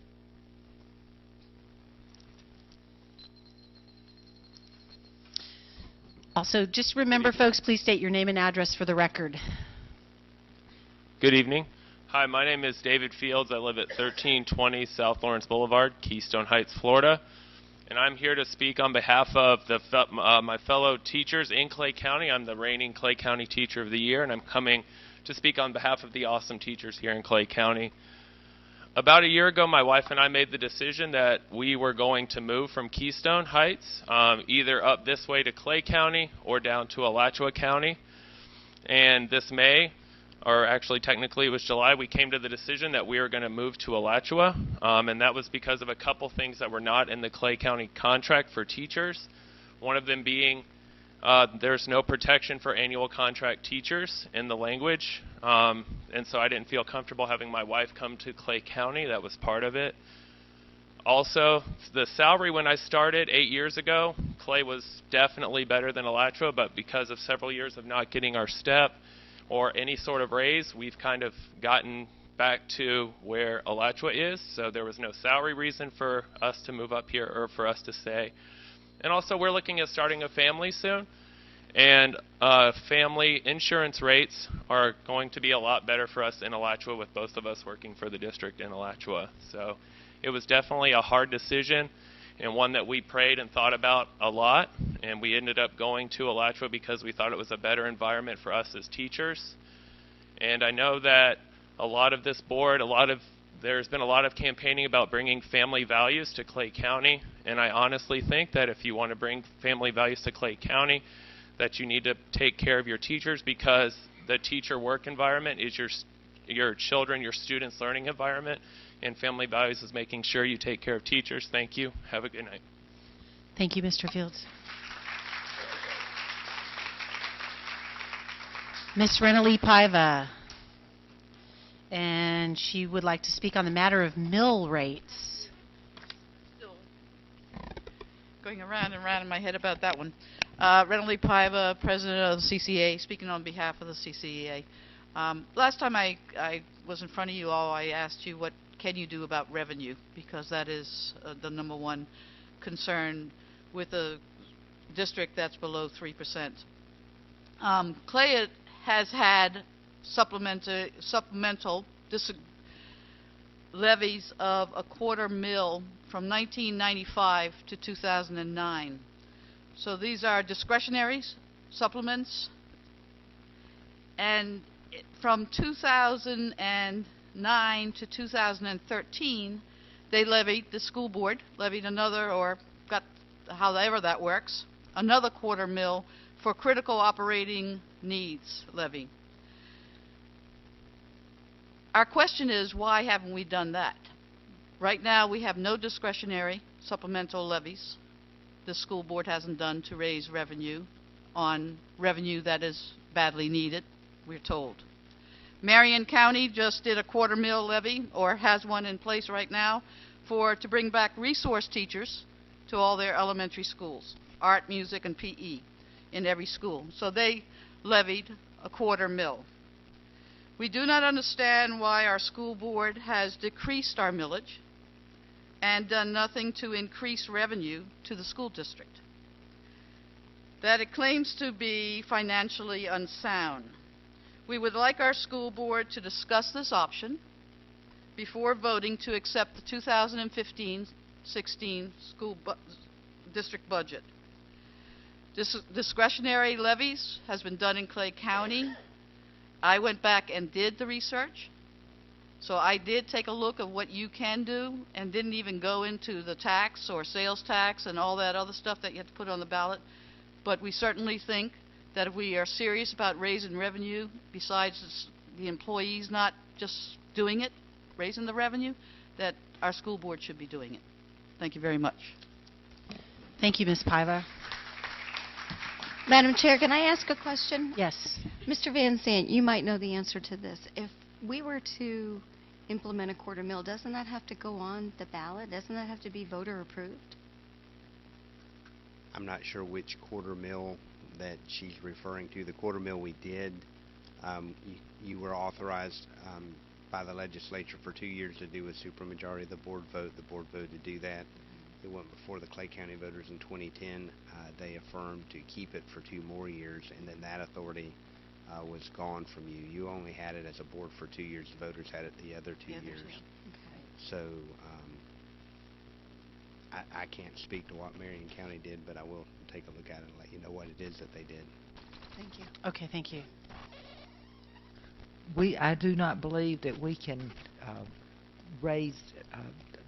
[SPEAKER 1] Also, just remember, folks, please state your name and address for the record.
[SPEAKER 17] Good evening. Hi, my name is David Fields. I live at 1320 South Lawrence Boulevard, Keystone Heights, Florida. And I'm here to speak on behalf of my fellow teachers in Clay County. I'm the reigning Clay County Teacher of the Year, and I'm coming to speak on behalf of the awesome teachers here in Clay County. About a year ago, my wife and I made the decision that we were going to move from Keystone Heights, either up this way to Clay County or down to Alachua County. And this May, or actually technically it was July, we came to the decision that we were going to move to Alachua. And that was because of a couple things that were not in the Clay County contract for teachers. One of them being there's no protection for annual contract teachers in the language. And so I didn't feel comfortable having my wife come to Clay County. That was part of it. Also, the salary when I started 8 years ago, Clay was definitely better than Alachua, but because of several years of not getting our step or any sort of raise, we've kind of gotten back to where Alachua is. So there was no salary reason for us to move up here or for us to stay. And also, we're looking at starting a family soon, and family insurance rates are going to be a lot better for us in Alachua with both of us working for the district in Alachua. So it was definitely a hard decision and one that we prayed and thought about a lot, and we ended up going to Alachua because we thought it was a better environment for us as teachers. And I know that a lot of this board, there's been a lot of campaigning about bringing family values to Clay County, and I honestly think that if you want to bring family values to Clay County, that you need to take care of your teachers, because the teacher work environment is your children, your students' learning environment, and family values is making sure you take care of teachers. Thank you. Have a good night.
[SPEAKER 1] Thank you, Mr. Fields. Ms. Renalee Paiva. And she would like to speak on the matter of mill rates.
[SPEAKER 9] Still going around and around in my head about that one. Renalee Paiva, president of the CCA, speaking on behalf of the CCEA. Last time I was in front of you all, I asked you what can you do about revenue, because that is the number one concern with a district that's below 3%. Clay has had supplemental levies of $0.25 from 1995 to 2009. So these are discretionary supplements, and from 2009 to 2013 the school board levied another, or got however that works, another $0.25 for critical operating needs levy. Our question is, why haven't we done that? Right now we have no discretionary supplemental levies the school board hasn't done to raise revenue on revenue that is badly needed, we're told. Marion County just did a $0.25 levy, or has one in place right now, to bring back resource teachers to all their elementary schools, art, music, and PE in every school. So they levied a $0.25. We do not understand why our school board has decreased our millage and done nothing to increase revenue to the school district. that it claims to be financially unsound. We would like our school board to discuss this option before voting to accept the 2015-16 district budget. Discretionary levies has been done in Clay County. I went back and did the research. So I did take a look at what you can do and didn't even go into the tax or sales tax and all that other stuff that you have to put on the ballot. But we certainly think that if we are serious about raising revenue, besides the employees not just doing it, raising the revenue, that our school board should be doing it. Thank you very much.
[SPEAKER 1] Thank you, Ms. Paiva.
[SPEAKER 8] Madam Chair, can I ask a question?
[SPEAKER 1] Yes.
[SPEAKER 8] Mr. Van Sant, you might know the answer to this. If we were to implement a quarter mill, doesn't that have to go on the ballot? Doesn't that have to be voter approved?
[SPEAKER 12] I'm not sure which quarter mill that she's referring to. The quarter mill we did, you were authorized by the legislature for 2 years to do a supermajority of the board vote. The board voted to do that. It went before the Clay County voters in 2010. They affirmed to keep it for 2 more years, and then that authority was gone from you. You only had it as a board for 2 years. The voters had it the other 2 years. Okay. So I can't speak to what Marion County did, but I will take a look at it and let you know what it is that they did.
[SPEAKER 8] Thank you.
[SPEAKER 1] Okay, thank you.
[SPEAKER 16] I do not believe that we can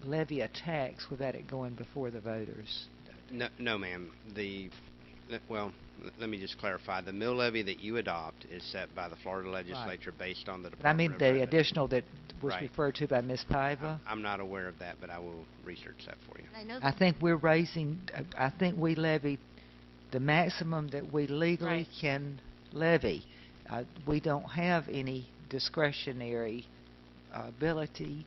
[SPEAKER 16] levy a tax without it going before the voters.
[SPEAKER 12] No, ma'am. Well, let me just clarify. The mill levy that you adopt is set by the Florida legislature based on the Department
[SPEAKER 16] But I mean
[SPEAKER 12] of
[SPEAKER 16] the
[SPEAKER 12] Revenue.
[SPEAKER 16] additional that was referred to by Ms. Paiva.
[SPEAKER 12] I'm not aware of that, but I will research that for you.
[SPEAKER 16] I think we're raising, I think we levy the maximum that we legally can levy. We don't have any discretionary ability.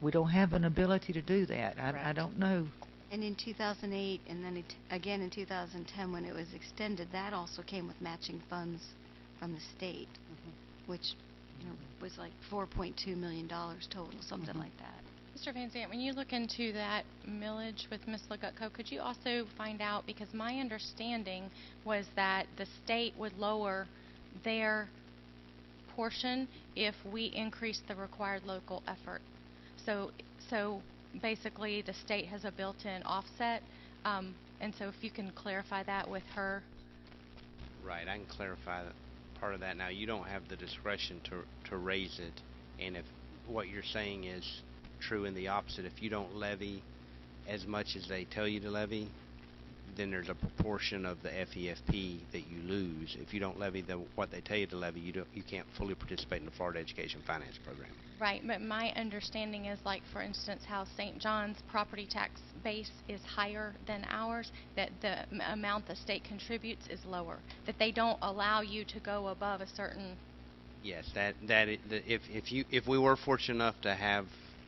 [SPEAKER 16] We don't have an ability to do that. I don't know.
[SPEAKER 8] And in 2008, and then again in 2010, when it was extended, that also came with matching funds from the state, which was like $4.2 million total, something like that.
[SPEAKER 3] Mr. Van Sant, when you look into that millage with Ms. Legutko, could you also find out, because my understanding was that the state would lower their portion if we increase the required local effort. So basically the state has a built-in offset, and so if you can clarify that with her.
[SPEAKER 12] Right, I can clarify part of that now. You don't have the discretion to raise it, and if what you're saying is true in the opposite, if you don't levy as much as they tell you to levy, then there's a proportion of the FEFP that you lose. If you don't levy what they tell you to levy, you can't fully participate in the Florida Education Finance Program.
[SPEAKER 3] Right, but my understanding is, like, for instance, how St. John's property tax base is higher than ours, that the amount the state contributes is lower, that they don't allow you to go above a certain.
[SPEAKER 12] Yes, if we were fortunate enough to have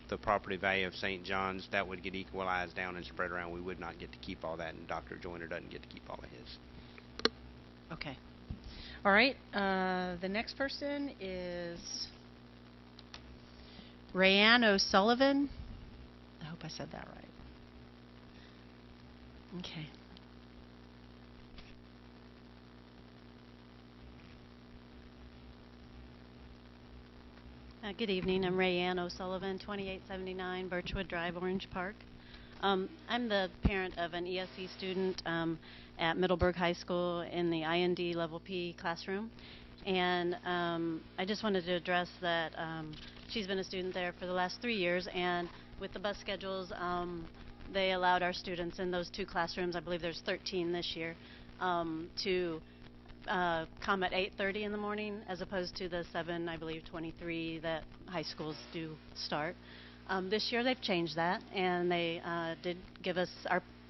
[SPEAKER 12] the property value of St. John's, that would get equalized down and spread around. We would not get to keep all that, and Dr. Joyner doesn't get to keep all of his.
[SPEAKER 1] Okay. All right. The next person is Rayanne O'Sullivan. I hope I said that right. Okay.
[SPEAKER 19] Good evening. I'm Rayanne O'Sullivan, 2879 Birchwood Drive, Orange Park. I'm the parent of an ESE student at Middleburg High School in the IND Level P classroom. And I just wanted to address that she's been a student there for the last 3 years, and with the bus schedules, they allowed our students in those 2 classrooms, I believe there's 13 this year, to come at 8:30 in the morning as opposed to the 7, I believe 23 that high schools do start. This year they've changed that, and they did give us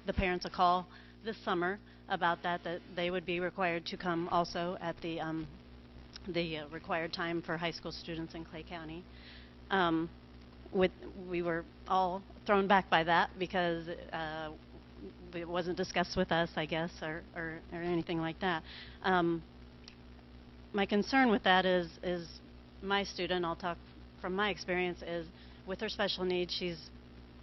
[SPEAKER 19] the parents a call this summer about that they would be required to come also at the required time for high school students in Clay County. We were all thrown back by that because it wasn't discussed with us, I guess, or anything like that. My concern with that is my student, I'll talk from my experience, is with her special needs,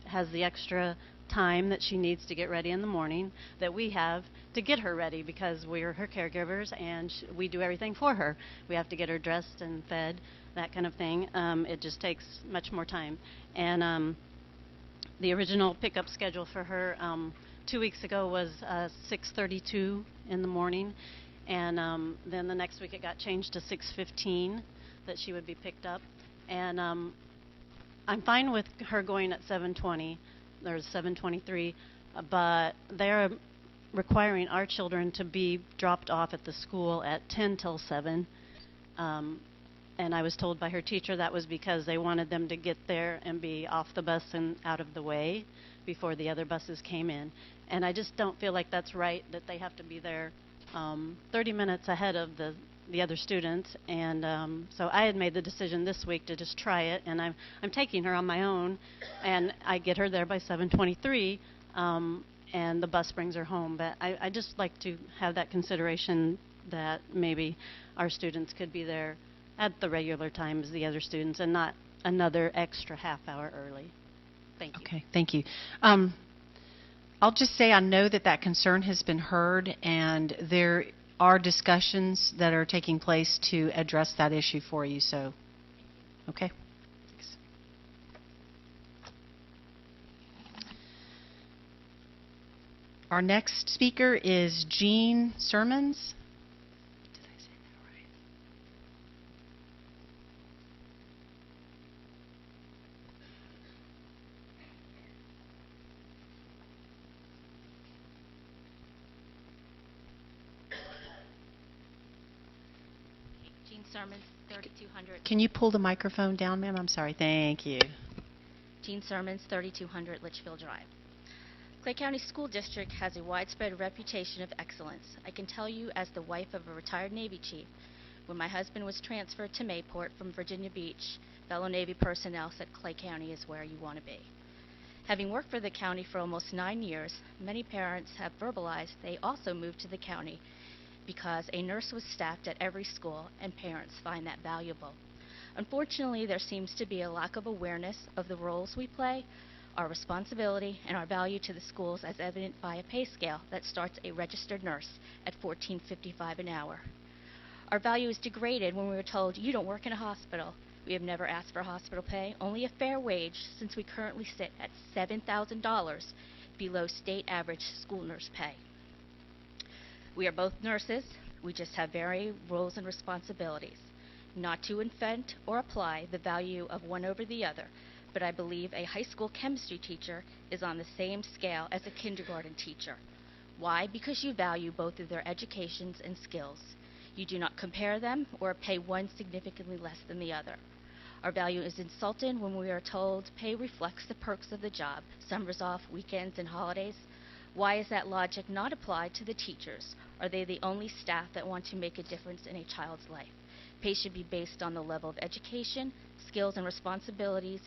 [SPEAKER 19] has the extra time that she needs to get ready in the morning that we have to get her ready because we're her caregivers and we do everything for her. We have to get her dressed and fed, that kind of thing. It just takes much more time. And the original pickup schedule for her 2 weeks ago was 6:32 in the morning, and then the next week it got changed to 6:15 that she would be picked up. And I'm fine with her going at 7:20 or 7:23, but they're requiring our children to be dropped off at the school at 10 till 7. And I was told by her teacher that was because they wanted them to get there and be off the bus and out of the way before the other buses came in. And I just don't feel like that's right, that they have to be there 30 minutes ahead of the other students. And so I had made the decision this week to just try it, and I'm taking her on my own, and I get her there by 7:23, and the bus brings her home. But I just like to have that consideration that maybe our students could be there at the regular time as the other students and not another extra half hour early. Thank you.
[SPEAKER 1] Okay, thank you. I'll just say I know that concern has been heard, and there are discussions that are taking place to address that issue for you. So, okay. Thanks. Our next speaker is Jean Sermons. Did I say that right?
[SPEAKER 18] Jean Sermons, 3200.
[SPEAKER 1] Can you pull the microphone down, ma'am? I'm sorry. Thank you.
[SPEAKER 18] Jean Sermons, 3200 Litchfield Drive. Clay County School District has a widespread reputation of excellence. I can tell you as the wife of a retired Navy chief, when my husband was transferred to Mayport from Virginia Beach, fellow Navy personnel said Clay County is where you want to be. Having worked for the county for almost 9 years, many parents have verbalized they also moved to the county because a nurse was staffed at every school and parents find that valuable. Unfortunately, there seems to be a lack of awareness of the roles we play, our responsibility, and our value to the schools as evident by a pay scale that starts a registered nurse at $14.55 an hour. Our value is degraded when we are told, you don't work in a hospital. We have never asked for hospital pay, only a fair wage, since we currently sit at $7,000 below state average school nurse pay. We are both nurses. We just have varying roles and responsibilities. Not to invent or apply the value of one over the other, but I believe a high school chemistry teacher is on the same scale as a kindergarten teacher. Why? Because you value both of their educations and skills. You do not compare them or pay one significantly less than the other. Our value is insulted when we are told pay reflects the perks of the job, summers off, weekends, and holidays. Why is that logic not applied to the teachers? Are they the only staff that want to make a difference in a child's life? Pay should be based on the level of education, skills, and responsibilities,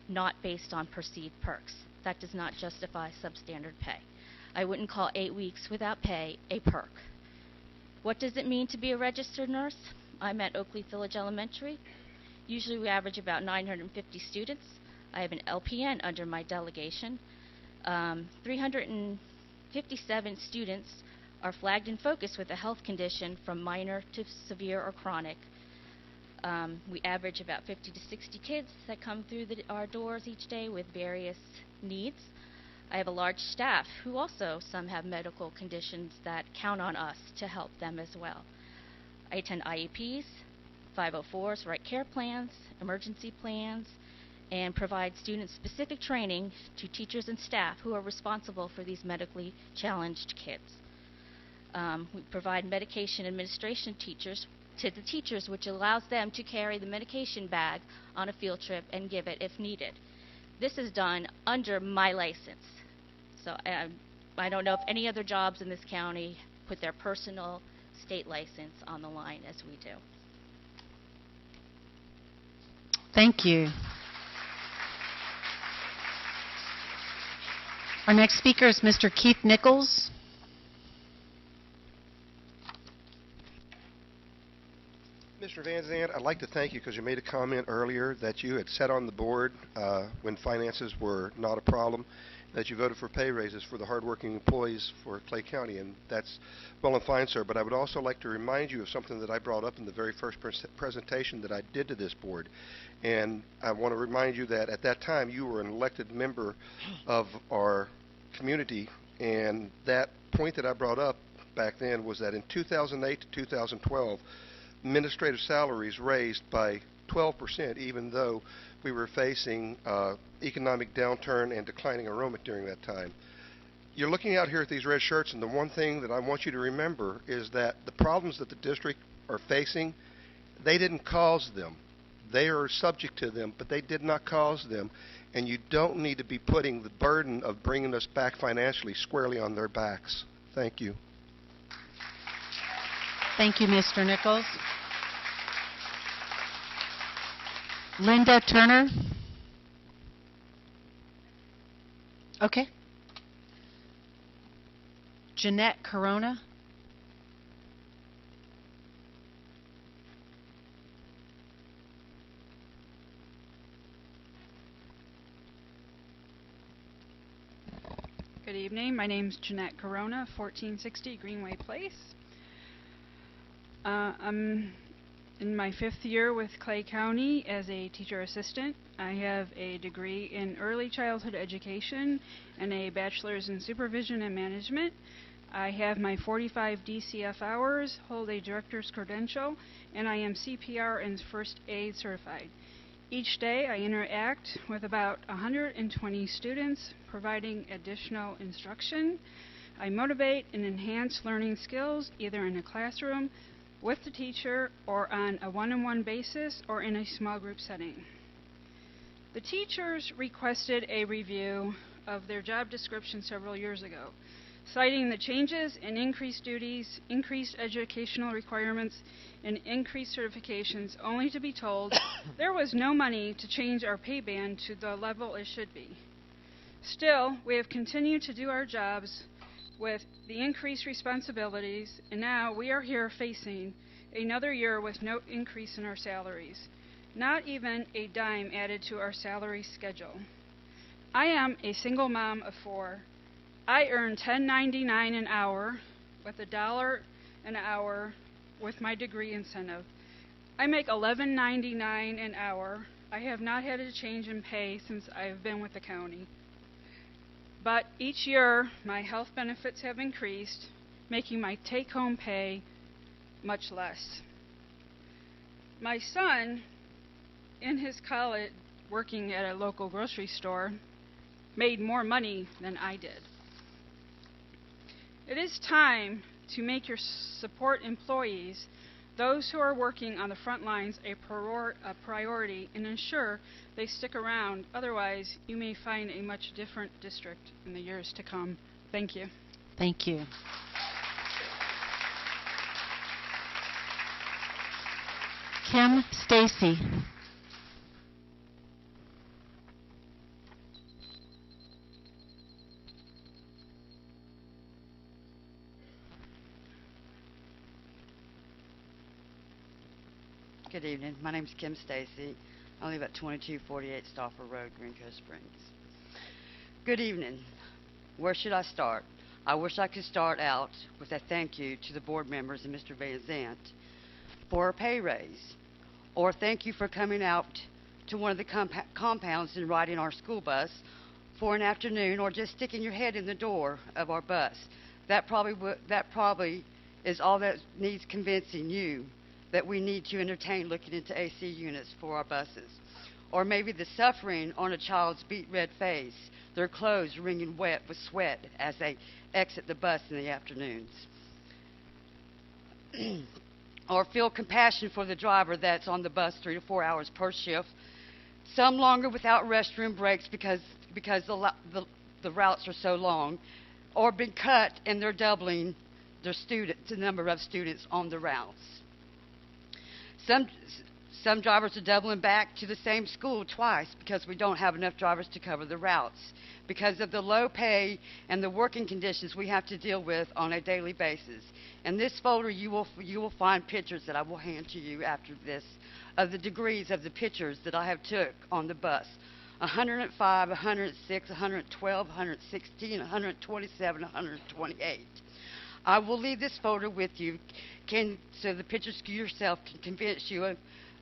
[SPEAKER 18] not based on perceived perks. That does not justify substandard pay. I wouldn't call 8 weeks without pay a perk. What does it mean to be a registered nurse? I'm at Oakley Village Elementary. Usually we average about 950 students. I have an LPN under my delegation. 357 students are flagged in focus with a health condition from minor to severe or chronic. We average about 50 to 60 kids that come through our doors each day with various needs. I have a large staff who also some have medical conditions that count on us to help them as well. I attend IEPs, 504s, write care plans, emergency plans, and provide student-specific training to teachers and staff who are responsible for these medically challenged kids. We provide medication administration teachers to the teachers, which allows them to carry the medication bag on a field trip and give it if needed. This is done under my license. So I don't know if any other jobs in this county put their personal state license on the line as we do.
[SPEAKER 1] Thank you. Our next speaker is Mr. Keith Nichols.
[SPEAKER 21] Mr. Van Zandt, I'd like to thank you because you made a comment earlier that you had sat on the board when finances were not a problem. that you voted for pay raises for the hardworking employees for Clay County, and that's well and fine, sir. But I would also like to remind you of something that I brought up in the very first presentation that I did to this board. And I want to remind you that at that time you were an elected member of our community, and that point that I brought up back then was that in 2008 to 2012, administrative salaries raised by 12%, even though we were facing economic downturn and declining enrollment during that time. You're looking out here at these red shirts, and the one thing that I want you to remember is that the problems that the district are facing, they didn't cause them. They are subject to them, but they did not cause them, and you don't need to be putting the burden of bringing us back financially squarely on their backs. Thank you.
[SPEAKER 1] Thank you, Mr. Nichols. Linda Turner. Okay. Jeanette Corona.
[SPEAKER 20] Good evening. My name's Jeanette Corona, 1460 Greenway Place. I'm in my 5th year with Clay County as a teacher assistant. I have a degree in early childhood education and a bachelor's in supervision and management. I have my 45 DCF hours, hold a director's credential, and I am CPR and first aid certified. Each day I interact with about 120 students, providing additional instruction. I motivate and enhance learning skills either in a classroom, with the teacher, or on a one-on-one basis, or in a small group setting. The teachers requested a review of their job description several years ago, citing the changes in increased duties, increased educational requirements, and increased certifications, only to be told there was no money to change our pay band to the level it should be. Still, we have continued to do our jobs with the increased responsibilities, and now we are here facing another year with no increase in our salaries, not even a dime added to our salary schedule. I am a single mom of 4. I earn $10.99 an hour with $1 an hour with my degree incentive. I make $11.99 an hour. I have not had a change in pay since I have been with the county. But each year, my health benefits have increased, making my take-home pay much less. My son, in his college, working at a local grocery store, made more money than I did. It is time to make your support employees, those who are working on the front lines, a priority, and ensure they stick around. Otherwise, you may find a much different district in the years to come. Thank you.
[SPEAKER 1] Thank you. Kim Stacy.
[SPEAKER 22] Good evening. My name is Kim Stacy. I live at 2248 Stauffer Road, Green Cove Springs. Good evening. Where should I start? I wish I could start out with a thank you to the board members and Mr. Van Zandt for a pay raise, or thank you for coming out to one of the compounds and riding our school bus for an afternoon, or just sticking your head in the door of our bus. That probably is all that needs convincing you that we need to entertain looking into AC units for our buses. Or maybe the suffering on a child's beet red face, their clothes wringing wet with sweat as they exit the bus in the afternoons. Or feel compassion for the driver that's on the bus 3 to 4 hours per shift, some longer without restroom breaks because the routes are so long, or been cut and they're doubling the number of students on the routes. Some drivers are doubling back to the same school twice because we don't have enough drivers to cover the routes, because of the low pay and the working conditions we have to deal with on a daily basis. In this folder, you will find pictures that I will hand to you after this of the degrees of the pictures that I have took on the bus 105, 106, 112, 116, 127, 128. I will leave this folder with you so the pictures yourself can convince you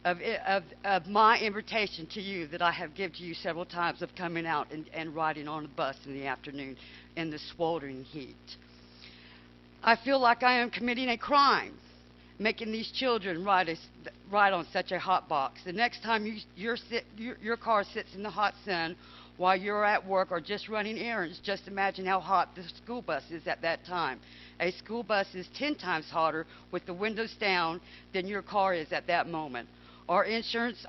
[SPEAKER 22] of my invitation to you that I have given to you several times of coming out and riding on a bus in the afternoon in the sweltering heat. I feel like I am committing a crime, making these children ride on such a hot box. The next time your car sits in the hot sun while you're at work or just running errands, just imagine how hot the school bus is at that time. A school bus is 10 times hotter with the windows down than your car is at that moment. Our insurance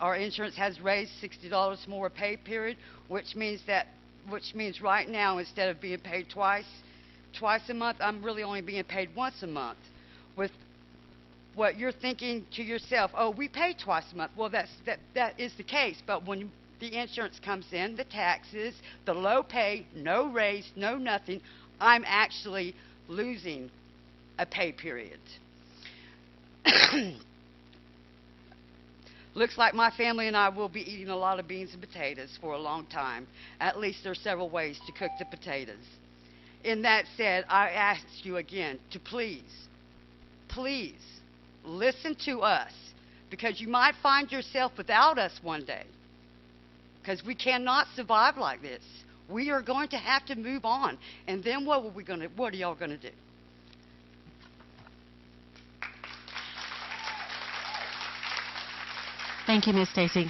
[SPEAKER 22] has raised $60 more pay period, which means right now, instead of being paid twice a month, I'm really only being paid once a month. With what you're thinking to yourself, oh, we pay twice a month. Well, that is the case, but when the insurance comes in, the taxes, the low pay, no raise, no nothing, I'm actually losing a pay period. Looks like my family and I will be eating a lot of beans and potatoes for a long time. At least there are several ways to cook the potatoes. In that said, I ask you again to please listen to us, because you might find yourself without us one day, because we cannot survive like this. We are going to have to move on, and then what are y'all going to do?
[SPEAKER 1] Thank you, Ms. Stacy.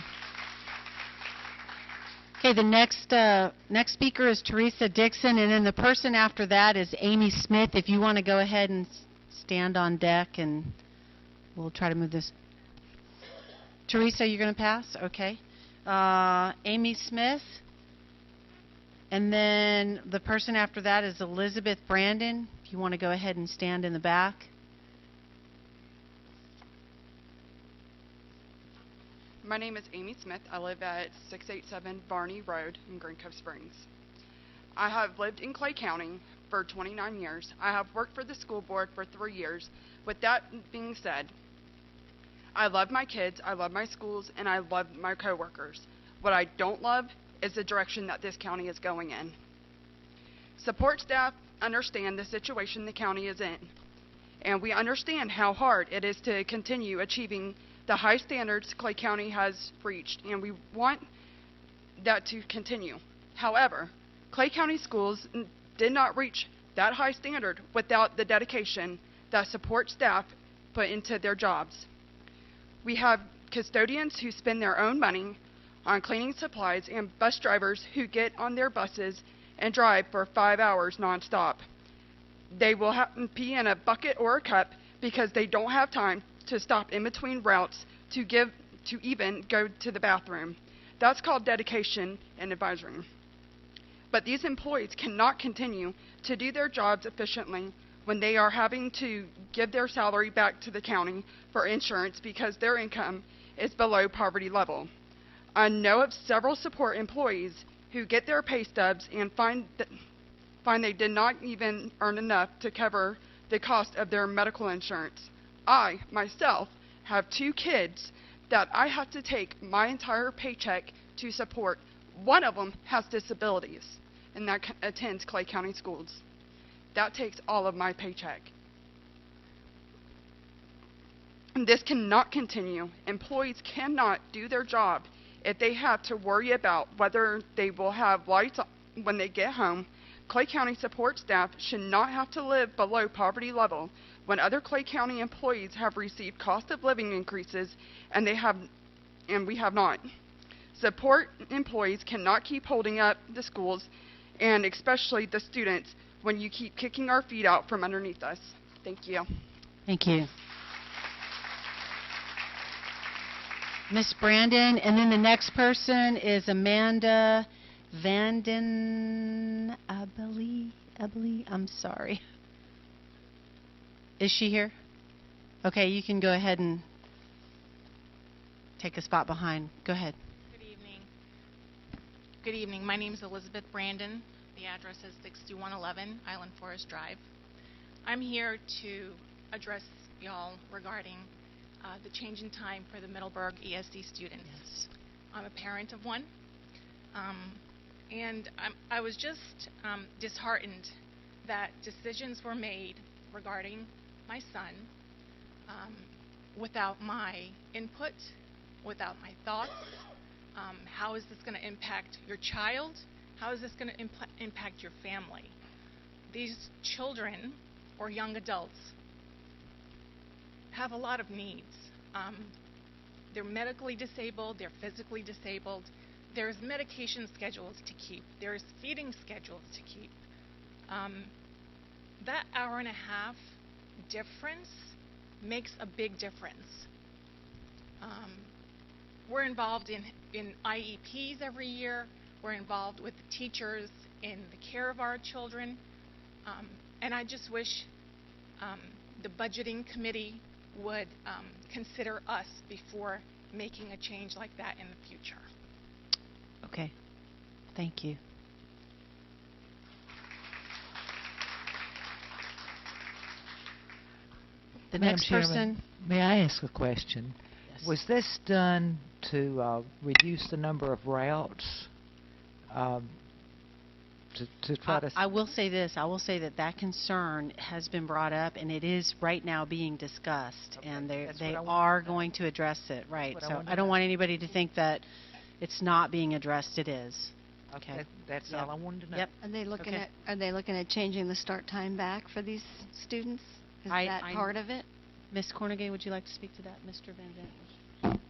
[SPEAKER 1] Okay, the next speaker is Teresa Dixon, and then the person after that is Amy Smith. If you want to go ahead and stand on deck, and we'll try to move this. Teresa, you're going to pass? Okay. Amy Smith. And then the person after that is Elizabeth Brandon. If you want to go ahead and stand in the back.
[SPEAKER 2] My name is Amy Smith. I live at 687 Barney Road in Green Cove Springs. I have lived in Clay County for 29 years. I have worked for the school board for 3 years. With that being said, I love my kids, I love my schools, and I love my coworkers. What I don't love is the direction that this county is going in. Support staff understand the situation the county is in, and we understand how hard it is to continue achieving the high standards Clay County has reached, and we want that to continue. However, Clay County schools did not reach that high standard without the dedication that support staff put into their jobs. We have custodians who spend their own money on cleaning supplies and bus drivers who get on their buses and drive for 5 hours nonstop. They will pee in a bucket or a cup because they don't have time to stop in between routes to even go to the bathroom. That's called dedication and advisory. But these employees cannot continue to do their jobs efficiently when they are having to give their salary back to the county for insurance because their income is below poverty level. I know of several support employees who get their pay stubs and find they did not even earn enough to cover the cost of their medical insurance. I, myself, have 2 kids that I have to take my entire paycheck to support. One of them has disabilities, and that attends Clay County schools. That takes all of my paycheck. And this cannot continue. Employees cannot do their job if they have to worry about whether they will have lights when they get home. Clay County support staff should not have to live below poverty level when other Clay County employees have received cost of living increases and we have not. Support employees cannot keep holding up the schools, and especially the students, when you keep kicking our feet out from underneath us. Thank you.
[SPEAKER 1] Thank you. Miss Brandon, and then the next person is Amanda Vanden Abeli. I'm sorry. Is she here? Okay, you can go ahead and take a spot behind. Go ahead.
[SPEAKER 4] Good evening. Good evening. My name is Elizabeth Brandon. The address is 6111 Island Forest Drive. I'm here to address y'all regarding the change in time for the Middleburg ESD students. Yes. I'm a parent of one. And I was just disheartened that decisions were made regarding my son without my input, without my thoughts. How is this going to impact your child? How is this going to impact your family? These children or young adults have a lot of needs. They're medically disabled, they're physically disabled. There's medication schedules to keep. There's feeding schedules to keep. That hour-and-a-half difference makes a big difference. We're involved in IEPs every year. We're involved with the teachers in the care of our children. And I just wish the budgeting committee would consider us before making a change like that in the future.
[SPEAKER 1] Okay. Thank you. The
[SPEAKER 16] Madam
[SPEAKER 1] next
[SPEAKER 16] Chairman,
[SPEAKER 1] person.
[SPEAKER 16] may I ask a question?
[SPEAKER 1] Yes.
[SPEAKER 16] Was this done to reduce the number of routes? To try to...
[SPEAKER 1] I will say this. I will say that that concern has been brought up, and it is right now being discussed, and they are going to address it. Right. So I don't want anybody to think that it's not being addressed. It is. Okay.
[SPEAKER 16] That's all I wanted to know.
[SPEAKER 1] Yep.
[SPEAKER 8] Are they looking at changing the start time back for these students? Is that part of it?
[SPEAKER 1] Ms. Cornegay, would you like to speak to that, Mr. Van Zandt?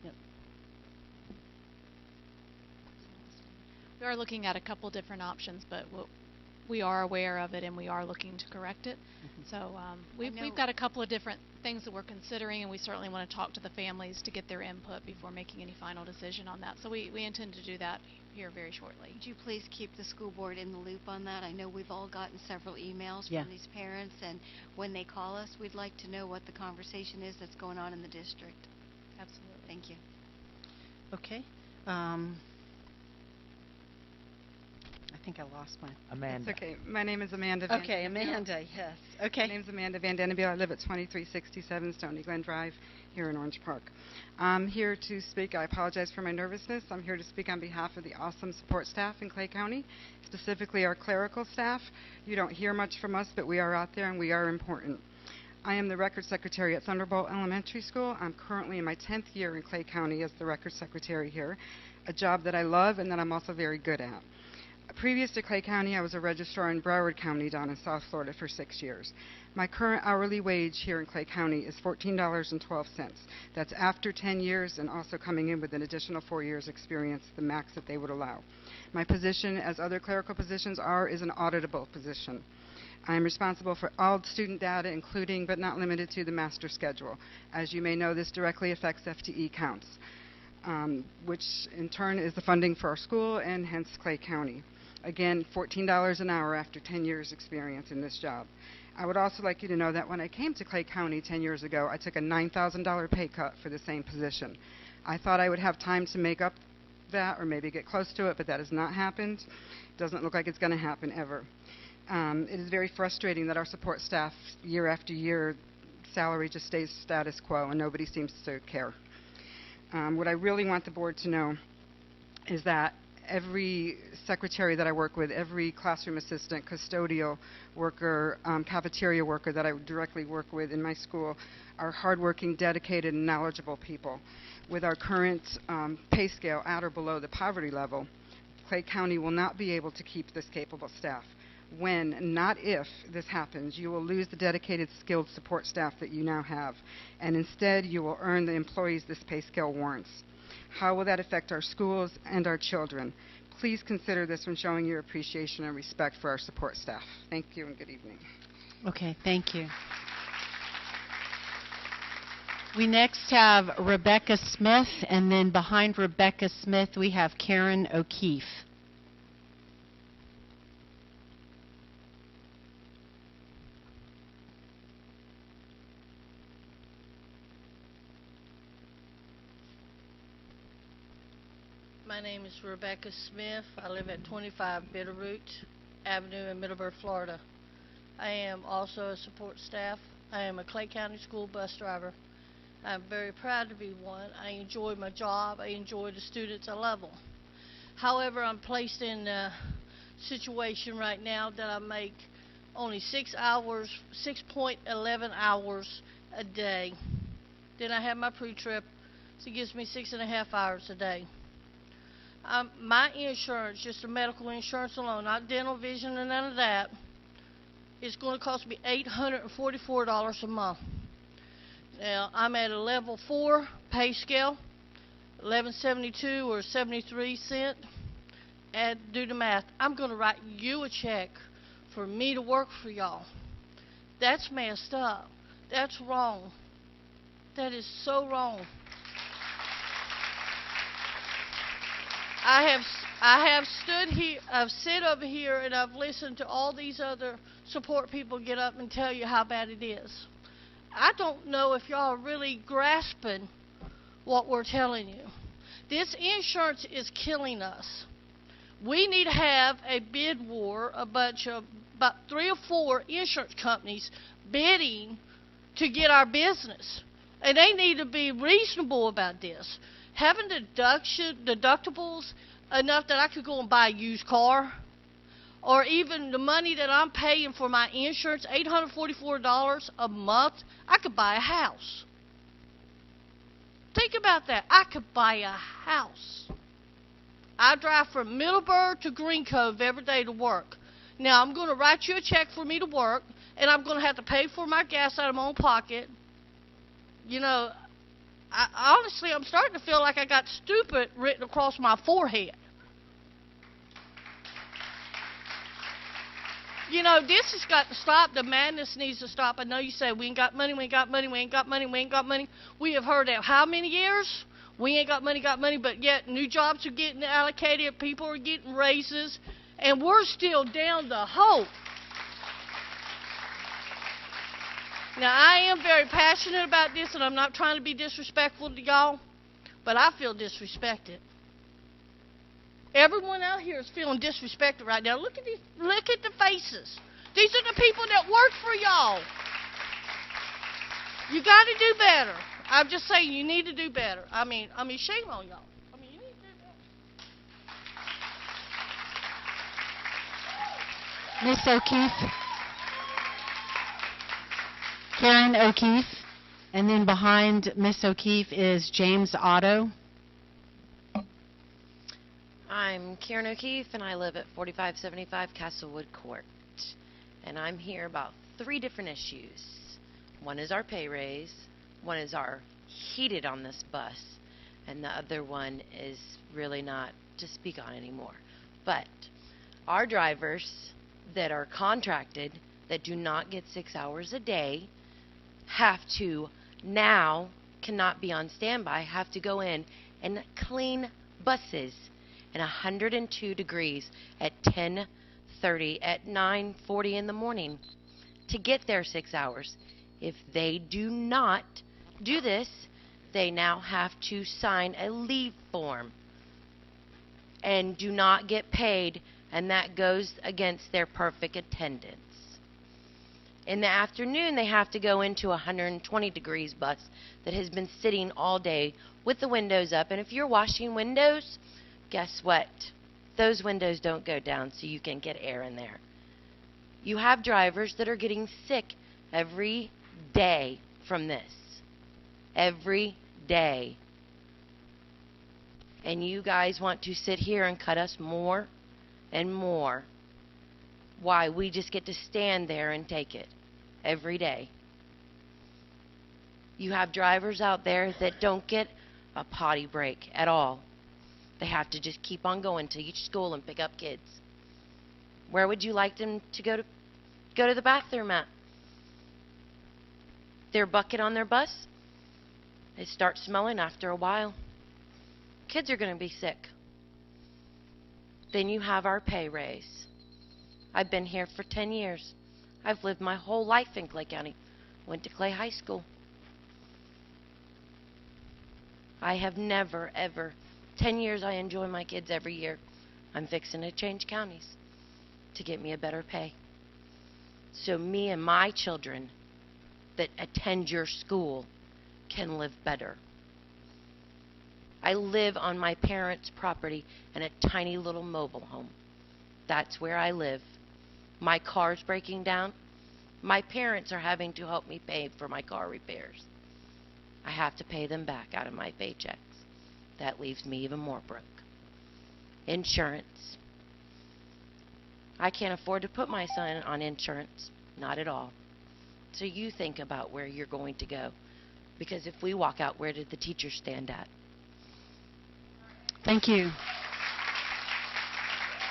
[SPEAKER 1] Yep.
[SPEAKER 6] We are looking at a couple different options, but we are aware of it and we are looking to correct it. So we've got a couple of different things that we're considering, and we certainly want to talk to the families to get their input before making any final decision on that. So we intend to do that here very shortly.
[SPEAKER 8] Would you please keep the school board in the loop on that? I know we've all gotten several emails from these parents, and when they call us, we'd like to know what the conversation is that's going on in the district.
[SPEAKER 6] Absolutely.
[SPEAKER 8] Thank you.
[SPEAKER 1] Okay. I think I lost my...
[SPEAKER 16] Amanda.
[SPEAKER 7] It's okay. My name is Amanda Van
[SPEAKER 1] Okay, Amanda, yes. Okay.
[SPEAKER 7] My name's Amanda Van Denneby. I live at 2367 Stony Glen Drive here in Orange Park. I'm here to speak. I apologize for my nervousness. I'm here to speak on behalf of the awesome support staff in Clay County, specifically our clerical staff. You don't hear much from us, but we are out there and we are important. I am the record secretary at Thunderbolt Elementary School. I'm currently in my 10th year in Clay County as the record secretary here, a job that I love and that I'm also very good at. Previous to Clay County, I was a registrar in Broward County down in South Florida for 6 years. My current hourly wage here in Clay County is $14.12. That's after 10 years and also coming in with an additional 4 years experience, the max that they would allow. My position, as other clerical positions are, is an auditable position. I am responsible for all student data, including but not limited to the master schedule. As you may know, this directly affects FTE counts, which in turn is the funding for our school and hence Clay County. Again, $14 an hour after 10 years experience in this job. I would also like you to know that when I came to Clay County 10 years ago, I took a $9,000 pay cut for the same position. I thought I would have time to make up that or maybe get close to it, but that has not happened. Doesn't look like it's going to happen ever. It is very frustrating that our support staff, year after year, salary just stays status quo and nobody seems to care. What I really want the board to know is that every secretary that I work with, every classroom assistant, custodial worker, cafeteria worker that I directly work with in my school are hardworking, dedicated, and knowledgeable people. With our current pay scale at or below the poverty level, Clay County will not be able to keep this capable staff. When, not if, this happens, you will lose the dedicated, skilled support staff that you now have, and instead you will earn the employees this pay scale warrants. How will that affect our schools and our children? Please consider this when showing your appreciation and respect for our support staff. Thank you and good evening.
[SPEAKER 1] Okay, thank you. We next have Rebecca Smith, and then behind Rebecca Smith we have Karen O'Keefe.
[SPEAKER 23] My name is Rebecca Smith. I live at 25 Bitterroot Avenue in Middleburg, Florida. I am also a support staff. I am a Clay County school bus driver. I'm very proud to be one. I enjoy my job. I enjoy the students. I love them. However, I'm placed in a situation right now that I make only 6.11 hours a day. Then I have my pre-trip, so it gives me 6.5 hours a day. My insurance, just the medical insurance alone, not dental, vision, and none of that, is going to cost me $844 a month. Now, I'm at a level 4 pay scale, $11.72 or 73 cents. Do the math. I'm going to write you a check for me to work for y'all. That's messed up. That's wrong. That is so wrong. I have stood here, I've sit over here, and I've listened to all these other support people get up and tell you how bad it is. I don't know if y'all are really grasping what we're telling you. This insurance is killing us. We need to have a bid war, about 3 or 4 insurance companies bidding to get our business. And they need to be reasonable about this. Having deductibles enough that I could go and buy a used car, or even the money that I'm paying for my insurance, $844 a month, I could buy a house. Think about that. I could buy a house. I drive from Middleburg to Green Cove every day to work. Now, I'm going to write you a check for me to work, and I'm going to have to pay for my gas out of my own pocket. You know, honestly, I'm starting to feel like I got stupid written across my forehead. You know, this has got to stop. The madness needs to stop. I know you say we ain't got money, we ain't got money, we ain't got money, we ain't got money. We have heard that how many years? We ain't got money, but yet new jobs are getting allocated, people are getting raises, and we're still down the hole. Now, I am very passionate about this, and I'm not trying to be disrespectful to y'all, but I feel disrespected. Everyone out here is feeling disrespected right now. Look at these, look at the faces. These are the people that work for y'all. You got to do better. I'm just saying you need to do better. I mean, shame on y'all. I mean, you need to do better.
[SPEAKER 1] Miss O'Keefe. Karen O'Keefe. And then behind Miss O'Keefe is James Otto.
[SPEAKER 10] I'm Karen O'Keefe, and I live at 4575 Castlewood Court. And I'm here about 3 different issues. One is our pay raise, one is our heated on this bus, and the other one is really not to speak on anymore. But our drivers that are contracted, that do not get 6 hours a day, have to now, cannot be on standby, have to go in and clean buses in 102 degrees at 10:30 at 9:40 in the morning to get their 6 hours. If they do not do this, they now have to sign a leave form and do not get paid, and that goes against their perfect attendance. In the afternoon, they have to go into a 120 degrees bus that has been sitting all day with the windows up, and if you're washing windows, guess what? Those windows don't go down so you can get air in there. You have drivers that are getting sick every day from this. Every day. And you guys want to sit here and cut us more and more. Why? We just get to stand there and take it every day. You have drivers out there that don't get a potty break at all. They have to just keep on going to each school and pick up kids. Where would you like them to go to the bathroom at? Their bucket on their bus? It starts smelling after a while. Kids are going to be sick. Then you have our pay raise. I've been here for 10 years. I've lived my whole life in Clay County. Went to Clay High School. I have never, ever, 10 years I enjoy my kids every year. I'm fixing to change counties to get me a better pay. So me and my children that attend your school can live better. I live on my parents' property in a tiny little mobile home. That's where I live. My car's breaking down. My parents are having to help me pay for my car repairs. I have to pay them back out of my paychecks. That leaves me even more broke. Insurance. I can't afford to put my son on insurance. Not at all. So you think about where you're going to go. Because if we walk out, where did the teachers stand at?
[SPEAKER 1] Thank you.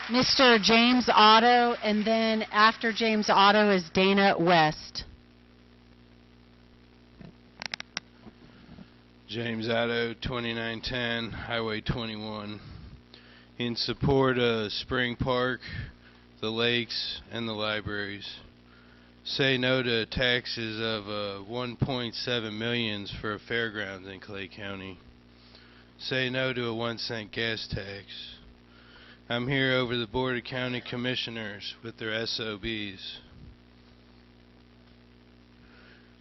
[SPEAKER 1] Mr. James Otto, and then after James Otto is Dana West.
[SPEAKER 11] James Otto, 2910 Highway 21. In support of Spring Park, the lakes, and the libraries. Say no to taxes of 1.7 million for a fairgrounds in Clay County. Say no to a 1-cent gas tax. I'm here over the Board of County Commissioners with their SOBs.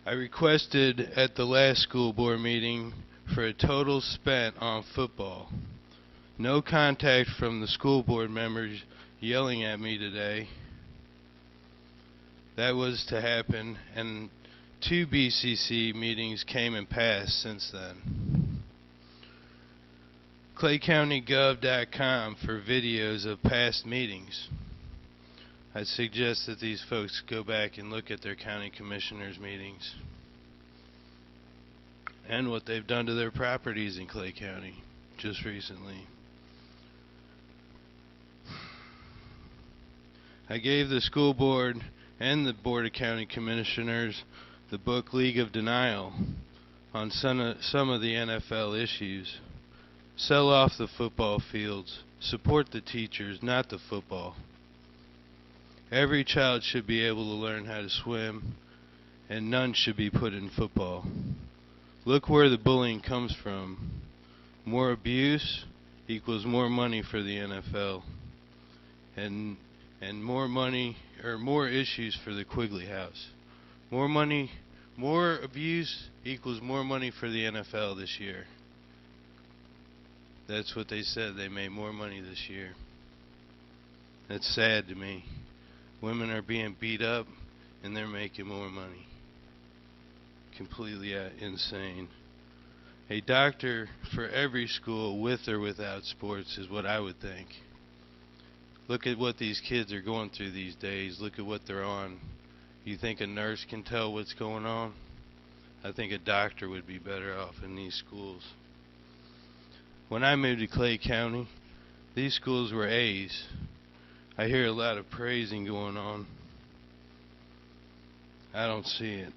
[SPEAKER 11] I requested at the last school board meeting for a total spent on football. No contact from the school board members yelling at me today. That was to happen, and 2 BCC meetings came and passed since then. ClayCountyGov.com for videos of past meetings. I suggest that these folks go back and look at their county commissioners' meetings and what they've done to their properties in Clay County just recently. I gave the school board and the Board of County Commissioners the book League of Denial on some of the NFL issues. Sell off the football fields. Support the teachers, not the football. Every child should be able to learn how to swim, and none should be put in football. Look where the bullying comes from. More abuse equals more money for the NFL, and more money or more issues for the Quigley House. More money, more abuse equals more money for the NFL this year. That's what they said. They made more money this year. That's sad to me. Women are being beat up and they're making more money. Completely insane. A doctor for every school, with or without sports, is what I would think. Look at what these kids are going through these days. Look at what they're on. You think a nurse can tell what's going on? I think a doctor would be better off in these schools. When I moved to Clay County, these schools were A's. I hear a lot of praising going on. I don't see it.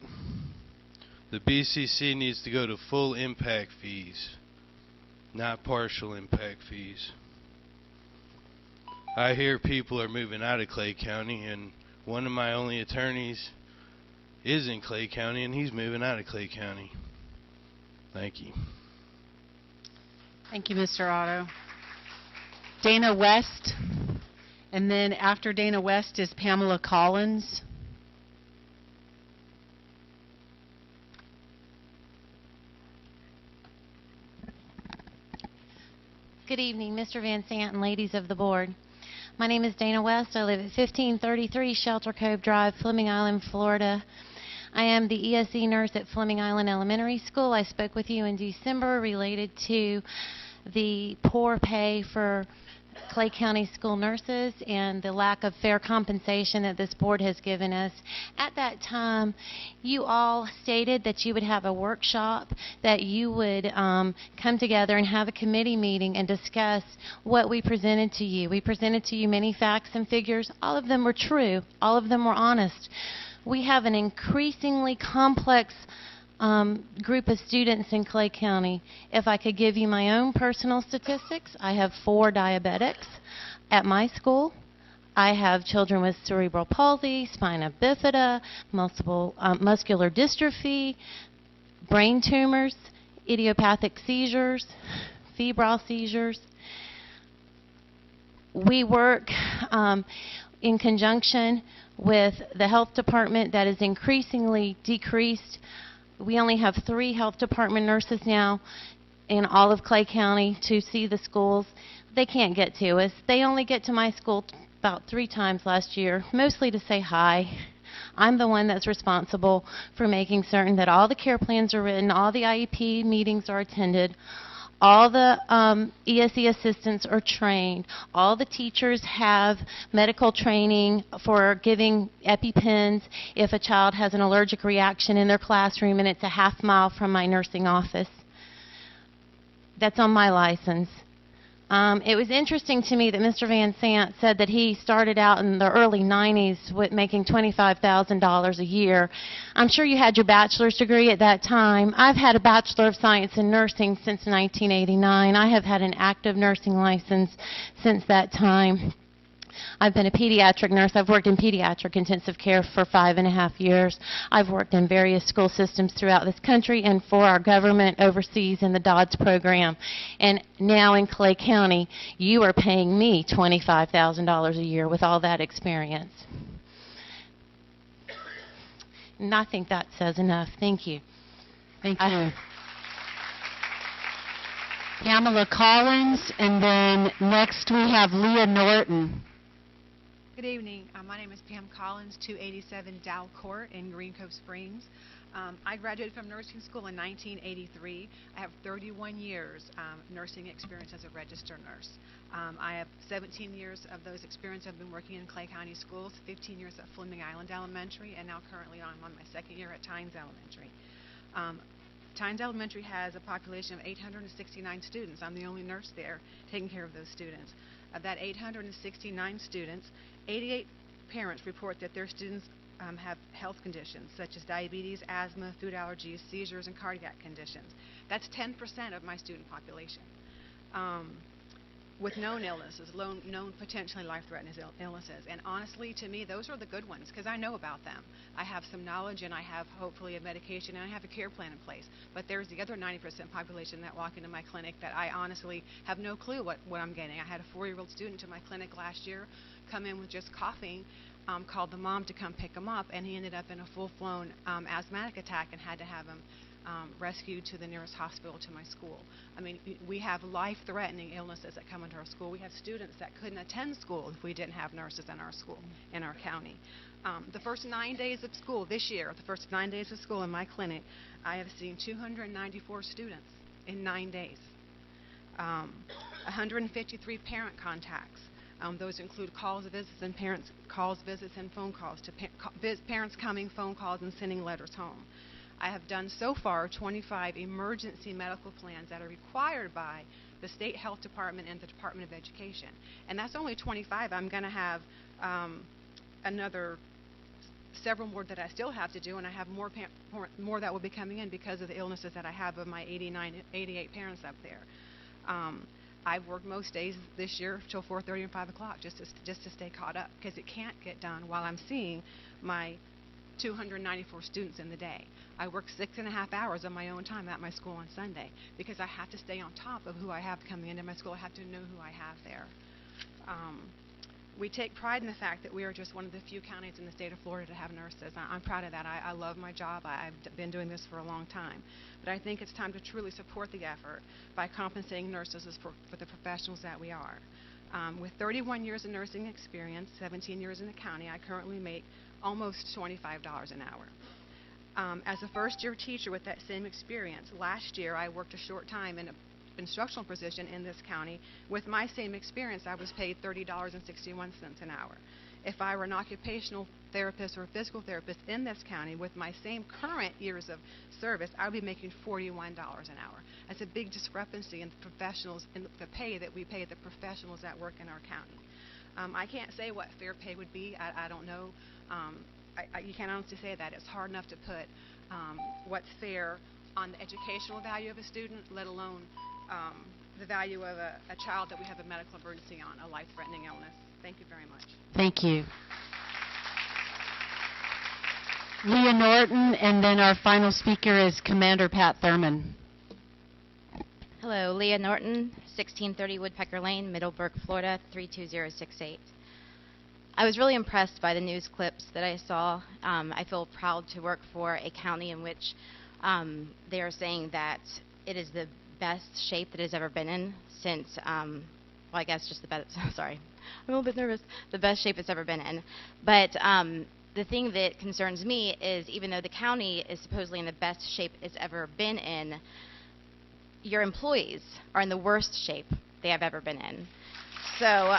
[SPEAKER 11] The BCC needs to go to full impact fees, not partial impact fees. I hear people are moving out of Clay County, and one of my only attorneys is in Clay County, and he's moving out of Clay County. Thank you.
[SPEAKER 1] Thank you, Mr. Otto. Dana West, and then after Dana West is Pamela Collins.
[SPEAKER 14] Good evening, Mr. Van Sant and ladies of the board. My name is Dana West. I live at 1533 Shelter Cove Drive, Fleming Island, Florida. I am the ESE nurse at Fleming Island Elementary School. I spoke with you in December related to the poor pay for Clay County school nurses and the lack of fair compensation that this board has given us. At that time, you all stated that you would have a workshop, that you would come together and have a committee meeting and discuss what we presented to you. We presented to you many facts and figures. All of them were true. All of them were honest. We have an increasingly complex group of students in Clay County. If I could give you my own personal statistics, I have 4 diabetics at my school. I have children with cerebral palsy, spina bifida, muscular dystrophy, brain tumors, idiopathic seizures, febrile seizures. We work in conjunction with the health department that is increasingly decreased We only have 3 health department nurses now in all of Clay County to see the schools. They can't get to us. They only get to my school about 3 times last year, mostly to say hi. I'm the one that's responsible for making certain that all the care plans are written, all the IEP meetings are attended, all the ESE assistants are trained, all the teachers have medical training for giving EpiPens if a child has an allergic reaction in their classroom and it's a half mile from my nursing office. That's on my license. It was interesting to me that Mr. Van Sant said that he started out in the early 90s with making $25,000 a year. I'm sure you had your bachelor's degree at that time. I've had a Bachelor of Science in Nursing since 1989. I have had an active nursing license since that time. I've been a pediatric nurse. I've worked in pediatric intensive care for 5.5 years. I've worked in various school systems throughout this country and for our government overseas in the DODS program. And now in Clay County, you are paying me $25,000 a year with all that experience. And I think that says enough. Thank you.
[SPEAKER 1] Thank you. Pamela Collins, and then next we have Leah Norton.
[SPEAKER 5] Good evening. My name is Pam Collins, 287 Dow Court in Green Cove Springs. I graduated from nursing school in 1983. I have 31 years nursing experience as a registered nurse. I have 17 years of those experience. I've been working in Clay County schools, 15 years at Fleming Island Elementary, and now currently I'm on my 2nd year at Tynes Elementary. Tynes Elementary has a population of 869 students. I'm the only nurse there taking care of those students. Of that 869 students, 88 parents report that their students have health conditions such as diabetes, asthma, food allergies, seizures, and cardiac conditions. That's 10% of my student population. With known illnesses, known potentially life-threatening illnesses. And honestly, to me, those are the good ones because I know about them. I have some knowledge and I have hopefully a medication and I have a care plan in place. But there's the other 90% population that walk into my clinic that I honestly have no clue what I'm getting. I had a 4-year-old student to my clinic last year come in with just coughing, called the mom to come pick him up, and he ended up in a full-blown asthmatic attack and had to have him rescued to the nearest hospital to my school. I mean, we have life-threatening illnesses that come into our school. We have students that couldn't attend school if we didn't have nurses in our school, in our county. The first 9 days of school this year, the first 9 days of school in my clinic, I have seen 294 students in 9 days. 153 parent contacts. Those include calls, visits, and calls, visits, and phone calls to parents coming, phone calls, and sending letters home. I have done so far 25 emergency medical plans that are required by the State Health Department and the Department of Education. And that's only 25. I'm going to have another several more that I still have to do, and I have more that will be coming in because of the illnesses that I have of my 88 parents up there. I've worked most days this year till 4:30 and 5 o'clock just to stay caught up because it can't get done while I'm seeing my 294 students in the day. I work 6.5 hours on my own time at my school on Sunday because I have to stay on top of who I have coming into my school. I have to know who I have there. We take pride in the fact that we are just one of the few counties in the state of Florida to have nurses. I'm proud of that. I love my job. I've been doing this for a long time. But I think it's time to truly support the effort by compensating nurses for the professionals that we are. With 31 years of nursing experience, 17 years in the county, I currently make almost $25 an hour. As a first-year teacher with that same experience, last year I worked a short time in an instructional position in this county. With my same experience, I was paid $30.61 an hour. If I were an occupational therapist or a physical therapist in this county with my same current years of service, I would be making $41 an hour. That's a big discrepancy in the professionals, in the pay that we pay the professionals that work in our county. I can't say what fair pay would be. I don't know. You can't honestly say that. It's hard enough to put what's fair on the educational value of a student, let alone the value of a child that we have a medical emergency on, a life-threatening illness. Thank you very much.
[SPEAKER 1] Thank you. Leah Norton, and then our final speaker is Commander Pat Thurman.
[SPEAKER 13] Hello, Leah Norton, 1630 Woodpecker Lane, Middleburg, Florida, 32068. I was really impressed by the news clips that I saw. I feel proud to work for a county in which They are saying that it is the best shape that it's ever been in since, well, I guess just the best, sorry, I'm a little bit nervous, the best shape it's ever been in. But the thing that concerns me is even though the county is supposedly in the best shape it's ever been in, your employees are in the worst shape they have ever been in. So,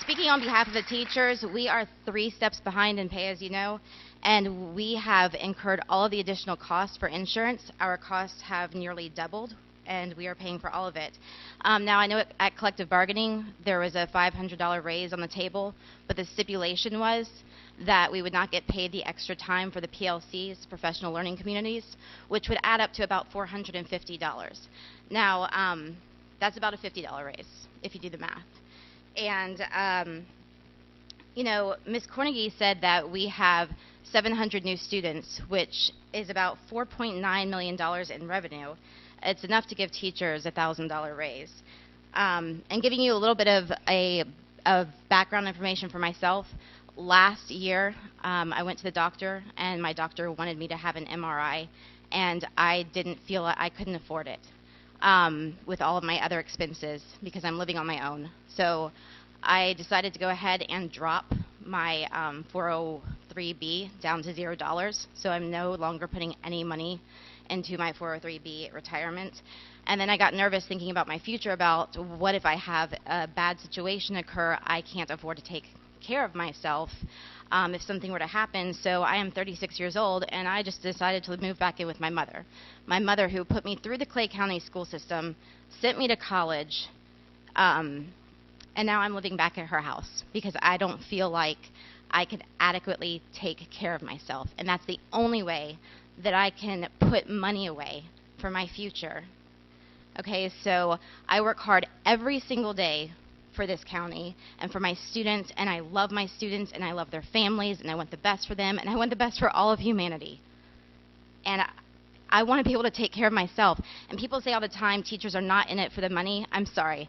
[SPEAKER 13] speaking on behalf of the teachers, we are 3 steps behind in pay, as you know, and we have incurred all of the additional costs for insurance. Our costs have nearly doubled, and we are paying for all of it. Now, I know at collective bargaining, there was a $500 raise on the table, but the stipulation was that we would not get paid the extra time for the PLCs, professional learning communities, which would add up to about $450. Now, that's about a $50 raise, if you do the math. And, you know, Ms. Cornegie said that we have 700 new students, which is about $4.9 million in revenue. It's enough to give teachers a $1,000 raise. And giving you a little bit of background information for myself, last year I went to the doctor, and my doctor wanted me to have an MRI, and I didn't feel I couldn't afford it with all of my other expenses because I'm living on my own. So I decided to go ahead and drop my 403B down to $0. So I'm no longer putting any money into my 403B retirement. And then I got nervous thinking about my future, about what if I have a bad situation occur, I can't afford to take care of myself if something were to happen. So I am 36 years old, and I just decided to move back in with my mother. My mother, who put me through the Clay County school system, sent me to college, and now I'm living back at her house because I don't feel like I could adequately take care of myself. And that's the only way that I can put money away for my future. Okay, so I work hard every single day for this county and for my students, and I love my students, and I love their families, and I want the best for them, and I want the best for all of humanity. And I want to be able to take care of myself. And people say all the time, teachers are not in it for the money. I'm sorry.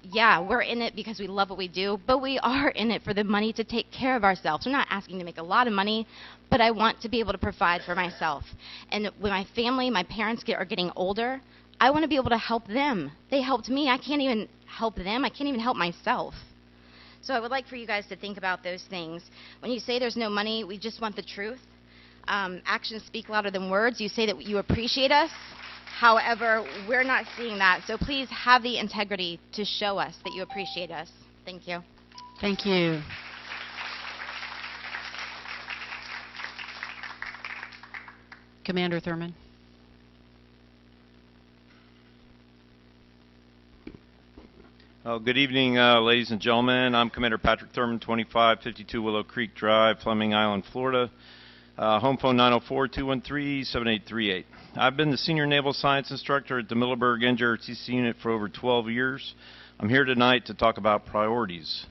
[SPEAKER 13] Yeah, we're in it because we love what we do, but we are in it for the money to take care of ourselves. We're not asking to make a lot of money, but I want to be able to provide for myself. And when my family, my parents are getting older, I want to be able to help them. They helped me. I can't even help them. I can't even help myself. So I would like for you guys to think about those things. When you say there's no money, we just want the truth. Actions speak louder than words. You say that you appreciate us. However, we're not seeing that. So please have the integrity to show us that you appreciate us. Thank you.
[SPEAKER 1] Thank you. Commander Thurman.
[SPEAKER 9] Good evening, ladies and gentlemen. I'm Commander Patrick Thurman, 2552 Willow Creek Drive, Fleming Island, Florida. Home phone 904-213-7838. I've been the Senior Naval Science Instructor at the Middleburg NJRTC unit for over 12 years. I'm here tonight to talk about priorities.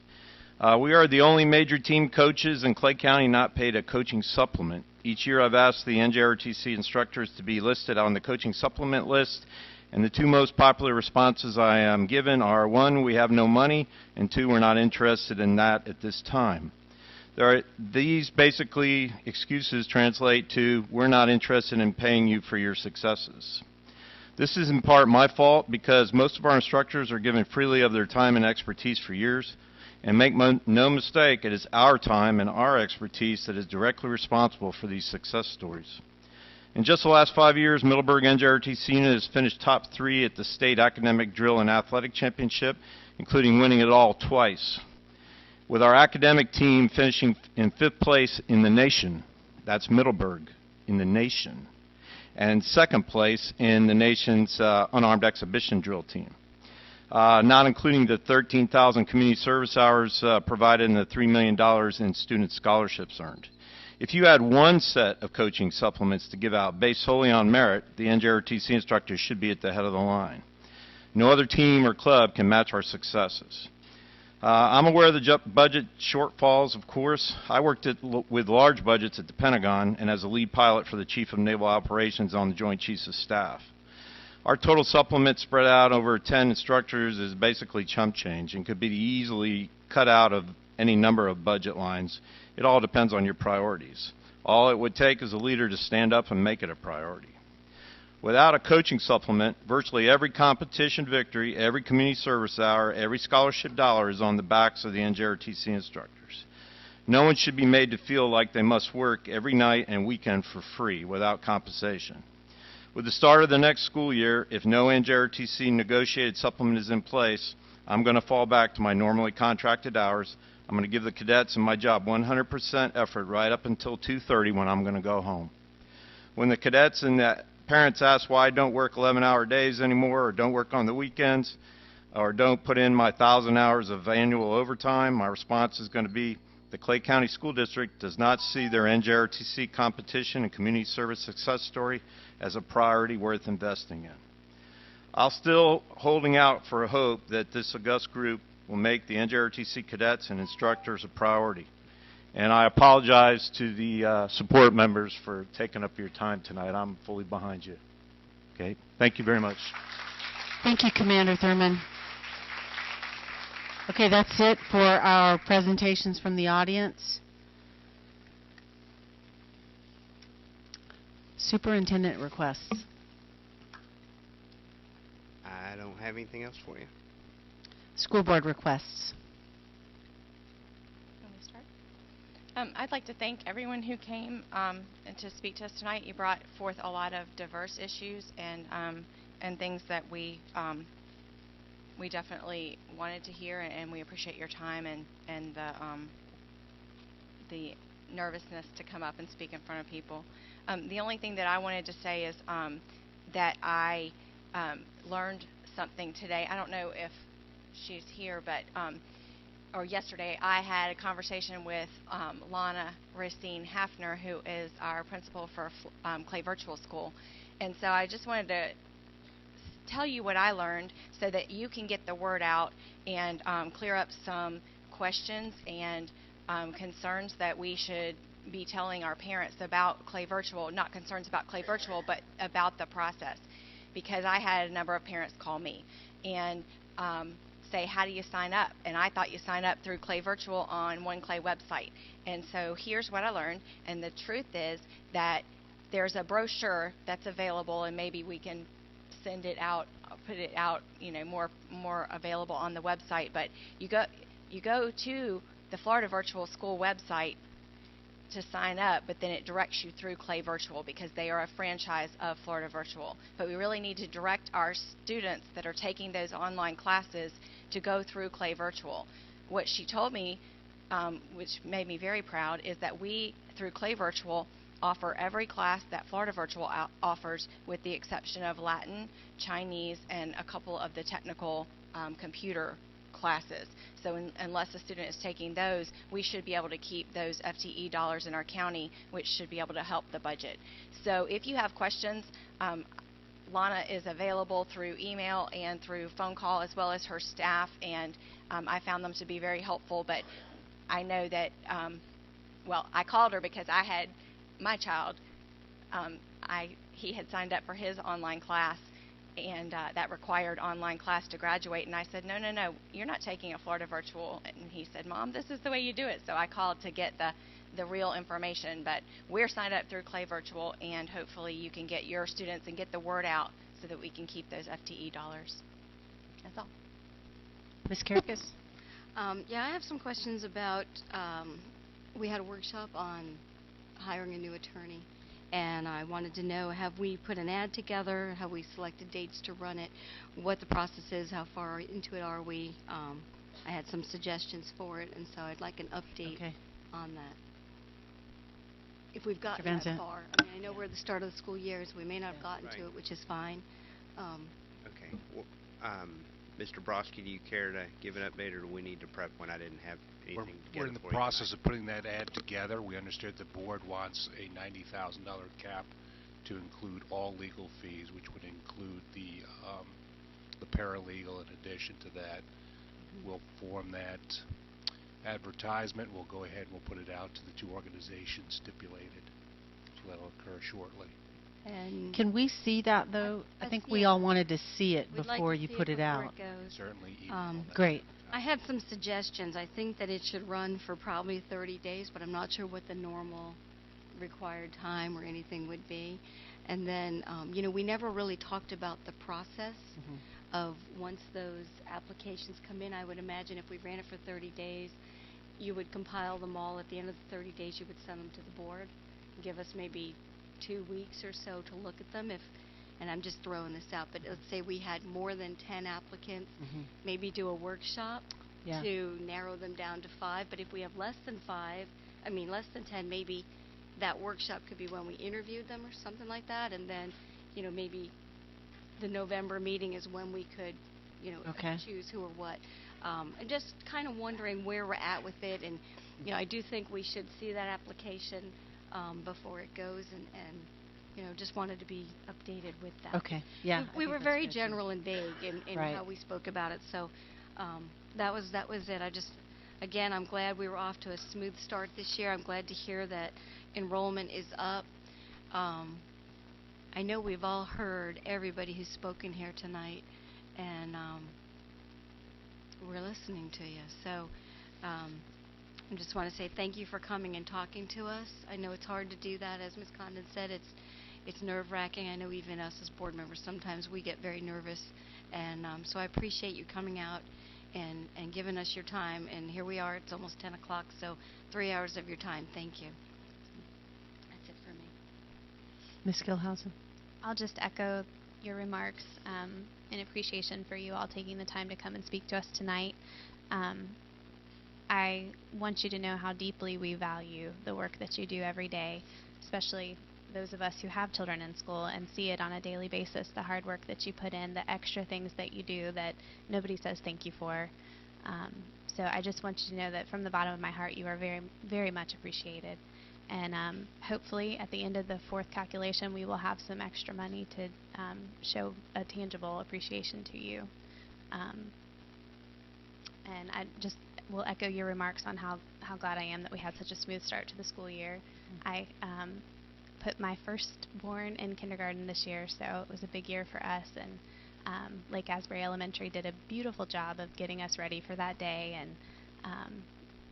[SPEAKER 9] We are the only major team coaches in Clay County not paid a coaching supplement. Each year I've asked the NJRTC instructors to be listed on the coaching supplement list, and the 2 most popular responses I am given are, 1, we have no money, and 2, we're not interested in that at this time. These basically excuses translate to, we're not interested in paying you for your successes. This is in part my fault because most of our instructors are given freely of their time and expertise for years. And make no mistake, it is our time and our expertise that is directly responsible for these success stories. In just the last 5 years, Middleburg NJRTC unit has finished top 3 at the State Academic Drill and Athletic Championship, including winning it all twice, with our academic team finishing in 5th place in the nation. That's Middleburg, in the nation. And 2nd place in the nation's unarmed exhibition drill team. Not including the 13,000 community service hours provided and the $3 million in student scholarships earned. If you had one set of coaching supplements to give out based solely on merit, the NJRTC instructors should be at the head of the line. No other team or club can match our successes. I'm aware of the budget shortfalls, of course. I worked with large budgets at the Pentagon and as a lead pilot for the Chief of Naval Operations on the Joint Chiefs of Staff. Our total supplement spread out over 10 instructors is basically chump change and could be easily cut out of any number of budget lines. It all depends on your priorities. All it would take is a leader to stand up and make it a priority. Without a coaching supplement, virtually every competition victory, every community service hour, every scholarship dollar is on the backs of the NJRTC instructors. No one should be made to feel like they must work every night and weekend for free without compensation. With the start of the next school year, if no NJRTC negotiated supplement is in place, I'm going to fall back to my normally contracted hours. I'm going to give the cadets and my job 100% effort right up until 2:30 when I'm going to go home. When the cadets and the parents ask why I don't work 11-hour days anymore, or don't work on the weekends, or don't put in my 1,000 hours of annual overtime, my response is going to be, the Clay County School District does not see their NJRTC competition and community service success story as a priority worth investing in. I'm still holding out for a hope that this august group will make the NJRTC cadets and instructors a priority. And I apologize to the support members for taking up your time tonight. I'm fully behind you. Okay? Thank you very much.
[SPEAKER 1] Thank you, Commander Thurman. Okay, that's it for our presentations from the audience. Superintendent requests.
[SPEAKER 12] I don't have anything else for you.
[SPEAKER 1] School board requests.
[SPEAKER 3] Want me to start? I'd like to thank everyone who came and to speak to us tonight. You brought forth a lot of diverse issues and things that we definitely wanted to hear, and we appreciate your time and the nervousness to come up and speak in front of people. The only thing that I wanted to say is that I learned something today. I don't know if she's here, but or yesterday I had a conversation with Lana Racine Hafner, who is our principal for Clay Virtual School, and so I just wanted to tell you what I learned so that you can get the word out and clear up some questions and concerns that we should be telling our parents about Clay Virtual, not concerns about Clay Virtual, but about the process. Because I had a number of parents call me and say, how do you sign up? And I thought you sign up through Clay Virtual on One Clay website. And so here's what I learned, and the truth is that there's a brochure that's available, and maybe we can send it out, put it out, you know, more available on the website. But you go to the Florida Virtual School website to sign up, but then it directs you through Clay Virtual because they are a franchise of Florida Virtual. But we really need to direct our students that are taking those online classes to go through Clay Virtual. What she told me, which made me very proud, is that we, through Clay Virtual, offer every class that Florida Virtual offers, with the exception of Latin, Chinese, and a couple of the technical computer classes. So unless a student is taking those, we should be able to keep those FTE dollars in our county, which should be able to help the budget. So if you have questions, Lana is available through email and through phone call, as well as her staff, and I found them to be very helpful. But I know that, well, I called her because I had my child, he had signed up for his online class, and that required online class to graduate, and I said, no, you're not taking a Florida Virtual. And he said, Mom, this is the way you do it. So I called to get the real information, but we're signed up through Clay Virtual, and hopefully you can get your students and get the word out so that we can keep those FTE dollars. That's all.
[SPEAKER 1] Ms. Kirkus?
[SPEAKER 8] Yeah, I have some questions about, we had a workshop on hiring a new attorney, and I wanted to know, have we put an ad together? Have we selected dates to run it? What the process is? How far into it are we? I had some suggestions for it, and so I'd like an update on that. If we've gotten that far. I mean, I know we're at the start of the school year, so we may not have gotten to it, which is fine.
[SPEAKER 12] Okay. Well, Mr. Brodsky, do you care to give an update, or do we need to prep when I didn't have anything together?
[SPEAKER 15] We're in the process of putting that ad together. We understood the board wants a $90,000 cap to include all legal fees, which would include the paralegal. In addition to that, we'll form that advertisement. We'll go ahead and we'll put it out to the two organizations stipulated. So that'll occur shortly.
[SPEAKER 8] And
[SPEAKER 1] can we see that, though? I think we all wanted to see it before you put it out.
[SPEAKER 15] Certainly.
[SPEAKER 1] Great.
[SPEAKER 8] I had some suggestions. I think that it should run for probably 30 days, but I'm not sure what the normal required time or anything would be. And then, we never really talked about the process of once those applications come in. I would imagine if we ran it for 30 days, you would compile them all. At the end of the 30 days, you would send them to the board, give us maybe 2 weeks or so to look at them. And I'm just throwing this out, but let's say we had more than 10 applicants, maybe do a workshop to narrow them down to 5. But if we have less than 10, maybe that workshop could be when we interviewed them or something like that. And then, maybe the November meeting is when we could, choose who or what. And just kind of wondering where we're at with it. And, I do think we should see that application before it goes, and just wanted to be updated with that.
[SPEAKER 1] Okay, yeah.
[SPEAKER 8] We were very general and vague in how we spoke about it, so that was it. Again, I'm glad we were off to a smooth start this year. I'm glad to hear that enrollment is up. I know we've all heard everybody who's spoken here tonight, and we're listening to you. So I just want to say thank you for coming and talking to us. I know it's hard to do that. As Ms. Condon said, it's nerve-wracking. I know even us as board members, sometimes we get very nervous. And so I appreciate you coming out and giving us your time. And here we are. It's almost 10 o'clock, so 3 hours of your time. Thank you. That's it for me.
[SPEAKER 1] Ms. Gilhausen?
[SPEAKER 17] I'll just echo your remarks in appreciation for you all taking the time to come and speak to us tonight. I want you to know how deeply we value the work that you do every day, especially those of us who have children in school and see it on a daily basis, the hard work that you put in, the extra things that you do that nobody says thank you for. So I just want you to know that from the bottom of my heart, you are very, very much appreciated. And hopefully at the end of the fourth calculation, we will have some extra money to show a tangible appreciation to you. And I just will echo your remarks on how glad I am that we had such a smooth start to the school year. I put my firstborn in kindergarten this year, so it was a big year for us. And Lake Asbury Elementary did a beautiful job of getting us ready for that day. And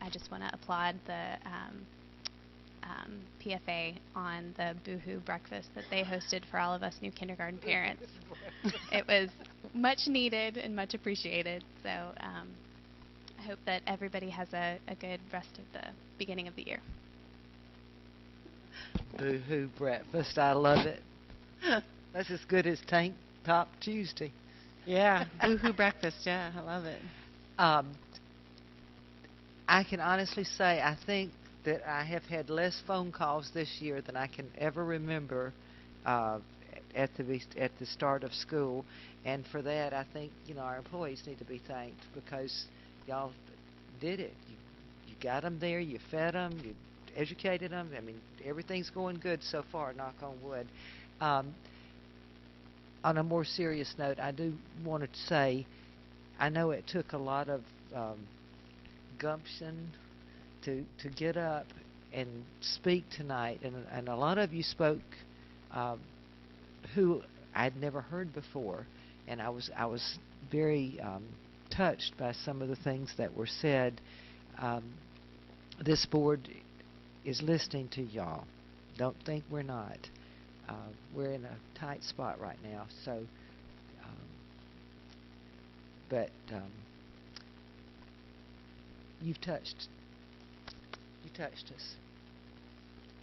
[SPEAKER 17] I just want to applaud the PFA on the Boohoo breakfast that they hosted for all of us new kindergarten parents. It was much needed and much appreciated. So I hope that everybody has a good rest of the beginning of the year.
[SPEAKER 16] Boohoo breakfast, I love it. That's as good as Tank Top Tuesday.
[SPEAKER 1] Yeah, Boohoo breakfast, yeah, I love it.
[SPEAKER 16] I can honestly say I think that I have had less phone calls this year than I can ever remember at the start of school, and for that I think our employees need to be thanked, because y'all did it. You got them there, you fed them, you educated them. I mean, everything's going good so far, knock on wood. On a more serious note, I do want to say I know it took a lot of gumption to get up and speak tonight, and a lot of you spoke who I'd never heard before, and I was very touched by some of the things that were said. This board is listening to y'all. Don't think we're not. We're in a tight spot right now, so but you've touched us,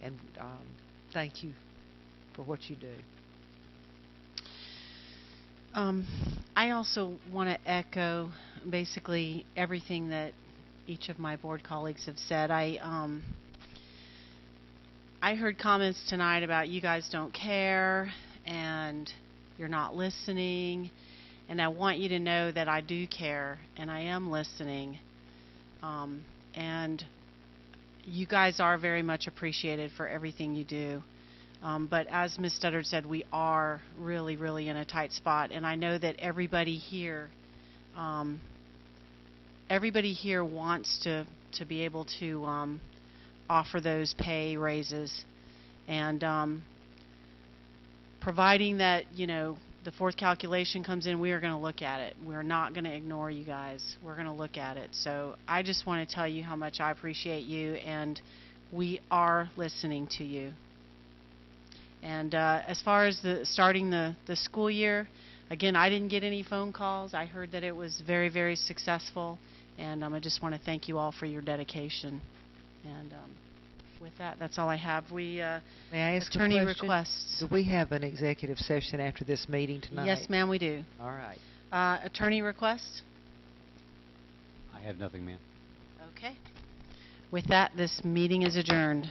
[SPEAKER 16] and thank you for what you do.
[SPEAKER 1] I also want to echo basically everything that each of my board colleagues have said. I heard comments tonight about you guys don't care and you're not listening, and I want you to know that I do care and I am listening, and you guys are very much appreciated for everything you do. But as Ms. Studdard said, we are really, really in a tight spot, and I know that everybody here wants to be able to offer those pay raises, and providing that the fourth calculation comes in, we are going to look at it. We're not going to ignore you guys. We're going to look at it. So I just want to tell you how much I appreciate you, and we are listening to you. And as far as starting the school year, again, I didn't get any phone calls. I heard that it was very, very successful, and I just want to thank you all for your dedication. And with that, that's all I have.
[SPEAKER 16] May I ask
[SPEAKER 1] attorney
[SPEAKER 16] a question?
[SPEAKER 1] requests.
[SPEAKER 16] Do we have an executive session after this meeting tonight?
[SPEAKER 1] Yes, ma'am, we do.
[SPEAKER 16] All right.
[SPEAKER 1] Attorney requests?
[SPEAKER 18] I have nothing, ma'am.
[SPEAKER 1] Okay. With that, this meeting is adjourned.